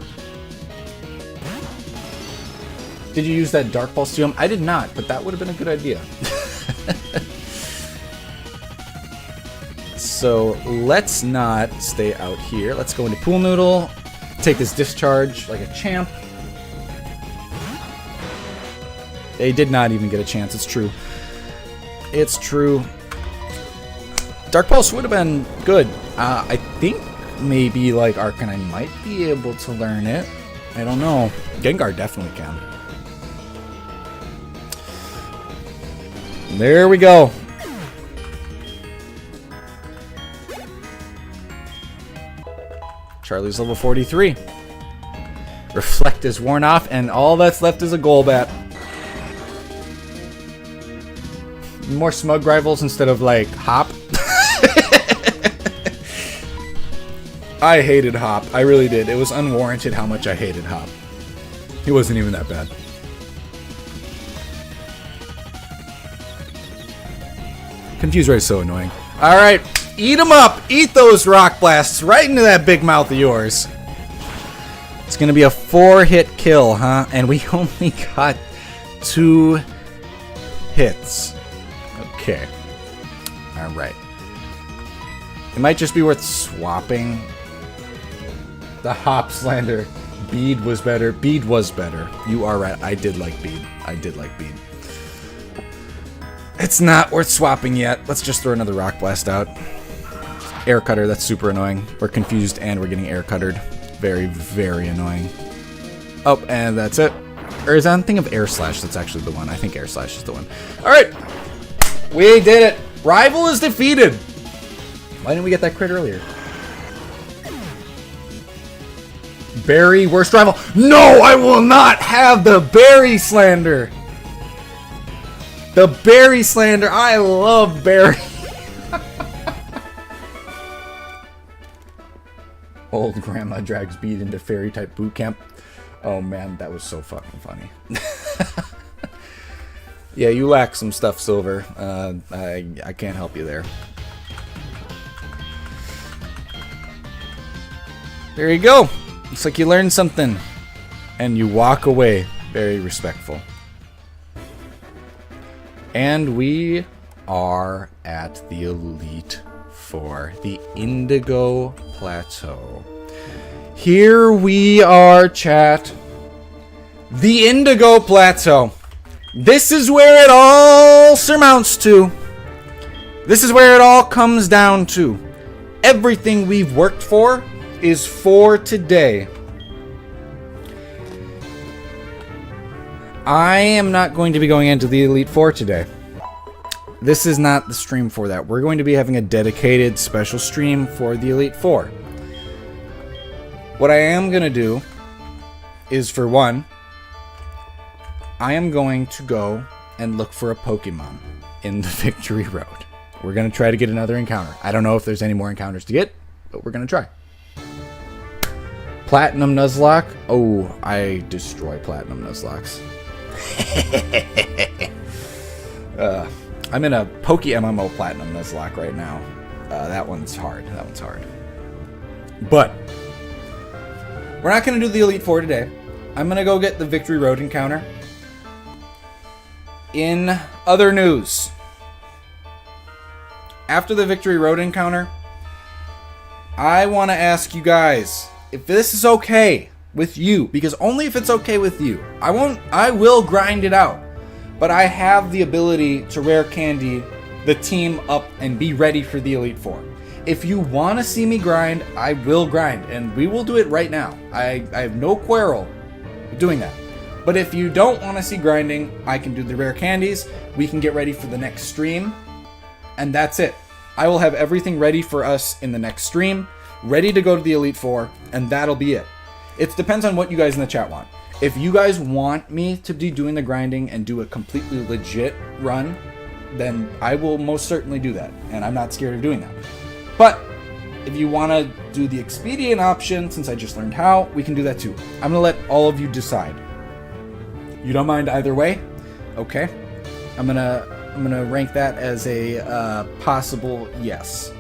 Did you use that Dark Pulse to him? I did not, but that would have been a good idea. So let's not stay out here. Let's go into Pool Noodle. Take this discharge like a champ. They did not even get a chance. It's true. It's true. Dark Pulse would have been good. I think maybe like Arcanine might be able to learn it. I don't know. Gengar definitely can. There we go. Charlie's level 43. Reflect is worn off, and all that's left is a Golbat. More smug rivals instead of like Hop. I hated Hop. I really did. It was unwarranted how much I hated Hop. He wasn't even that bad. Confused Ray is so annoying. Alright, eat them up! Eat those rock blasts right into that big mouth of yours. It's gonna be a 4-hit kill, huh? And we only got 2 hits. Okay. Alright. It might just be worth swapping. The Hop Slander. Bead was better. Bead was better. You are right. I did like Bead. I did like Bead. It's not worth swapping yet. Let's just throw another Rock Blast out. Air Cutter, that's super annoying. We're confused and we're getting Air Cuttered. Very, very annoying. Oh, and that's it. Or is that a thing of Air Slash that's actually the one? I think Air Slash is the one. Alright! We did it! Rival is defeated! Why didn't we get that crit earlier? Berry, worst rival. No, I will not have the Berry Slander! The Berry Slander. I love Berry. Old grandma drags Bead into fairy type boot camp. Oh man, that was so fucking funny. Yeah, you lack some stuff, Silver. I can't help you there. There you go. Looks like you learned something. And you walk away very respectful. And we are at the Elite Four, the Indigo Plateau. Here we are, chat. The Indigo Plateau. This is where it all surmounts to. This is where it all comes down to. Everything we've worked for is for today. I am not going to be going into the Elite Four today. This is not the stream for that. We're going to be having a dedicated special stream for the Elite Four. What I am going to do is, for one, I am going to go and look for a Pokemon in the Victory Road. We're going to try to get another encounter. I don't know if there's any more encounters to get, but we're going to try. Platinum Nuzlocke. Oh, I destroy Platinum Nuzlockes. I'm in a Poke MMO Platinum Nuzlocke right now. That one's hard. That one's hard. But we're not going to do the Elite Four today. I'm going to go get the Victory Road encounter. In other news, after the Victory Road encounter, I want to ask you guys if this is okay with you, because only if it's okay with you. I will grind it out, but I have the ability to rare candy the team up and be ready for the Elite Four. If you want to see me grind, I will grind, and we will do it right now. I have no quarrel with doing that. But if you don't want to see grinding, I can do the rare candies. We can get ready for the next stream, and that's it. I will have everything ready for us in the next stream, ready to go to the Elite Four, and that'll be it. It depends on what you guys in the chat want. If you guys want me to be doing the grinding and do a completely legit run, then I will most certainly do that, and I'm not scared of doing that. But if you want to do the expedient option, since I just learned how, we can do that too. I'm going to let all of you decide. You don't mind either way? Okay. I'm gonna rank that as a possible yes.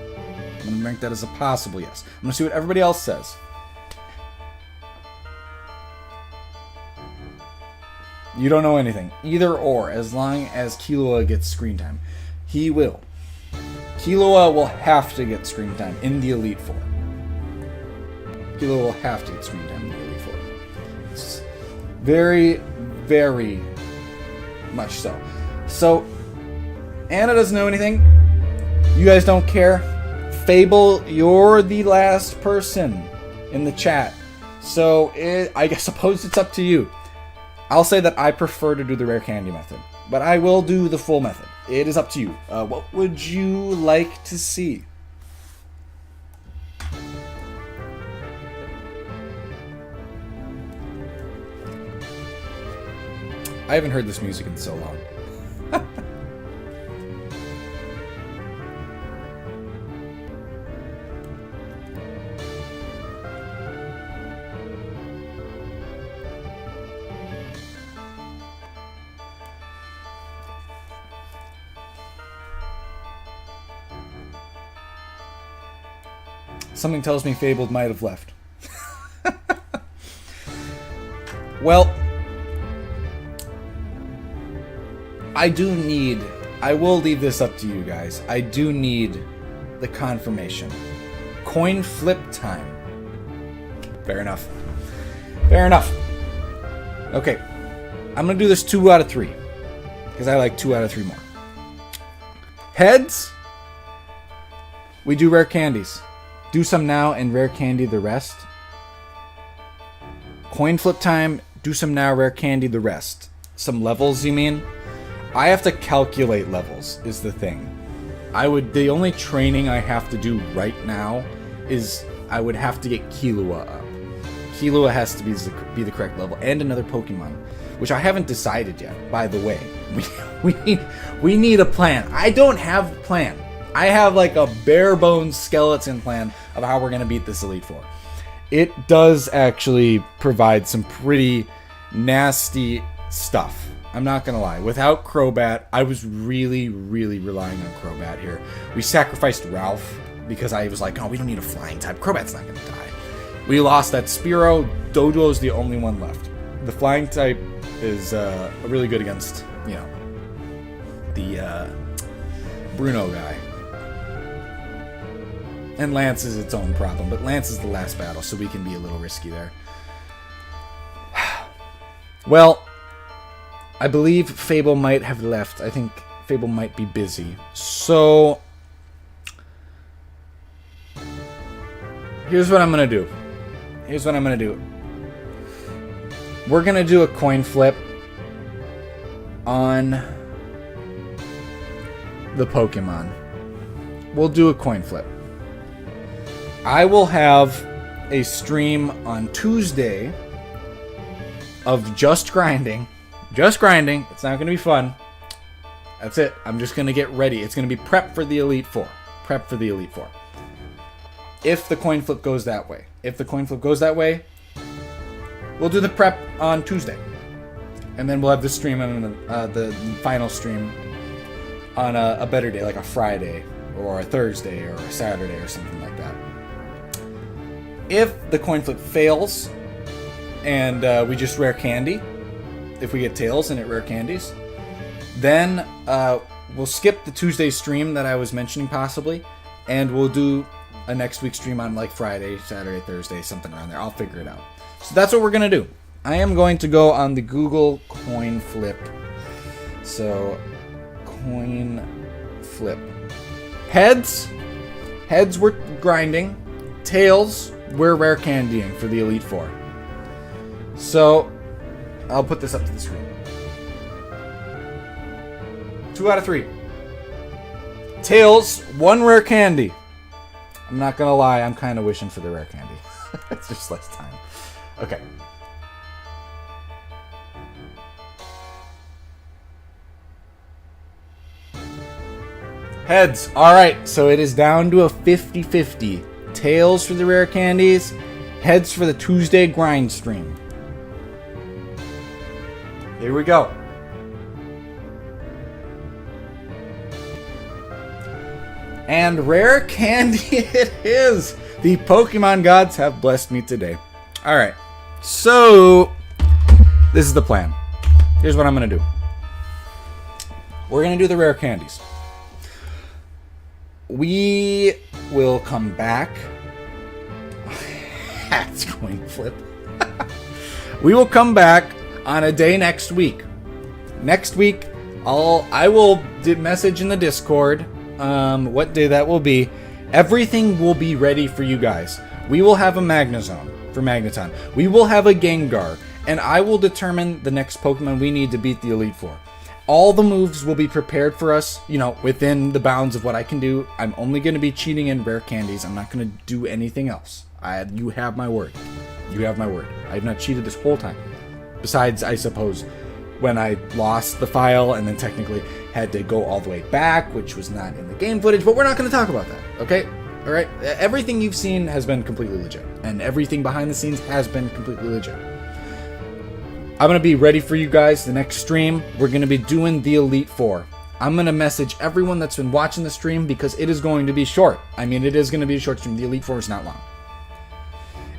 I'm gonna rank that as a possible yes. I'm gonna see what everybody else says. You don't know anything. Either or, as long as Killua gets screen time. He will. Killua will have to get screen time in the Elite Four. Killua will have to get screen time in the Elite Four. It's very, very much so. So, Anna doesn't know anything. You guys don't care. Fable, you're the last person in the chat. So, I suppose it's up to you. I'll say that I prefer to do the rare candy method, but I will do the full method. It is up to you. What would you like to see? I haven't heard this music in so long. Something tells me Fabled might have left. Well, I will leave this up to you guys. I do need the confirmation. Coin flip time. Fair enough. Fair enough. Okay. I'm going to do this 2 out of 3. Because I like 2 out of 3 more. Heads. We do rare candies. Do some now and rare candy the rest. Coin flip time. Do some now, rare candy the rest. Some levels, you mean? I have to calculate levels, is the thing. The only training I have to do right now is I would have to get Killua up. Killua has to be the correct level, and another Pokemon, which I haven't decided yet, by the way. We need a plan. I don't have a plan. I have like a bare bones skeleton plan of how we're going to beat this Elite Four. It does actually provide some pretty nasty stuff. I'm not going to lie. Without Crobat, I was really, really relying on Crobat here. We sacrificed Ralph because I was like, oh, we don't need a flying type. Crobat's not going to die. We lost that Spearow. Doduo's the only one left. The flying type is really good against, you know, the Bruno guy. And Lance is its own problem, but Lance is the last battle, so we can be a little risky there. Well, I believe Fable might have left. I think Fable might be busy. So, here's what I'm going to do. We're going to do a coin flip on the Pokemon. We'll do a coin flip. I will have a stream on Tuesday of just grinding. Just grinding. It's not going to be fun. That's it. I'm just going to get ready. It's going to be prep for the Elite Four. Prep for the Elite Four. If the coin flip goes that way. We'll do the prep on Tuesday. And then we'll have the stream on the final stream on a better day, like a Friday or a Thursday or a Saturday or something like that. If the coin flip fails and we just rare candy, if we get tails and it rare candies, then we'll skip the Tuesday stream that I was mentioning possibly, and we'll do a next week stream on like Friday, Saturday, Thursday, something around there. I'll figure it out. So that's what we're going to do. I am going to go on the Google coin flip. So, coin flip. Heads we're grinding. Tails, we're rare candying for the Elite Four. So, I'll put this up to the screen. 2 out of 3. Tails, 1 rare candy. I'm not gonna lie, I'm kind of wishing for the rare candy. It's just less time. Okay. Heads. Alright, so it is down to a 50-50. Tails for the rare candies. Heads for the Tuesday grind stream. Here we go. And rare candy it is. The Pokemon gods have blessed me today. Alright, so this is the plan. Here's what I'm going to do. We're going to do the rare candies. We will come back. That's coin flip. We will come back on a day next week Next week, I will message in the Discord what day that will be. Everything will be ready for you guys. We will have a Magnezone for Magneton. We will have a Gengar, and I will determine the next Pokemon we need to beat the Elite Four. All the moves will be prepared for us, you know, within the bounds of what I can do. I'm only going to be cheating in rare candies. I'm not going to do anything else. You have my word. You have my word. I have not cheated this whole time. Besides, I suppose, when I lost the file and then technically had to go all the way back, which was not in the game footage, but we're not going to talk about that, okay? All right? Everything you've seen has been completely legit, and everything behind the scenes has been completely legit. I'm going to be ready for you guys the next stream. We're going to be doing the Elite Four. I'm going to message everyone that's been watching the stream because it is going to be short. I mean, it is going to be a short stream. The Elite Four is not long.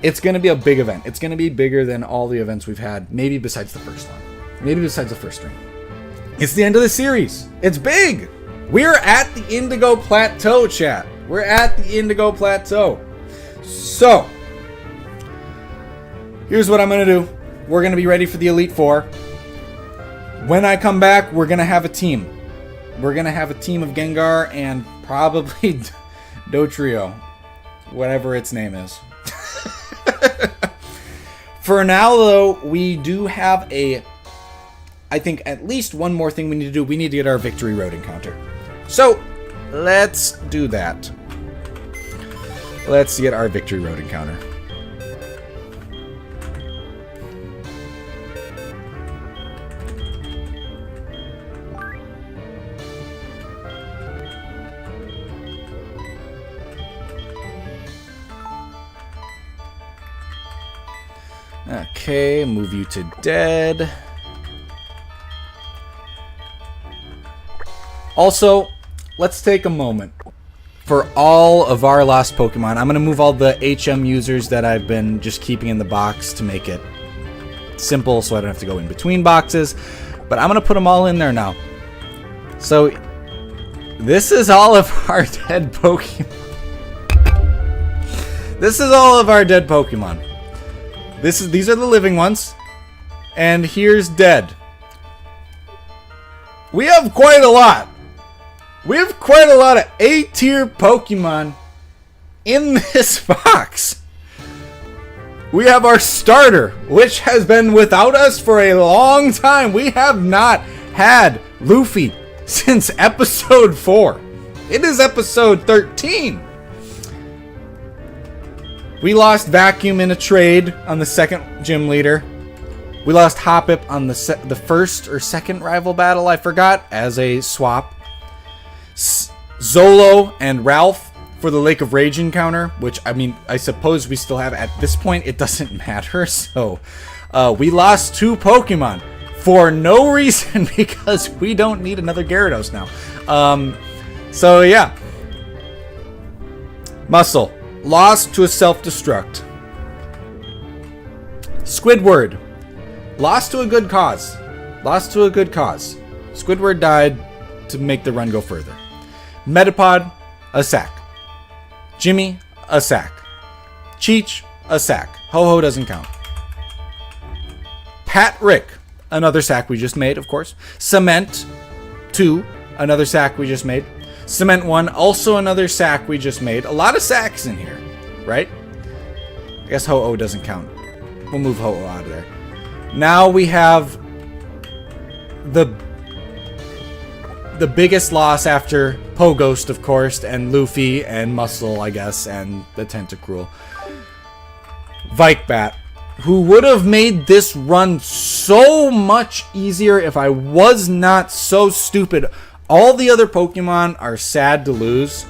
It's going to be a big event. It's going to be bigger than all the events we've had, maybe besides the first one. Maybe besides the first stream. It's the end of the series. It's big. We're at the Indigo Plateau, chat. We're at the Indigo Plateau. So, here's what I'm going to do. We're going to be ready for the Elite Four. When I come back, we're going to have a team. We're going to have a team of Gengar and probably Dotrio. Whatever its name is. For now, though, we do have I think at least one more thing we need to do. We need to get our Victory Road encounter. So, let's do that. Let's get our Victory Road encounter. Okay, move you to dead. Also, let's take a moment for all of our lost Pokemon. I'm going to move all the HM users that I've been just keeping in the box to make it simple so I don't have to go in between boxes. But I'm going to put them all in there now. So, this is all of our dead Pokemon. This is all of our dead Pokemon. These are the living ones. And here's dead. We have quite a lot. We have quite a lot of A-tier Pokemon in this box. We have our starter, which has been without us for a long time. We have not had Luffy since episode 4. It is episode 13. We lost Vacuum in a trade on the second gym leader. We lost Hoppip on the first or second rival battle, I forgot, as a swap. Zolo and Ralph for the Lake of Rage encounter, which, I mean, I suppose we still have at this point. It doesn't matter. So, we lost 2 Pokemon for no reason because we don't need another Gyarados now. So, yeah. Muscle. Lost to a self-destruct. Squidward. Lost to a good cause. Lost to a good cause. Squidward died to make the run go further. Metapod, a sack. Jimmy, a sack. Cheech, a sack. Ho-Ho doesn't count. Pat Rick, another sack we just made, of course. Cement, 2, another sack we just made. Cement 1, also another sack we just made. A lot of sacks in here, right? I guess Ho-Oh doesn't count. We'll move Ho-Oh out of there. Now we have the biggest loss after Poghost, of course, and Luffy, and Muscle, I guess, and the Tentacruel. Vikbat, who would have made this run so much easier if I was not so stupid. All the other Pokemon are sad to lose.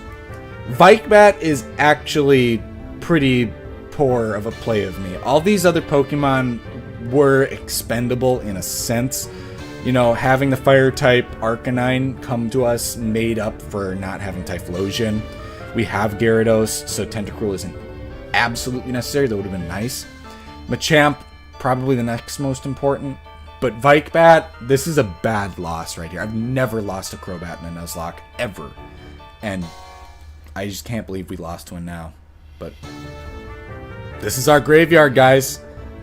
Vikbat is actually pretty poor of a play of me. All these other Pokemon were expendable in a sense. You know, having the Fire-type Arcanine come to us made up for not having Typhlosion. We have Gyarados, so Tentacruel isn't absolutely necessary. That would have been nice. Machamp, probably the next most important. But Vikbat, this is a bad loss right here. I've never lost a Crobat in a Nuzlocke, ever. And I just can't believe we lost one now. But this is our graveyard, guys.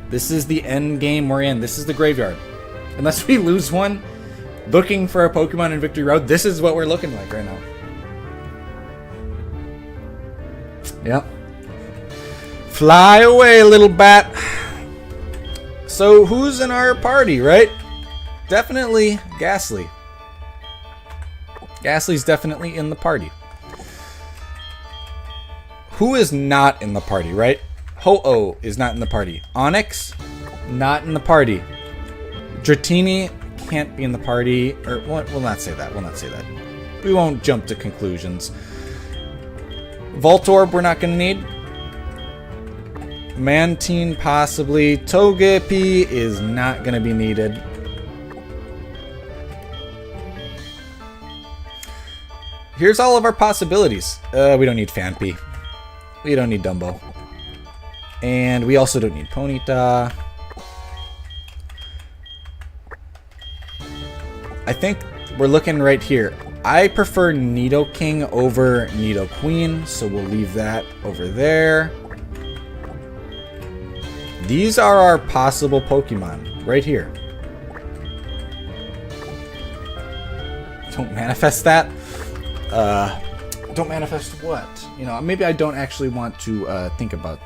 This is the end game we're in. This is the graveyard. Unless we lose one, looking for a Pokemon in Victory Road, this is what we're looking like right now. Yep. Fly away, little bat. So who's in our party, right? Definitely Ghastly. Ghastly's definitely in the party. Who is not in the party, right? Ho-Oh is not in the party. Onyx, not in the party. Dratini can't be in the party. Or we'll not say that. We'll not say that. We won't jump to conclusions. Voltorb we're not going to need. Mantine possibly. Togepi is not going to be needed. Here's all of our possibilities. We don't need Phanpy. We don't need Dumbo. And we also don't need Ponyta. I think we're looking right here. I prefer Nidoking over Nidoqueen, so we'll leave that over there. These are our possible Pokemon right here. Don't manifest that. Don't manifest what? You know, maybe I don't actually want to think about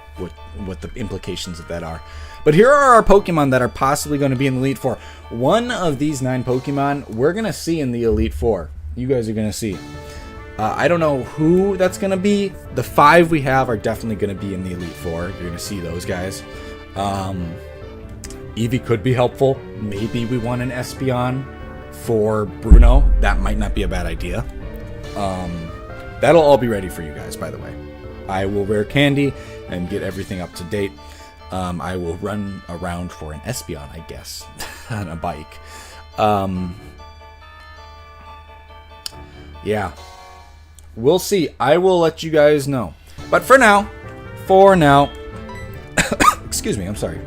what the implications of that are. But here are our Pokemon that are possibly going to be in the Elite Four. One of these 9 Pokemon we're going to see in the Elite Four. You guys are going to see. I don't know who that's going to be. The 5 we have are definitely going to be in the Elite Four. You're going to see those guys. Eevee could be helpful. Maybe we want an Espeon for Bruno. That might not be a bad idea. That'll all be ready for you guys, by the way. I will wear candy and get everything up to date. I will run around for an Espeon, I guess, on a bike. Yeah. We'll see. I will let you guys know. But for now, excuse me, I'm sorry.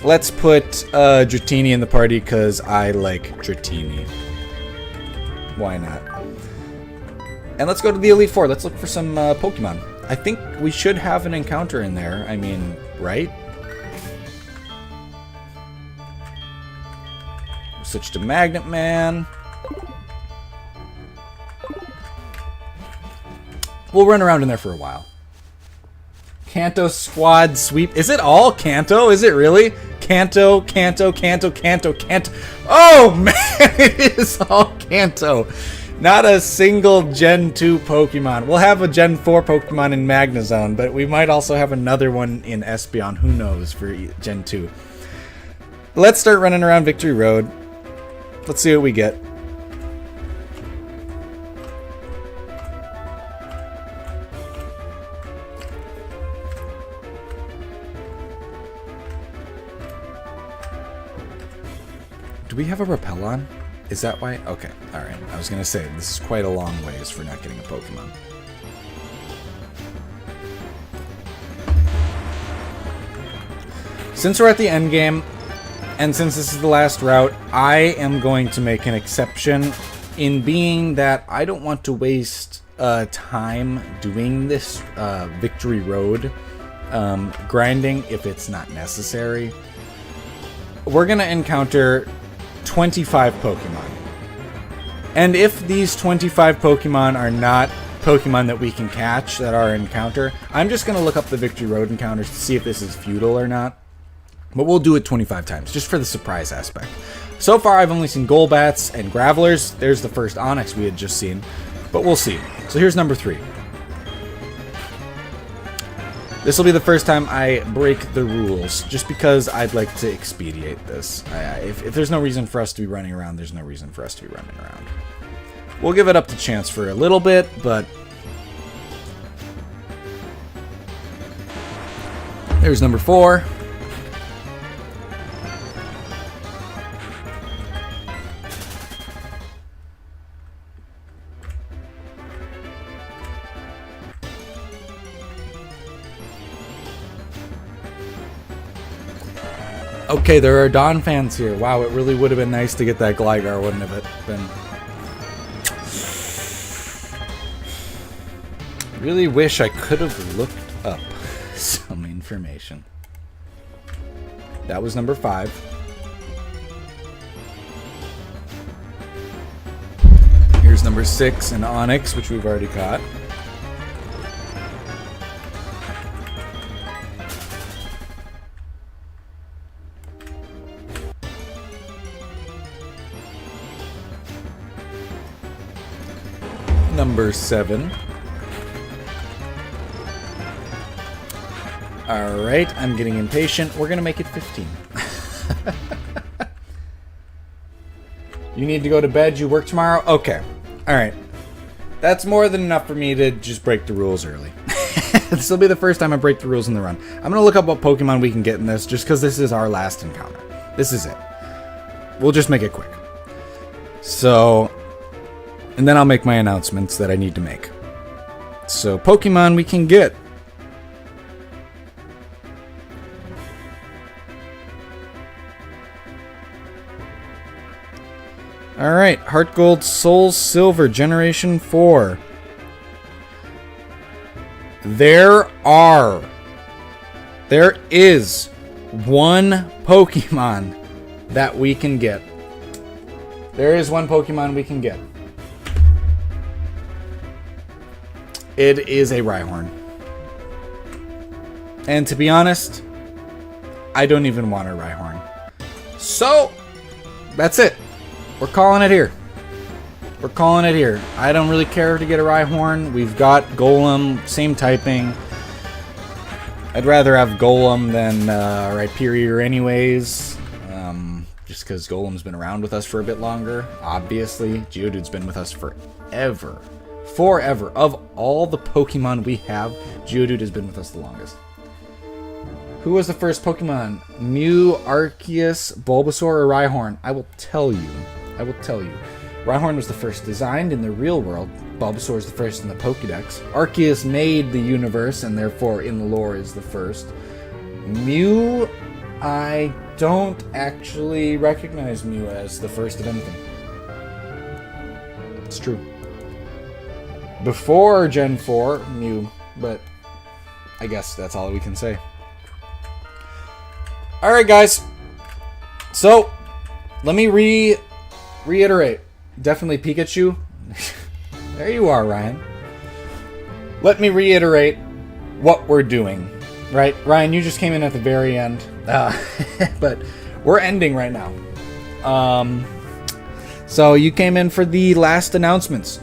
Let's put Dratini in the party because I like Dratini. Why not? And let's go to the Elite Four. Let's look for some Pokemon. I think we should have an encounter in there. I mean, right? Switch to Magnet Man. We'll run around in there for a while. Kanto Squad Sweep. Is it all Kanto? Is it really? Kanto, Kanto, Kanto, Kanto, Kanto. Oh, man, it is all Kanto. Not a single Gen 2 Pokemon. We'll have a Gen 4 Pokemon in Magnezone, but we might also have another one in Espeon. Who knows for Gen 2. Let's start running around Victory Road. Let's see what we get. Do we have a Repel on? Is that why? Okay, alright. I was going to say, this is quite a long ways for not getting a Pokemon. Since we're at the end game, and since this is the last route, I am going to make an exception in being that I don't want to waste time doing this Victory Road grinding if it's not necessary. We're going to encounter 25 Pokemon. And if these 25 Pokemon are not Pokemon that we can catch that are encounter, I'm just going to look up the Victory Road encounters to see if this is futile or not. But we'll do it 25 times, just for the surprise aspect. So far, I've only seen Golbats and Gravelers. There's the first Onix we had just seen. But we'll see. So here's number 3. This will be the first time I break the rules, just because I'd like to expedite this. If there's no reason for us to be running around, there's no reason for us to be running around. We'll give it up to chance for a little bit, but... There's number 4. Okay, there are Dawn fans here. Wow, it really would have been nice to get that Gligar, wouldn't it have been? Really wish I could have looked up some information. That was number 5. There's number 6, an Onyx, which we've already caught. Number 7. Alright, I'm getting impatient. We're gonna make it 15. You need to go to bed, you work tomorrow? Okay. Alright. That's more than enough for me to just break the rules early. This will be the first time I break the rules in the run. I'm gonna look up what Pokemon we can get in this, just because this is our last encounter. This is it. We'll just make it quick. So, and then I'll make my announcements that I need to make. So, Pokemon we can get. Alright, Heartgold, Soul Silver, Generation 4. There is one Pokemon that we can get. There is one Pokemon we can get. It is a Rhyhorn. And to be honest, I don't even want a Rhyhorn. So, that's it. We're calling it here. We're calling it here. I don't really care to get a Rhyhorn. We've got Golem, same typing. I'd rather have Golem than Rhyperior anyways. Just because Golem's been around with us for a bit longer. Obviously, Geodude's been with us forever. Forever. Of all the Pokemon we have, Geodude has been with us the longest. Who was the first Pokemon? Mew, Arceus, Bulbasaur, or Rhyhorn? I will tell you. Rhyhorn was the first designed in the real world. Bulbasaur is the first in the Pokédex. Arceus made the universe, and therefore in the lore is the first. Mew, I don't actually recognize Mew as the first of anything. It's true. Before Gen 4, Mew, but I guess that's all we can say. Alright guys, so let me reiterate. Definitely Pikachu. There you are, Ryan. Let me reiterate what we're doing. Right, Ryan, you just came in at the very end. But we're ending right now. So you came in for the last announcements.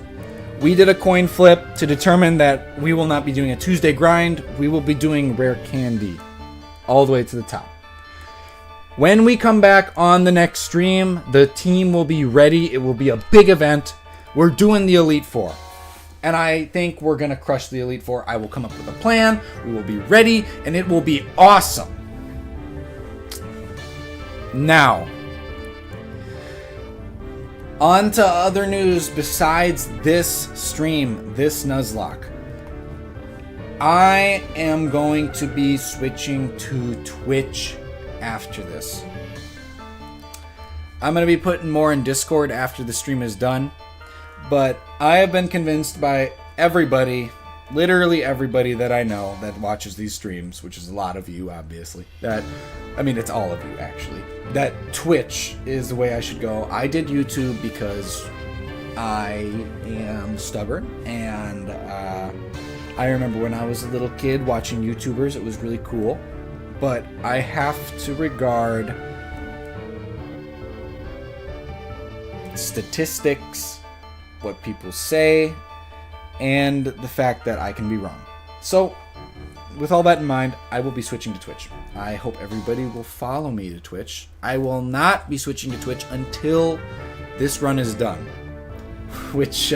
We did a coin flip to determine that we will not be doing a Tuesday grind. We will be doing rare candy all the way to the top. When we come back on the next stream, the team will be ready. It will be a big event. We're doing the Elite Four. And I think we're going to crush the Elite Four. I will come up with a plan. We will be ready. And it will be awesome. Now, on to other news besides this stream, this Nuzlocke. I am going to be switching to Twitch after this. I'm going to be putting more in Discord after the stream is done, but I have been convinced by everybody, literally everybody that I know that watches these streams, which is a lot of you obviously, that, I mean it's all of you actually, that Twitch is the way I should go. I did YouTube because I am stubborn, and I remember when I was a little kid watching YouTubers, it was really cool. But I have to regard statistics, what people say, and the fact that I can be wrong. So, with all that in mind, I will be switching to Twitch. I hope everybody will follow me to Twitch. I will not be switching to Twitch until this run is done. Which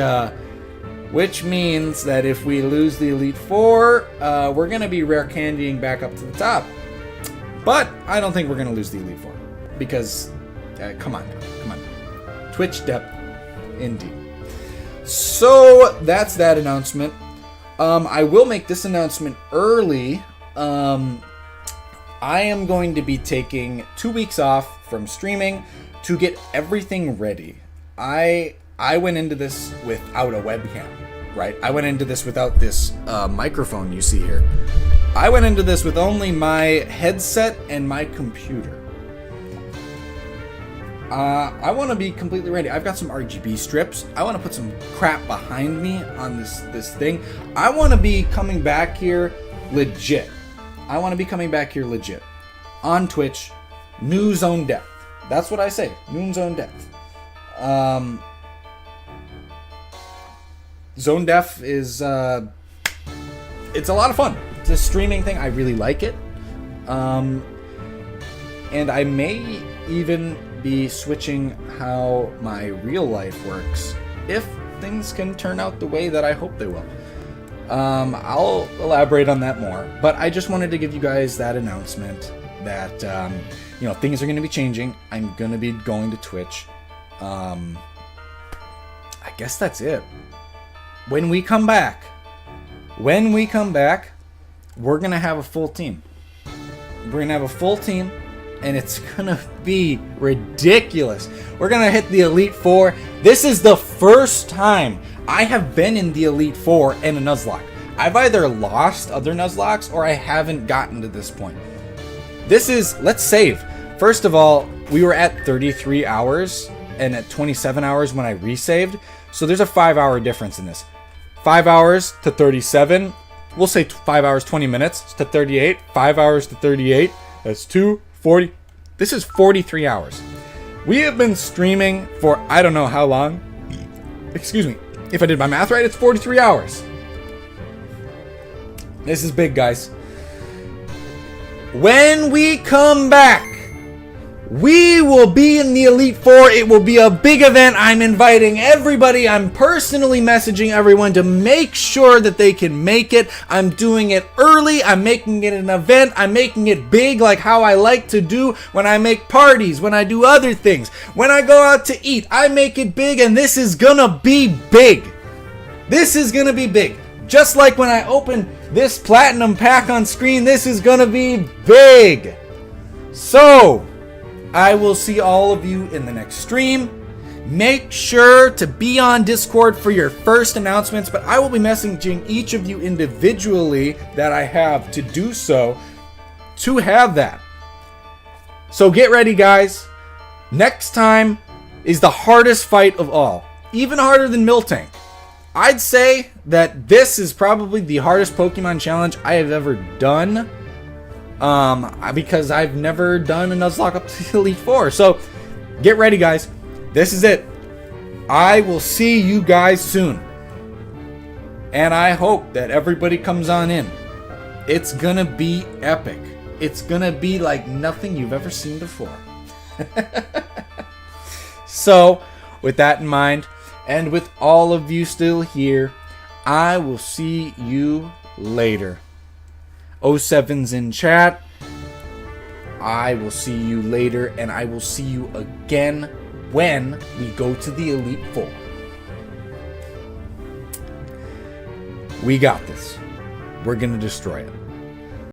means that if we lose the Elite Four, we're going to be rare candying back up to the top. But I don't think we're going to lose the Elite Four. Because, come on. Twitch depth, indeed. So, that's that announcement. I will make this announcement early. I am going to be taking 2 weeks off from streaming to get everything ready. I went into this without a webcam, right? I went into this without this microphone you see here. I went into this with only my headset and my computer. I want to be completely ready. I've got some RGB strips. I want to put some crap behind me on this thing. I want to be coming back here legit. On Twitch, New Zone Depth. That's what I say. New Zone Depth. Zone Depth is it's a lot of fun. It's a streaming thing. I really like it. And I may even be switching how my real life works if things can turn out the way that I hope they will. I'll elaborate on that more, but I just wanted to give you guys that announcement that things are going to be changing. I'm going to be going to Twitch. I guess that's it. When we come back, we're going to have a full team. And it's gonna be ridiculous. We're gonna hit the Elite Four. This is the first time I have been in the Elite Four in a Nuzlocke. I've either lost other Nuzlockes or I haven't gotten to this point. Let's save. First of all, we were at 33 hours and at 27 hours when I resaved. So there's a 5-hour difference in this. 5 hours to 37. We'll say 5 hours, 20 minutes to 38. 5 hours to 38. That's 240. This is 43 hours. We have been streaming for I don't know how long. Excuse me. If I did my math right, it's 43 hours. This is big, guys. When we come back, we will be in the Elite Four. It will be a big event. I'm inviting everybody. I'm personally messaging everyone to make sure that they can make it. I'm doing it early. I'm making it an event. I'm making it big like how I like to do when I make parties, when I do other things. When I go out to eat, I make it big, and this is gonna be big. This is gonna be big. Just like when I open this platinum pack on screen, this is gonna be big. So I will see all of you in the next stream. Make sure to be on Discord for your first announcements, but I will be messaging each of you individually that I have to do so to have that. So get ready, guys. Next time is the hardest fight of all. Even harder than Miltank. I'd say that this is probably the hardest Pokemon challenge I have ever done. Because I've never done a Nuzlocke up to Elite Four. So, get ready, guys. This is it. I will see you guys soon. And I hope that everybody comes on in. It's gonna be epic. It's gonna be like nothing you've ever seen before. So, with that in mind, and with all of you still here, I will see you later. 07's in chat. I will see you later, and I will see you again when we go to the Elite Four. We got this. We're gonna destroy it.